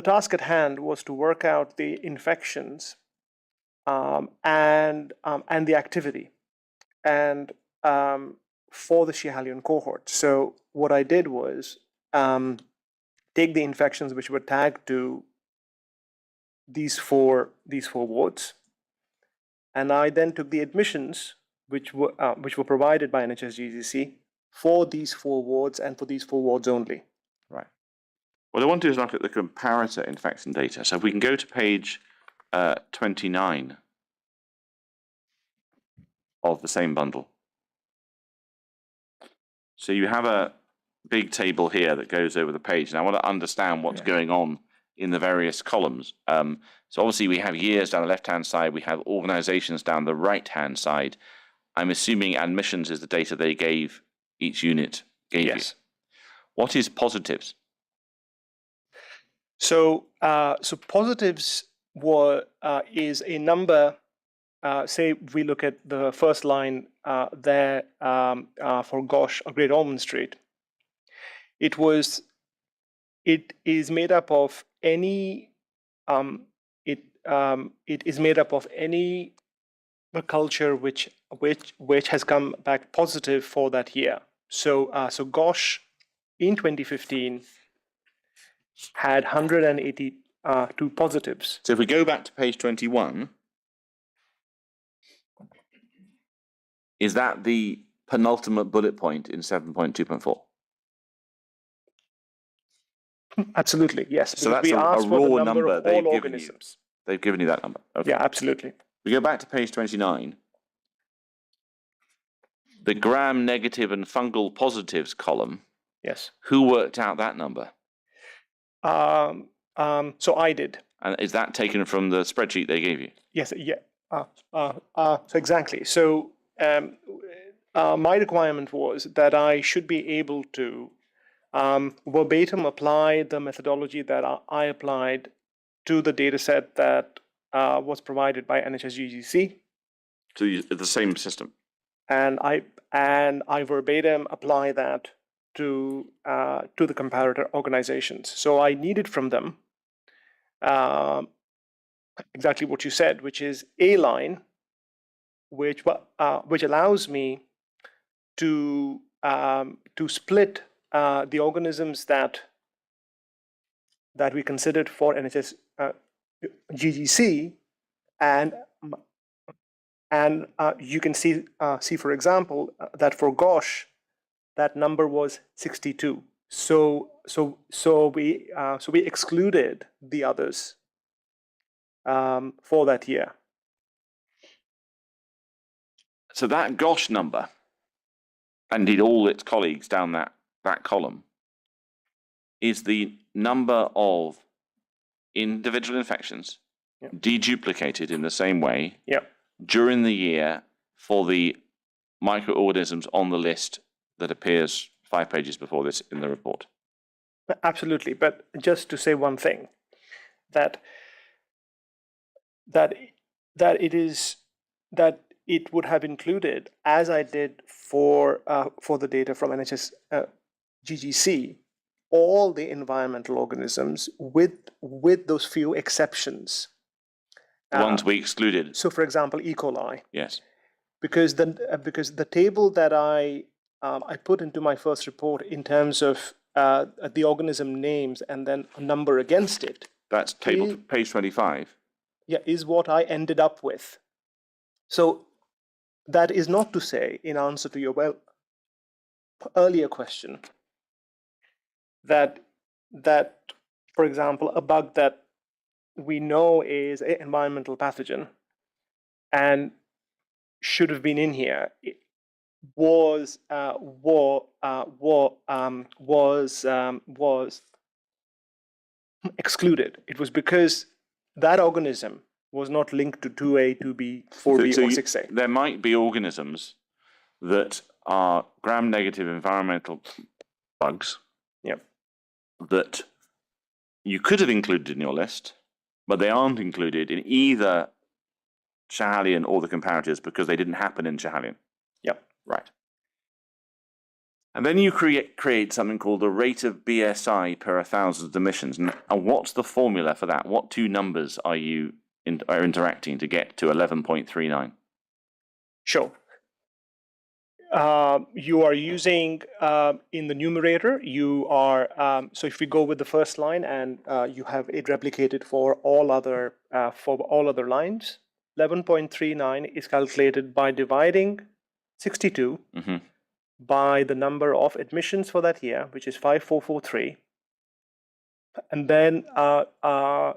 [SPEAKER 3] task at hand was to work out the infections and the activity, and for the Schihalian cohort. So what I did was take the infections which were tagged to these four wards, and I then took the admissions which were provided by NHS-GGC for these 4 wards and for these 4 wards only.
[SPEAKER 2] Right. What I want to do is look at the comparator infection data. So if we can go to page 29 of the same bundle. So you have a big table here that goes over the page, and I want to understand what's going on in the various columns. So obviously we have years down the left-hand side, we have organizations down the right-hand side. I'm assuming admissions is the data they gave, each unit gave you. What is positives?
[SPEAKER 3] So positives is a number. Say we look at the first line there for Gosh or Great Ormond Street. It is made up of any culture which has come back positive for that year. So Gosh in 2015 had 182 positives.
[SPEAKER 2] So if we go back to page 21, is that the penultimate bullet point in 7.2.4?
[SPEAKER 3] Absolutely, yes.
[SPEAKER 2] So that's
[SPEAKER 3] we
[SPEAKER 2] a
[SPEAKER 3] asked for the
[SPEAKER 2] raw
[SPEAKER 3] number
[SPEAKER 2] number
[SPEAKER 3] of
[SPEAKER 2] they've
[SPEAKER 3] all
[SPEAKER 2] given you.
[SPEAKER 3] organisms.
[SPEAKER 2] They've given you that number. Okay.
[SPEAKER 3] Yeah, absolutely.
[SPEAKER 2] We go back to page 29. The gram-negative and fungal positives column.
[SPEAKER 3] Yes.
[SPEAKER 2] Who worked out that number?
[SPEAKER 3] So I did.
[SPEAKER 2] And is that taken from the spreadsheet they gave you?
[SPEAKER 3] Yes. Yeah. So exactly. So my requirement was that I should be able to verbatim apply the methodology that I applied to the data set that was provided by NHS-GGC.
[SPEAKER 2] To the same system.
[SPEAKER 3] And I verbatim apply that to the comparator organizations. So I needed from them exactly what you said, which is a line, which allows me to split the organisms that we considered for NHS GGC, and you can see for example that for GOSH that number was 62. So we excluded the others for that year.
[SPEAKER 2] So that GOSH number, and indeed all its colleagues down that column, is the number of individual infections deduplicated in the same way during the year for the microorganisms on the list that appears 5 pages before this in the report.
[SPEAKER 3] Absolutely, but just to say one thing, that it would have included, as I did for the data from NHS GGC, all the environmental organisms with those few exceptions.
[SPEAKER 2] The ones we excluded.
[SPEAKER 3] So, for example, E. coli.
[SPEAKER 2] Yes.
[SPEAKER 3] Because the table that I put into my first report in terms of the organism names and then a number against it.
[SPEAKER 2] That's page 25.
[SPEAKER 3] Yeah, is what I ended up with. So that is not to say, in answer to your earlier question, that for example, a bug that we know is an environmental pathogen and should have been in here was excluded. It was because that organism was not linked to 2A, 2B, 4B, or 6A.
[SPEAKER 2] There might be organisms that are gram-negative environmental bugs that you could have included in your list, but they aren't included in either Schahalian or the comparators because they didn't happen in Schahalian.
[SPEAKER 3] Yep.
[SPEAKER 2] Right. And then you create something called the rate of BSI per 1,000 emissions. And what's the formula for that? What two numbers are you are interacting to get to 11.39?
[SPEAKER 3] Sure. You are using in the numerator, you are so if we go with the first line and you have it replicated for all other lines, 11.39 is calculated by dividing 62 by the number of admissions for that year, which is 5,443, and then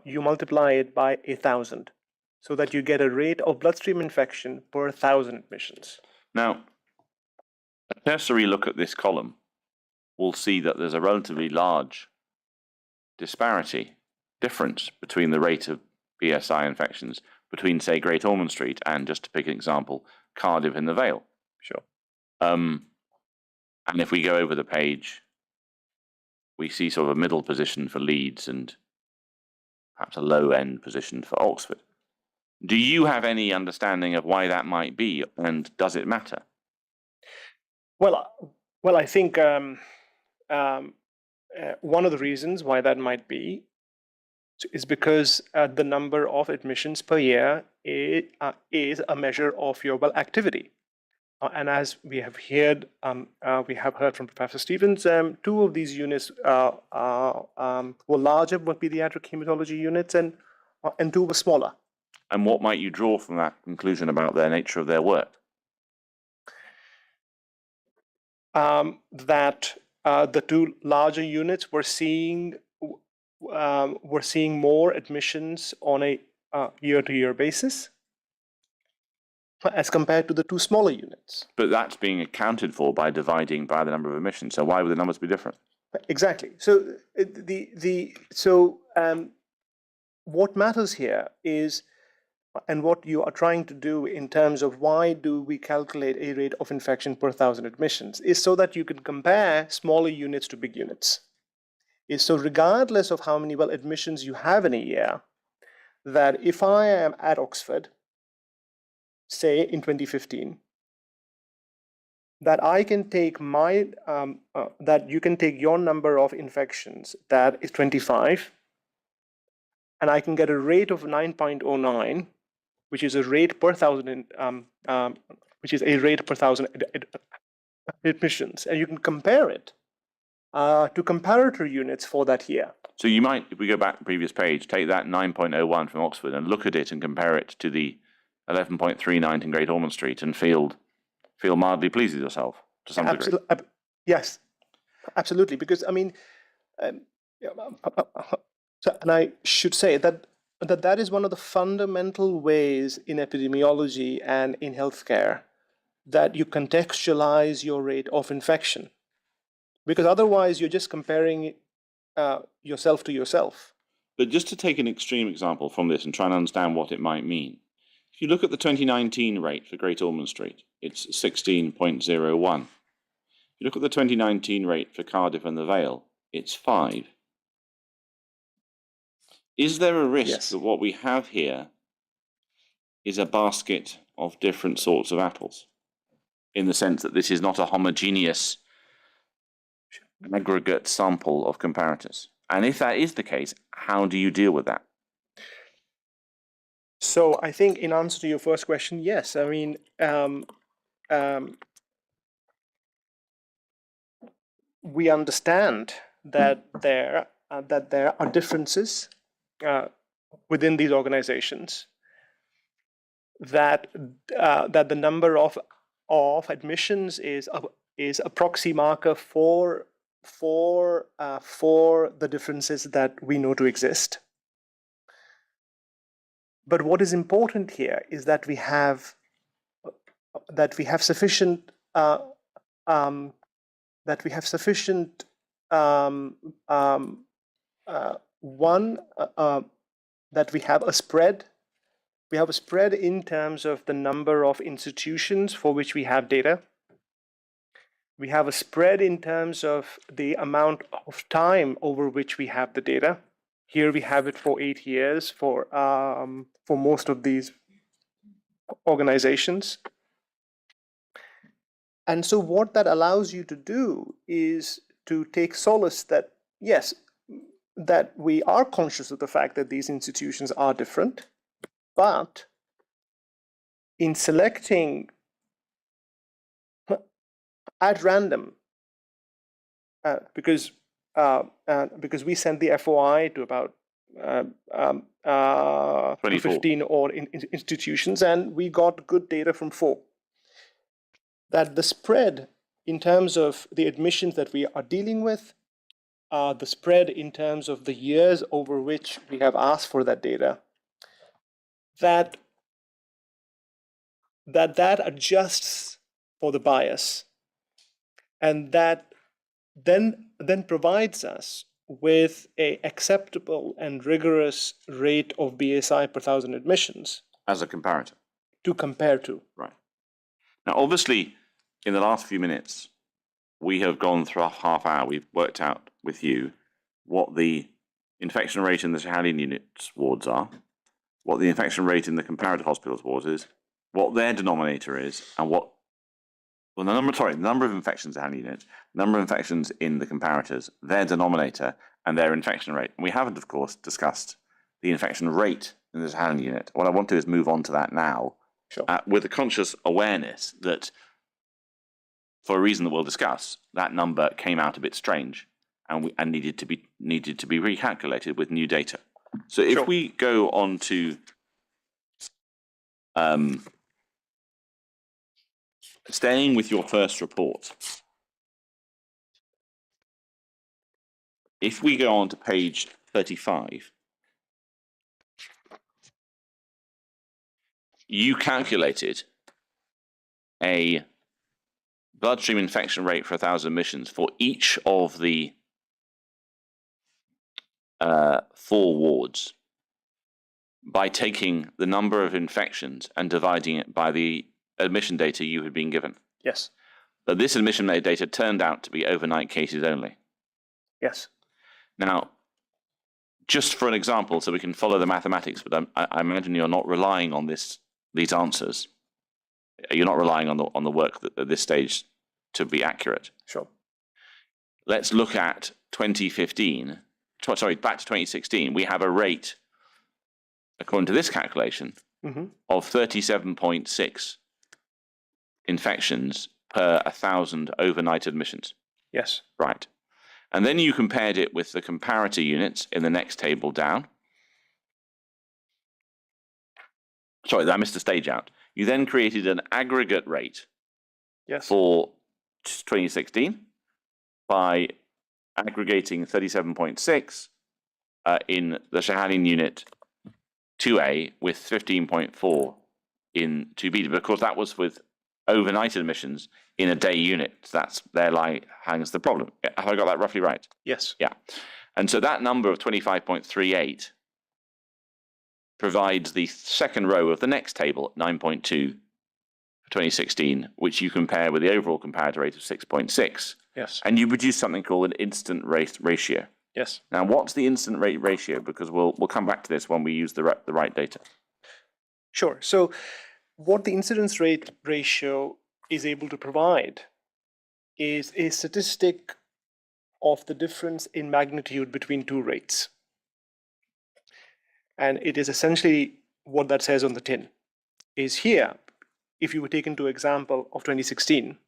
[SPEAKER 3] you multiply it by 1,000, so that you get a rate of bloodstream infection per 1,000 admissions.
[SPEAKER 2] Now, a cursory look at this column will see that there's a relatively large difference between the rate of BSI infections between, say, Great Ormond Street and, just to pick an example, Cardiff in the Vale.
[SPEAKER 3] Sure.
[SPEAKER 2] And if we go over the page, we see sort of a middle position for Leeds and perhaps a low-end position for Oxford. Do you have any understanding of why that might be, and does it matter?
[SPEAKER 3] Well, I think one of the reasons why that might be is because the number of admissions per year is a measure of your activity. And as we have heard from Professor Stevens, two of these units were larger, were pediatric hematology units, and two were smaller.
[SPEAKER 2] And what might you draw from that conclusion about the nature of their work?
[SPEAKER 3] That the two larger units were seeing more admissions on a year-to-year basis as compared to the two smaller units.
[SPEAKER 2] But that's being accounted for by dividing by the number of emissions. So why would the numbers be different?
[SPEAKER 3] Exactly. So what matters here is, and what you are trying to do in terms of why do we calculate a rate of infection per 1,000 admissions, is so that you can compare smaller units to big units. Is so regardless of how many admissions you have in a year, that if I am at Oxford, say in 2015, that I can take that you can take your number of infections, that is 25, and I can get a rate of 9.09, which is a rate per 1,000, which is a rate per 1,000 admissions, and you can compare it to comparator units for that year.
[SPEAKER 2] So you might, if we go back to the previous page, take that 9.01 from Oxford and look at it and compare it to the 11.39 in Great Ormond Street and feel mildly pleased with yourself to some degree.
[SPEAKER 3] Yes, absolutely. Because I mean, and I should say that is one of the fundamental ways in epidemiology and in healthcare that you contextualize your rate of infection. Because otherwise, you're just comparing yourself to yourself.
[SPEAKER 2] But just to take an extreme example from this and try and understand what it might mean, if you look at the 2019 rate for Great Ormond Street, it's 16.01. If you look at the 2019 rate for Cardiff and the Vale, it's 5. Is there a risk that what we have here is a basket of different sorts of apples, in the sense that this is not a homogeneous aggregate sample of comparators? And if that is the case, how do you deal with that?
[SPEAKER 3] So I think in answer to your first question, yes. I mean, we understand that there are differences within these organizations, that the number of admissions is a proxy marker for the differences that we know to exist. But what is important here is that we have sufficient that we have a spread. We have a spread in terms of the number of institutions for which we have data. We have a spread in terms of the amount of time over which we have the data. Here we have it for 8 years for most of these organizations. And so what that allows you to do is to take solace that, yes, that we are conscious of the fact that these institutions are different, but in selecting at random, because we sent the FOI to about 15 or institutions, and we got good data from 4. That the spread in terms of the admissions that we are dealing with, the spread in terms of the years over which we have asked for that data, that adjusts for the bias, and that then provides us with an acceptable and rigorous rate of BSI per 1,000 admissions
[SPEAKER 2] as a comparator
[SPEAKER 3] to compare to.
[SPEAKER 2] Right. Now, obviously, in the last few minutes, we have gone through a half hour. We've worked out with you what the infection rate in the Sahelian units wards are, what the infection rate in the comparative hospitals wards is, what their denominator is, and the number of infections in the Sahelian units, number of infections in the comparators, their denominator, and their infection rate. And we haven't, of course, discussed the infection rate in the Sahelian unit. What I want to do is move on to that now,
[SPEAKER 3] Sure.
[SPEAKER 2] With a conscious awareness that, for a reason that we'll discuss, that number came out a bit strange and needed to be recalculated with new data. So if we go on to staying with your first report, if we go on to page 35, you calculated a bloodstream infection rate for 1,000 admissions for each of the 4 wards by taking the number of infections and dividing it by the admission data you had been given.
[SPEAKER 3] Yes.
[SPEAKER 2] But this admission data turned out to be overnight cases only.
[SPEAKER 3] Yes.
[SPEAKER 2] Now, just for an example, so we can follow the mathematics, but I imagine you're not relying on these answers. You're not relying on the work at this stage to be accurate.
[SPEAKER 3] Sure.
[SPEAKER 2] Let's look at 2015. Sorry, back to 2016. We have a rate, according to this calculation, of 37.6 infections per 1,000 overnight admissions.
[SPEAKER 3] Yes.
[SPEAKER 2] Right. And then you compared it with the comparator units in the next table down. Sorry, I missed a stage out. You then created an aggregate rate for 2016 by aggregating 37.6 in the Shahalian unit 2A with 15.4 in 2B, because that was with overnight admissions in a day unit. That's there hangs the problem. Have I got that roughly right?
[SPEAKER 3] Yes.
[SPEAKER 2] Yeah. And so that number of 25.38 provides the second row of the next table, 9.2 for 2016, which you compare with the overall comparator rate of 6.6.
[SPEAKER 3] Yes.
[SPEAKER 2] And you produce something called an incident rate ratio.
[SPEAKER 3] Yes.
[SPEAKER 2] Now, what's the incident rate ratio? Because we'll come back to this when we use the right data.
[SPEAKER 3] Sure. So what the incidence rate ratio is able to provide is a statistic of the difference in magnitude between 2 rates. And it is essentially what that says on the tin. Is here, if you were taken to example of 2016,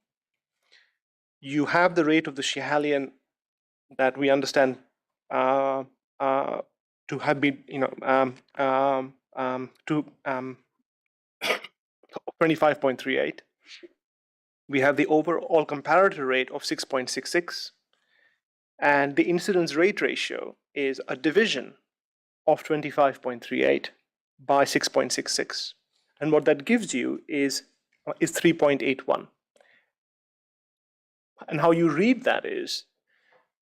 [SPEAKER 3] you have the rate of the Shahalian that we understand to have been, 25.38. We have the overall comparator rate of 6.66, and the incidence rate ratio is a division of 25.38 by 6.66, and what that gives you is 3.81. And how you read that is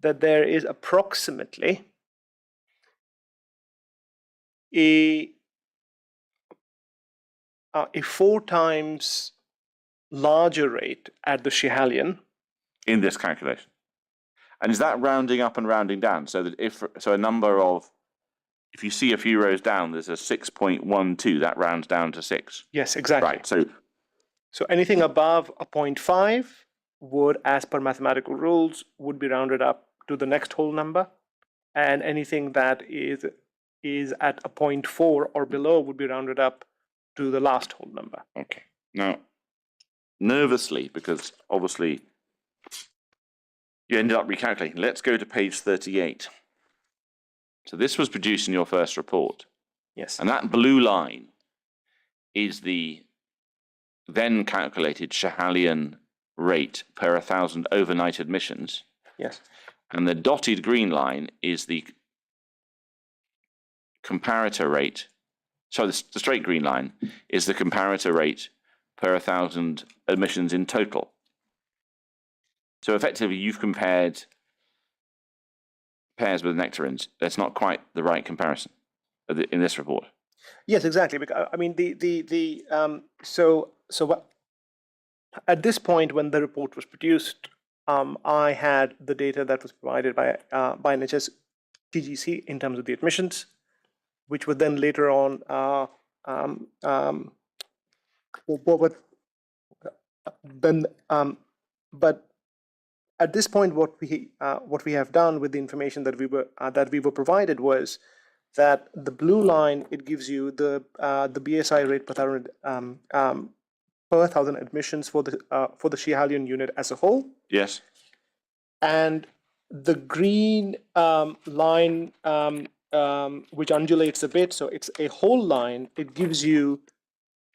[SPEAKER 3] that there is approximately a 4 times larger rate at the Shahalian
[SPEAKER 2] in this calculation. And is that rounding up and rounding down? So that if you see a few rows down, there's a 6.12, that rounds down to 6.
[SPEAKER 3] Yes, exactly.
[SPEAKER 2] Right. So
[SPEAKER 3] anything above a 0.5 would, as per mathematical rules, would be rounded up to the next whole number, and anything that is at a 0.4 or below would be rounded up to the last whole number.
[SPEAKER 2] Okay. Now, nervously, because obviously you ended up recalculating, let's go to page 38. So this was produced in your first report.
[SPEAKER 3] Yes.
[SPEAKER 2] And that blue line is the then calculated Shahalian rate per 1,000 overnight admissions.
[SPEAKER 3] Yes.
[SPEAKER 2] And the dotted green line is the comparator rate. So the straight green line is the comparator rate per 1,000 admissions in total. So effectively, you've compared pairs with nectarines. That's not quite the right comparison in this report.
[SPEAKER 3] Yes, exactly. Because I mean, at this point when the report was produced, I had the data that was provided by NHS TGC in terms of the admissions, which were then later on but at this point, what we have done with the information that we were provided was that the blue line, it gives you the BSI rate per 1,000 admissions for the Shahalian unit as a whole.
[SPEAKER 2] Yes.
[SPEAKER 3] And the green line, which undulates a bit, so it's a whole line. It gives you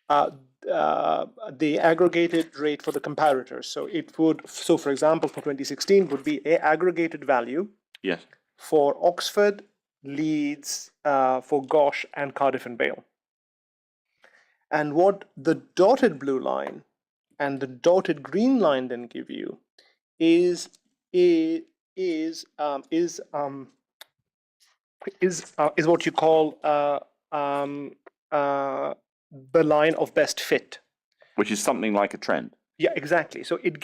[SPEAKER 3] the aggregated rate for the comparators. So it would, for example, for 2016 would be a aggregated value.
[SPEAKER 2] Yes.
[SPEAKER 3] For Oxford, Leeds, for Gosh, and Cardiff and Bale. And what the dotted blue line and the dotted green line then give you is what you call the line of best fit.
[SPEAKER 2] Which is something like a trend.
[SPEAKER 3] Yeah, exactly. So it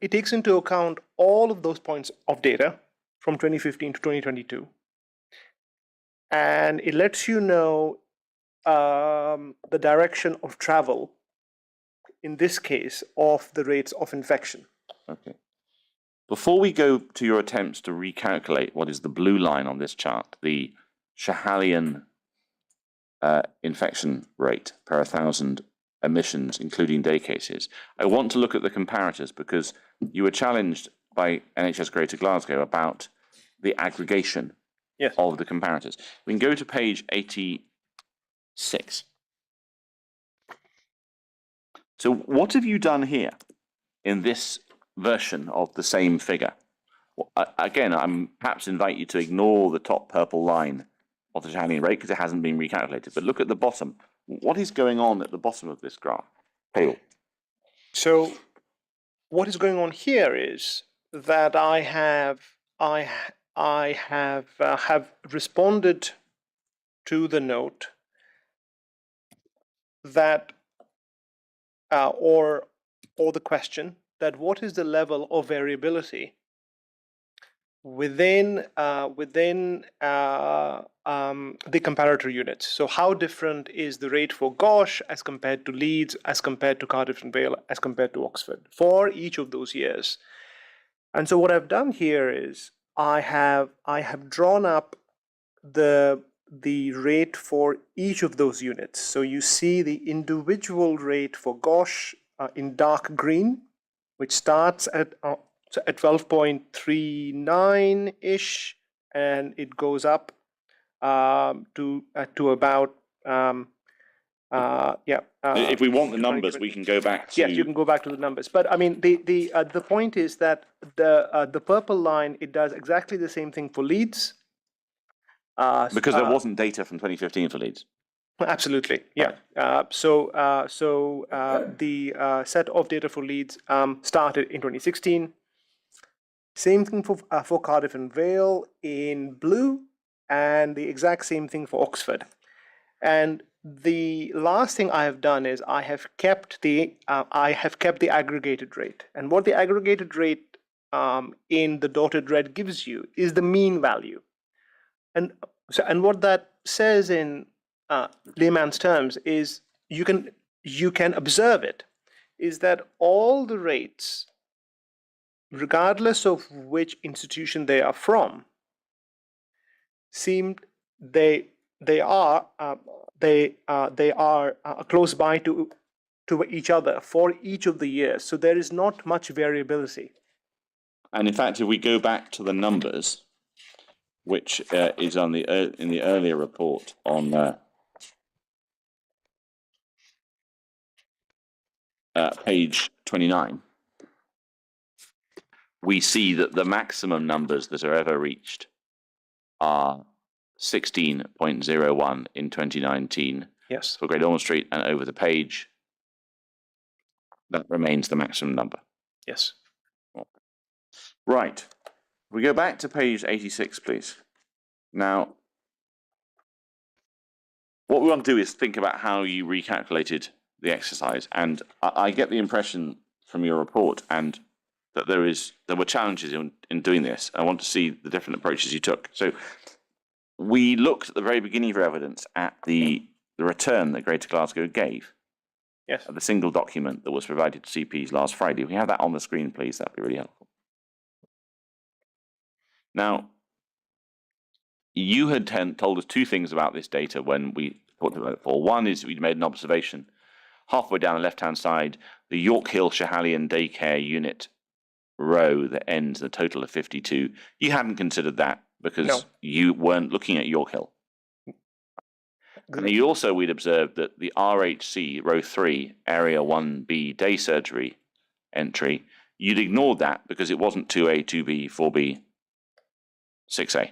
[SPEAKER 3] takes into account all of those points of data from 2015 to 2022, and it lets you know the direction of travel, in this case, of the rates of infection.
[SPEAKER 2] Okay. Before we go to your attempts to recalculate what is the blue line on this chart, the Schehalian infection rate per 1,000 admissions, including day cases, I want to look at the comparators because you were challenged by NHS Greater Glasgow about the aggregation of the comparators. We can go to page 86. So what have you done here in this version of the same figure? Again, I'm perhaps invite you to ignore the top purple line of the Schehalian rate because it hasn't been recalculated. But look at the bottom. What is going on at the bottom of this graph? Pale.
[SPEAKER 3] So what is going on here is that I have responded to the note that or the question that what is the level of variability within the comparator units. So how different is the rate for Gosh as compared to Leeds, as compared to Cardiff and Vale, as compared to Oxford for each of those years. And so what I've done here is I have drawn up the rate for each of those units. So you see the individual rate for Gosh in dark green, which starts at 12.39-ish, and it goes up to about
[SPEAKER 2] if we want the numbers, we can go back to.
[SPEAKER 3] Yes, you can go back to the numbers. But I mean, the point is that the purple line, it does exactly the same thing for Leeds.
[SPEAKER 2] Because there wasn't data from 2015 for Leeds.
[SPEAKER 3] Absolutely, yeah. So the set of data for Leeds started in 2016. Same thing for Cardiff and Vale in blue, and the exact same thing for Oxford. And the last thing I have done is I have kept the aggregated rate. And what the aggregated rate in the dotted red gives you is the mean value. And what that says in layman's terms is you can observe it, is that all the rates, regardless of which institution they are from, they are close by to each other for each of the years. So there is not much variability.
[SPEAKER 2] And in fact, if we go back to the numbers, which is on in the earlier report on page 29, we see that the maximum numbers that are ever reached are 16.01 in 2019 for Great Ormond Street, and over the page, that remains the maximum number.
[SPEAKER 3] Yes.
[SPEAKER 2] Right. We go back to page 86, please. Now, what we want to do is think about how you recalculated the exercise, and I get the impression from your report and that there were challenges in doing this. I want to see the different approaches you took. So we looked at the very beginning of your evidence at the return that Greater Glasgow gave.
[SPEAKER 3] Yes.
[SPEAKER 2] The single document that was provided to CPs last Friday. If we have that on the screen, please, that'd be really helpful. Now, you had told us two things about this data when we talked about it before. One is we'd made an observation halfway down the left-hand side, the York Hill Schehalian daycare unit row that ends in a total of 52. You hadn't considered that because you weren't looking at York Hill. And you also, we'd observed that the RHC, row 3, area 1B day surgery entry, you'd ignored that because it wasn't 2A, 2B, 4B, 6A.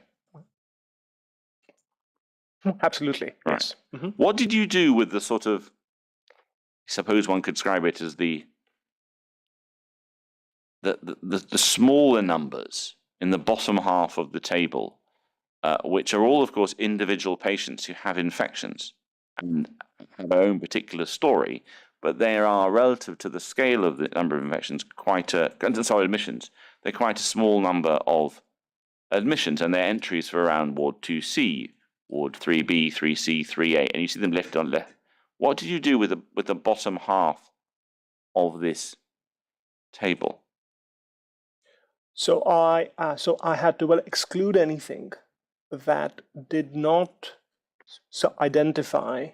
[SPEAKER 3] Absolutely.
[SPEAKER 2] Right.
[SPEAKER 3] Yes. Mhm.
[SPEAKER 2] What did you do with the sort of, suppose one could describe it as the smaller numbers in the bottom half of the table, which are all, of course, individual patients who have infections and have their own particular story, but they are, relative to the scale of the number of infections, admissions, they're quite a small number of admissions, and they're entries for around Ward 2C, Ward 3B, 3C, 3A, and you see them left on left. What did you do with the bottom half of this table?
[SPEAKER 3] So I had to exclude anything that did not identify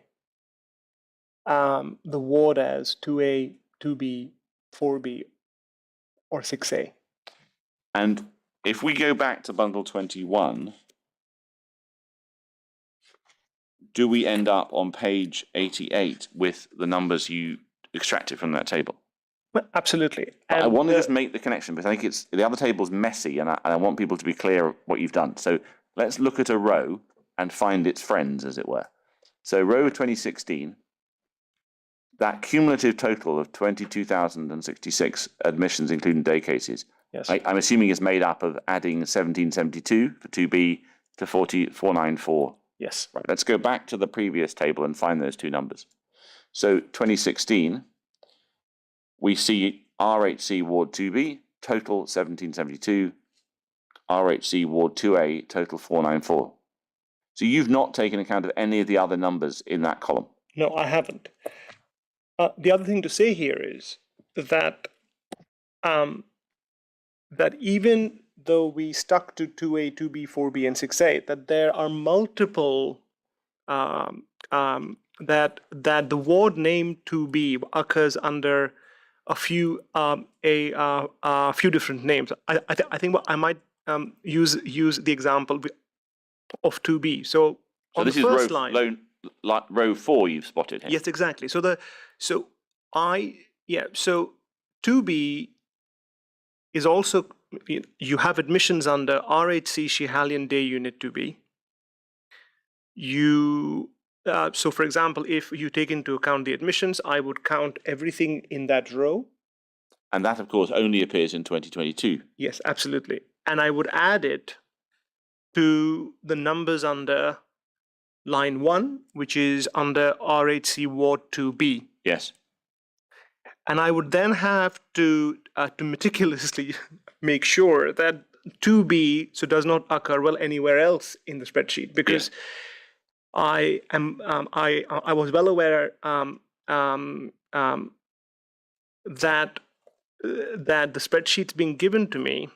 [SPEAKER 3] the ward as 2A, 2B, 4B, or 6A.
[SPEAKER 2] And if we go back to bundle 21, do we end up on page 88 with the numbers you extracted from that table?
[SPEAKER 3] Well, absolutely.
[SPEAKER 2] But I want to just make the connection because I think the other table's messy, and I want people to be clear of what you've done. So let's look at a row and find its friends, as it were. So row 2016, that cumulative total of 22,066 admissions, including day cases,
[SPEAKER 3] Yes.
[SPEAKER 2] I'm assuming is made up of adding 1772 for 2B to 494.
[SPEAKER 3] Yes.
[SPEAKER 2] Right, let's go back to the previous table and find those two numbers. So 2016, we see RHC Ward 2B, total 1772, RHC Ward 2A, total 494. So you've not taken account of any of the other numbers in that column.
[SPEAKER 3] No, I haven't. The other thing to say here is that that even though we stuck to 2A, 2B, 4B, and 6A, that there are multiple that the ward name 2B occurs under a few different names. I think I might use the example of 2B. So on
[SPEAKER 2] this
[SPEAKER 3] the
[SPEAKER 2] is
[SPEAKER 3] first line,
[SPEAKER 2] row 4 you've spotted here.
[SPEAKER 3] yes, exactly. So 2B is also, you have admissions under RHC Schihalian Day Unit 2B. So for example, if you take into account the admissions, I would count everything in that row.
[SPEAKER 2] And that, of course, only appears in 2022.
[SPEAKER 3] Yes, absolutely. And I would add it to the numbers under line 1, which is under RHC Ward 2B.
[SPEAKER 2] Yes.
[SPEAKER 3] And I would then have to meticulously make sure that 2B does not occur anywhere else in the spreadsheet, because I was well aware that the spreadsheets being given to me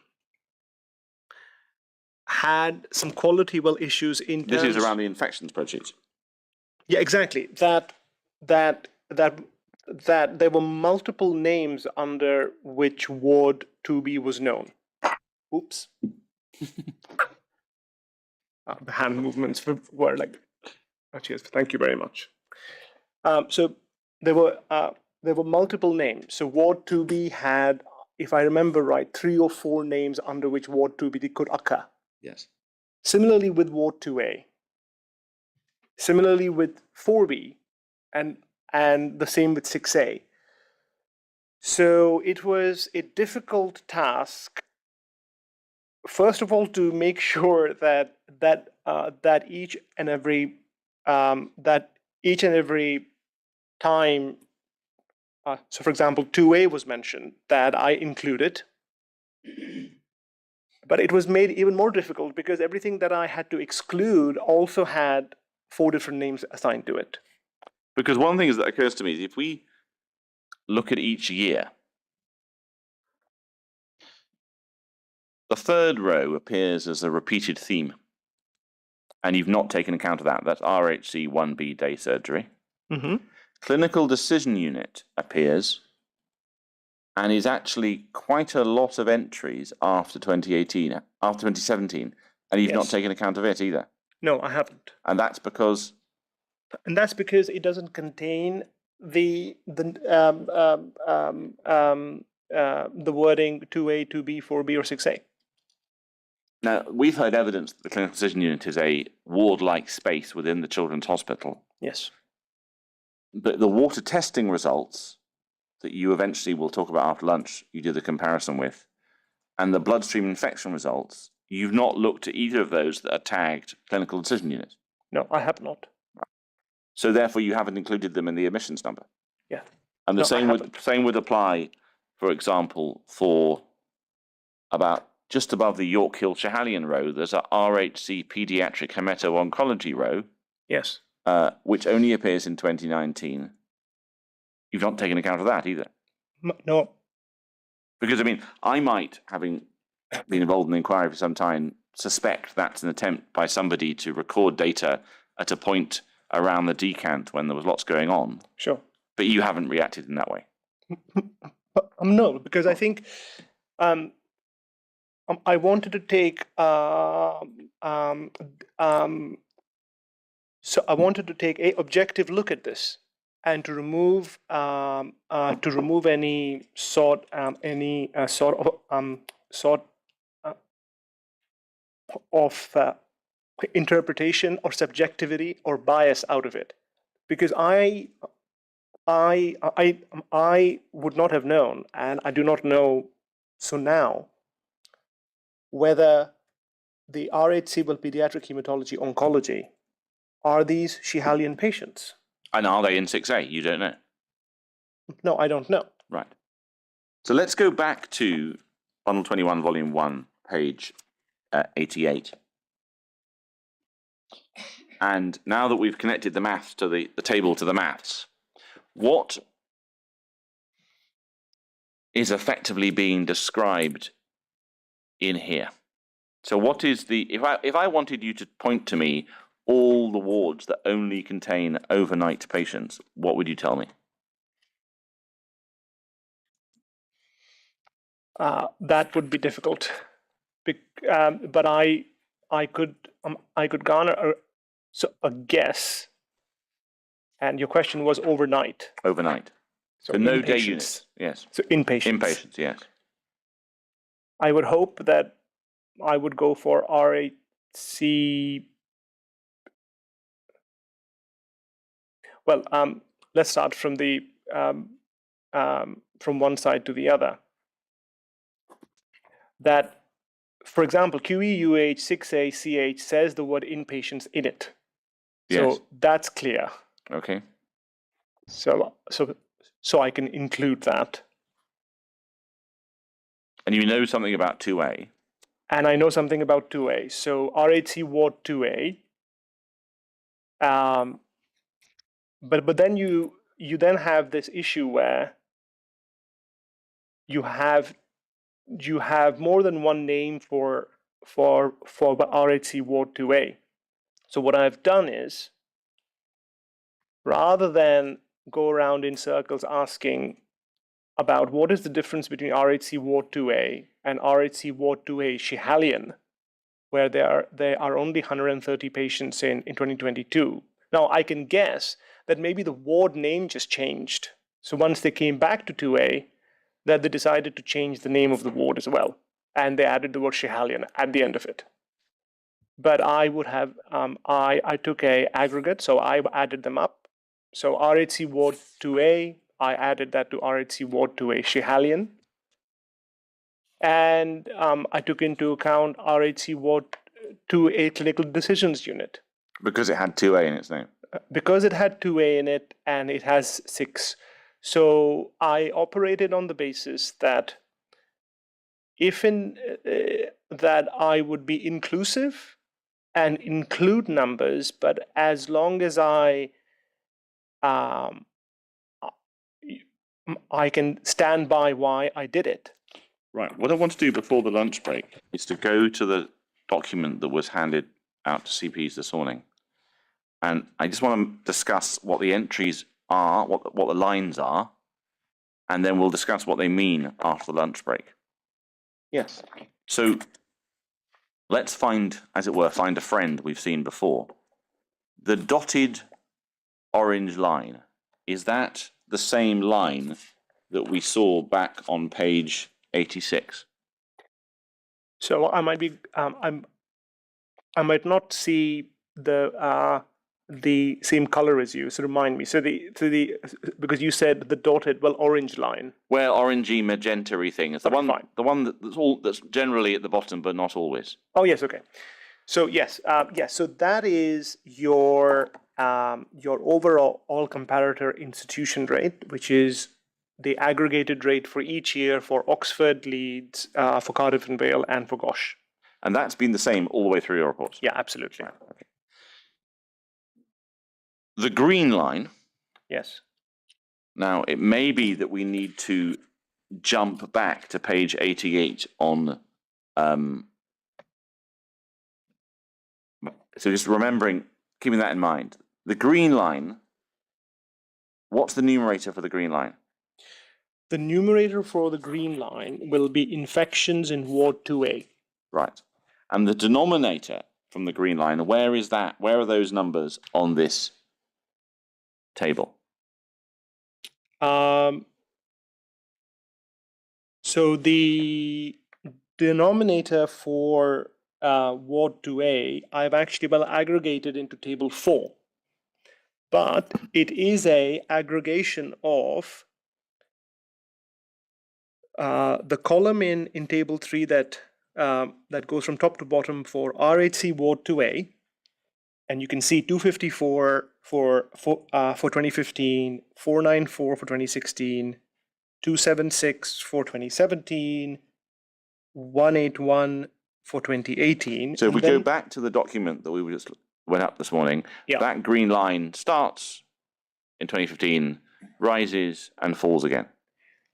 [SPEAKER 3] had some quality issues in terms.
[SPEAKER 2] This is around the infection spreadsheets.
[SPEAKER 3] Yeah, exactly. That there were multiple names under which Ward 2B was known. Oops. The hand movements were like, oh, cheers, thank you very much. So there were multiple names. So Ward 2B had, if I remember right, 3 or 4 names under which Ward 2B could occur.
[SPEAKER 2] Yes.
[SPEAKER 3] Similarly with Ward 2A. Similarly with 4B, and the same with 6A. So it was a difficult task, first of all, to make sure that each and every time, so for example, 2A was mentioned, that I included. But it was made even more difficult because everything that I had to exclude also had 4 different names assigned to it.
[SPEAKER 2] Because one thing that occurs to me is if we look at each year, the third row appears as a repeated theme. And you've not taken account of that. That's RHC 1B day surgery.
[SPEAKER 3] Mm-hmm.
[SPEAKER 2] Clinical decision unit appears and is actually quite a lot of entries after 2018, after 2017, and you've not taken account of it either.
[SPEAKER 3] No, I haven't.
[SPEAKER 2] And that's because?
[SPEAKER 3] And that's because it doesn't contain the wording 2A, 2B, 4B, or 6A.
[SPEAKER 2] Now, we've heard evidence that the clinical decision unit is a ward-like space within the children's hospital.
[SPEAKER 3] Yes.
[SPEAKER 2] But the water testing results that you eventually will talk about after lunch, you did the comparison with, and the bloodstream infection results, you've not looked at either of those that are tagged clinical decision unit.
[SPEAKER 3] No, I have not.
[SPEAKER 2] So therefore, you haven't included them in the admissions number.
[SPEAKER 3] Yeah.
[SPEAKER 2] And the
[SPEAKER 3] No,
[SPEAKER 2] same would apply, for example, for about just above the York Hill Schehallien row, there's a RHC pediatric hemato-oncology row,
[SPEAKER 3] Yes.
[SPEAKER 2] which only appears in 2019. You've not taken account of that either.
[SPEAKER 3] No.
[SPEAKER 2] Because, I mean, I might, having been involved in the inquiry for some time, suspect that's an attempt by somebody to record data at a point around the decant when there was lots going on.
[SPEAKER 3] Sure.
[SPEAKER 2] But you haven't reacted in that way.
[SPEAKER 3] No, because I think I wanted to take so I wanted to take a objective look at this and to remove any sort of interpretation or subjectivity or bias out of it, because I would not have known, and I do not know so now, whether the RHC pediatric hematology oncology are these Schehallien patients.
[SPEAKER 2] And are they in 6A? You don't know.
[SPEAKER 3] No, I don't know.
[SPEAKER 2] Right. So let's go back to Bundle 21, Volume 1, page 88. And now that we've connected the maths to the table to the maths, what is effectively being described in here? So what is the, if I wanted you to point to me all the wards that only contain overnight patients, what would you tell me?
[SPEAKER 3] That would be difficult, but I could garner a guess. And your question was overnight.
[SPEAKER 2] Overnight. So no day units. Yes.
[SPEAKER 3] So inpatients.
[SPEAKER 2] Inpatients, yes.
[SPEAKER 3] I would hope that I would go for RHC. Well, let's start from the from one side to the other. That, for example, QEUH 6A CH says the word inpatients in it.
[SPEAKER 2] Yes.
[SPEAKER 3] So that's clear.
[SPEAKER 2] Okay.
[SPEAKER 3] So I can include that.
[SPEAKER 2] And you know something about 2A.
[SPEAKER 3] And I know something about 2A. So RHC Ward 2A. But then you then have this issue where you have more than one name for RHC Ward 2A. So what I've done is, rather than go around in circles asking about what is the difference between RHC Ward 2A and RHC Ward 2A Schehallien, where there are only 130 patients in 2022. Now I can guess that maybe the ward name just changed. So once they came back to 2A, that they decided to change the name of the ward as well, and they added the word Schehallien at the end of it. But I would have I took a aggregate, so I added them up. So RHC Ward 2A, I added that to RHC Ward 2A Schehallien. And I took into account RHC Ward 2A Clinical Decisions Unit.
[SPEAKER 2] Because it had 2A in its name.
[SPEAKER 3] Because it had 2A in it and it has 6. So I operated on the basis that that I would be inclusive and include numbers, but as long as I can stand by why I did it.
[SPEAKER 2] Right. What I want to do before the lunch break is to go to the document that was handed out to CPs this morning. And I just want to discuss what the entries are, what the lines are, and then we'll discuss what they mean after the lunch break.
[SPEAKER 3] Yes.
[SPEAKER 2] So let's find, as it were, find a friend we've seen before. The dotted orange line, is that the same line that we saw back on page 86?
[SPEAKER 3] So I might be, I might not see the same color as you. So remind me. So because you said the dotted, well, orange line.
[SPEAKER 2] Where orangey, magenta-y thing is the
[SPEAKER 3] Okay,
[SPEAKER 2] one,
[SPEAKER 3] fine.
[SPEAKER 2] the one that's generally at the bottom, but not always.
[SPEAKER 3] Oh yes, okay. So yes, yes. So that is your overall comparator institution rate, which is the aggregated rate for each year for Oxford, Leeds, for Cardiff and Vale, and for Gosh.
[SPEAKER 2] And that's been the same all the way through your reports?
[SPEAKER 3] Yeah, absolutely.
[SPEAKER 2] Right, okay. The green line,
[SPEAKER 3] Yes.
[SPEAKER 2] now it may be that we need to jump back to page 88 on, so just remembering, keeping that in mind. The green line, what's the numerator for the green line?
[SPEAKER 3] The numerator for the green line will be infections in Ward 2A.
[SPEAKER 2] Right. And the denominator from the green line, where is that? Where are those numbers on this table?
[SPEAKER 3] So the denominator for Ward 2A, I've actually aggregated into table 4. But it is a aggregation of the column in table 3 that goes from top to bottom for RHC Ward 2A, and you can see 254 for 2015, 494 for 2016, 276 for 2017, 181 for 2018.
[SPEAKER 2] So if we go back to the document that we just went up this morning,
[SPEAKER 3] Yeah.
[SPEAKER 2] that green line starts in 2015, rises and falls again.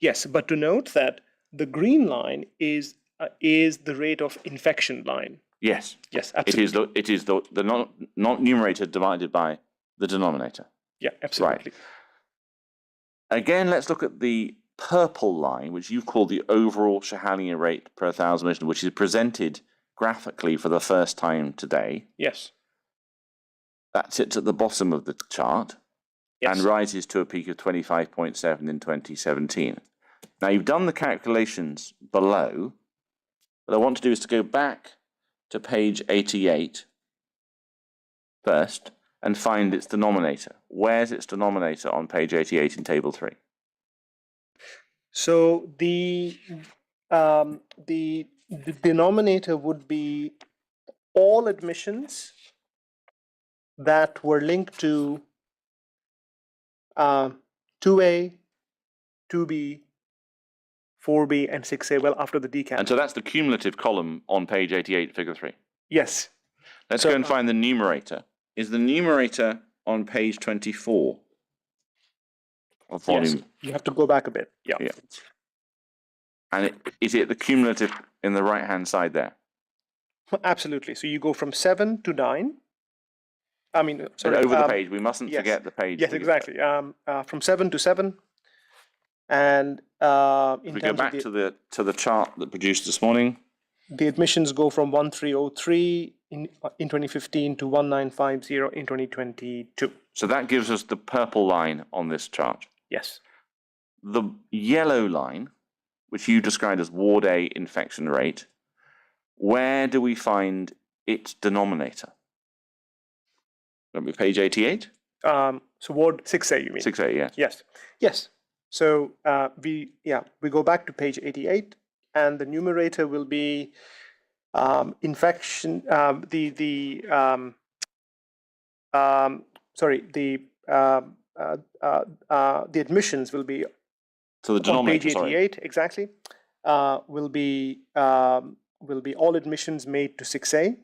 [SPEAKER 3] Yes, but to note that the green line is the rate of infection line.
[SPEAKER 2] Yes.
[SPEAKER 3] Yes, absolutely.
[SPEAKER 2] It is the not numerator divided by the denominator.
[SPEAKER 3] Yeah, absolutely.
[SPEAKER 2] Right. Again, let's look at the purple line, which you've called the overall Shahalian rate per 1,000 admissions, which is presented graphically for the first time today.
[SPEAKER 3] Yes.
[SPEAKER 2] That sits at the bottom of the chart.
[SPEAKER 3] Yes.
[SPEAKER 2] And rises to a peak of 25.7 in 2017. Now, you've done the calculations below. What I want to do is to go back to page 88 first and find its denominator. Where's its denominator on page 88 in table 3?
[SPEAKER 3] So the denominator would be all admissions that were linked to 2A, 2B, 4B, and 6A, well, after the decant.
[SPEAKER 2] And so that's the cumulative column on page 88, figure 3.
[SPEAKER 3] Yes.
[SPEAKER 2] Let's go and find the numerator. Is the numerator on page 24 of volume?
[SPEAKER 3] Yes, you have to go back a bit. Yeah.
[SPEAKER 2] Yeah. And is it the cumulative in the right-hand side there?
[SPEAKER 3] Absolutely. So you go from 7 to 9. I mean, sorry.
[SPEAKER 2] Over the page. We mustn't forget the page.
[SPEAKER 3] Yes, exactly. From 7 to 7. And if
[SPEAKER 2] we go back to the chart that produced this morning,
[SPEAKER 3] the admissions go from 1303 in 2015 to 1950 in 2022.
[SPEAKER 2] So that gives us the purple line on this chart.
[SPEAKER 3] Yes.
[SPEAKER 2] The yellow line, which you described as Ward A infection rate, where do we find its denominator? That'll be page 88?
[SPEAKER 3] So Ward 6A, you mean?
[SPEAKER 2] 6A, yes.
[SPEAKER 3] Yes. Yes. So we go back to page 88, and the numerator will be infection. The admissions will be.
[SPEAKER 2] So the denominator,
[SPEAKER 3] on page 88, exactly. Will be all admissions made to 6A,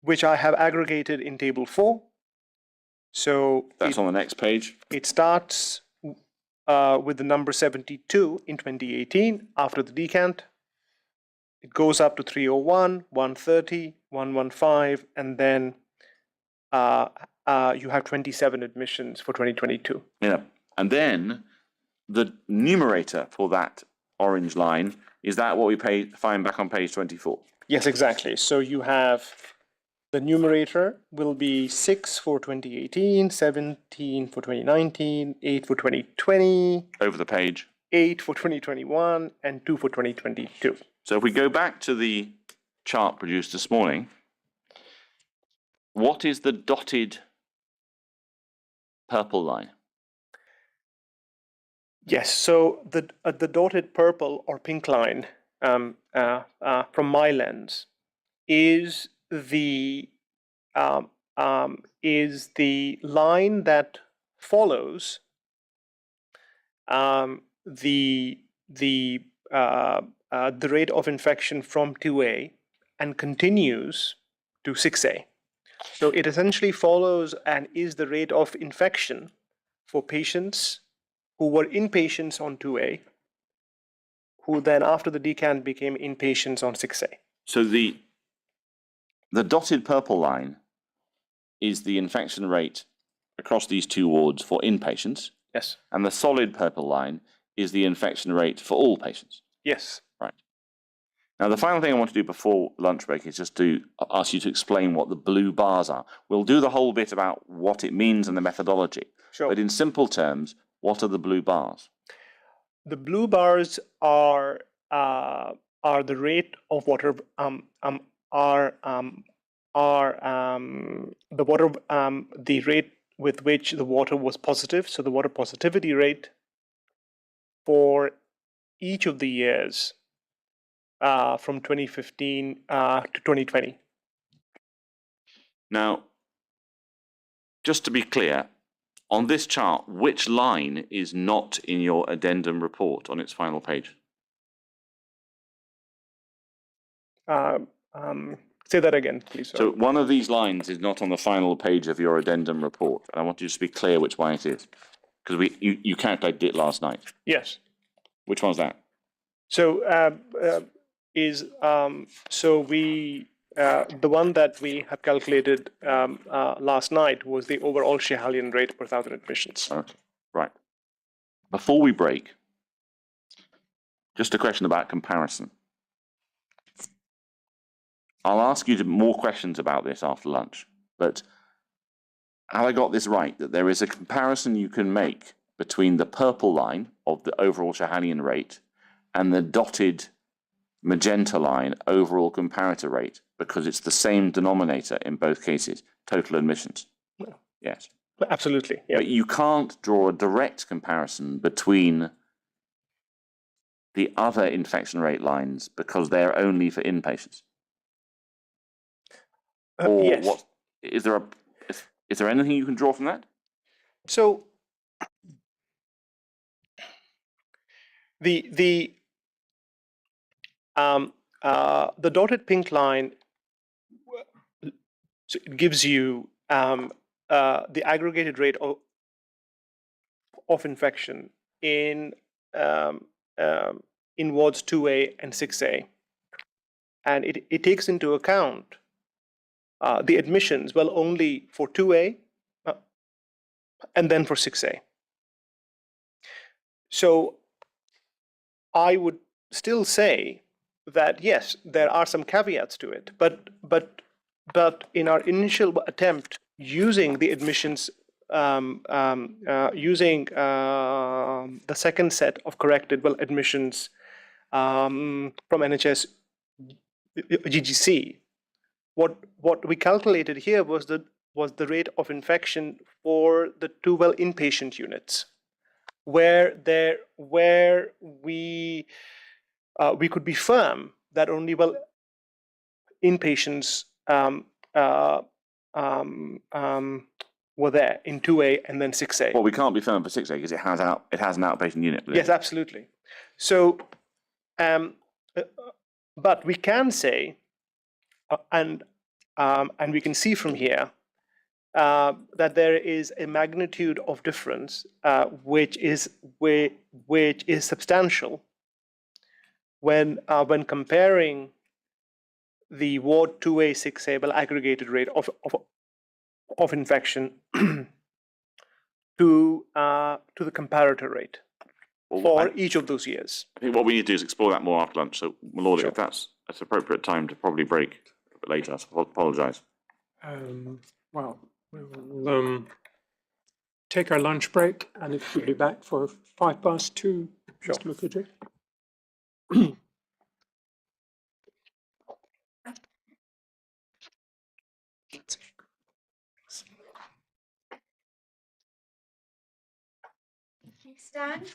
[SPEAKER 3] which I have aggregated in table 4. So
[SPEAKER 2] that's on the next page.
[SPEAKER 3] It starts with the number 72 in 2018 after the decant. It goes up to 301, 130, 115, and then you have 27 admissions for 2022.
[SPEAKER 2] Yeah, and then the numerator for that orange line, is that what we find back on page 24?
[SPEAKER 3] Yes, exactly. So you have the numerator will be 6 for 2018, 17 for 2019, 8 for 2020.
[SPEAKER 2] Over the page.
[SPEAKER 3] 8 for 2021, and 2 for 2022.
[SPEAKER 2] So if we go back to the chart produced this morning, what is the dotted purple line?
[SPEAKER 3] Yes, so the dotted purple or pink line from my lens is the line that follows the rate of infection from 2A and continues to 6A. So it essentially follows and is the rate of infection for patients who were inpatients on 2A, who then after the decant became inpatients on 6A.
[SPEAKER 2] So the dotted purple line is the infection rate across these two wards for inpatients.
[SPEAKER 3] Yes.
[SPEAKER 2] And the solid purple line is the infection rate for all patients.
[SPEAKER 3] Yes.
[SPEAKER 2] Right. Now, the final thing I want to do before lunch break is just to ask you to explain what the blue bars are. We'll do the whole bit about what it means and the methodology.
[SPEAKER 3] Sure.
[SPEAKER 2] But in simple terms, what are the blue bars?
[SPEAKER 3] The blue bars are the rate of water the rate with which the water was positive. So the water positivity rate for each of the years from 2015 to 2020.
[SPEAKER 2] Now, just to be clear, on this chart, which line is not in your addendum report on its final page?
[SPEAKER 3] Say that again, please.
[SPEAKER 2] So one of these lines is not on the final page of your addendum report. And I want you to be clear which one it is. Because you calculated it last night.
[SPEAKER 3] Yes.
[SPEAKER 2] Which one's that?
[SPEAKER 3] So the one that we have calculated last night was the overall Schehalian rate per thousand admissions.
[SPEAKER 2] Okay, right. Before we break, just a question about comparison. I'll ask you more questions about this after lunch, but have I got this right, that there is a comparison you can make between the purple line of the overall Schehalian rate and the dotted magenta line overall comparator rate, because it's the same denominator in both cases, total admissions? Yes.
[SPEAKER 3] Absolutely, yeah.
[SPEAKER 2] But you can't draw a direct comparison between the other infection rate lines because they're only for inpatients. Or
[SPEAKER 3] yes.
[SPEAKER 2] what is there anything you can draw from that?
[SPEAKER 3] So the dotted pink line, so it gives you the aggregated rate of infection in wards 2A and 6A, and it takes into account the admissions, well, only for 2A and then for 6A. So I would still say that yes, there are some caveats to it, but in our initial attempt using the admissions, using the second set of corrected admissions from NHS GGC, what we calculated here was the rate of infection for the 2 inpatient units, where we could be firm that only inpatients were there in 2A and then 6A.
[SPEAKER 2] Well, we can't be firm for 6A because it has an outpatient unit.
[SPEAKER 3] Yes, absolutely. So, but we can say, and we can see from here that there is a magnitude of difference which is substantial when comparing the ward 2A 6A aggregated rate of infection to the comparator rate for each of those years.
[SPEAKER 2] I think what we need to do is explore that more after lunch. So, my lord,
[SPEAKER 3] Sure.
[SPEAKER 2] if that's appropriate time to probably break a bit later, I apologise.
[SPEAKER 1] Well, we'll take our lunch break, and if we'll be back for 2:05.
[SPEAKER 3] Sure.
[SPEAKER 1] Mr. Mookerjee.
[SPEAKER 4] Stand.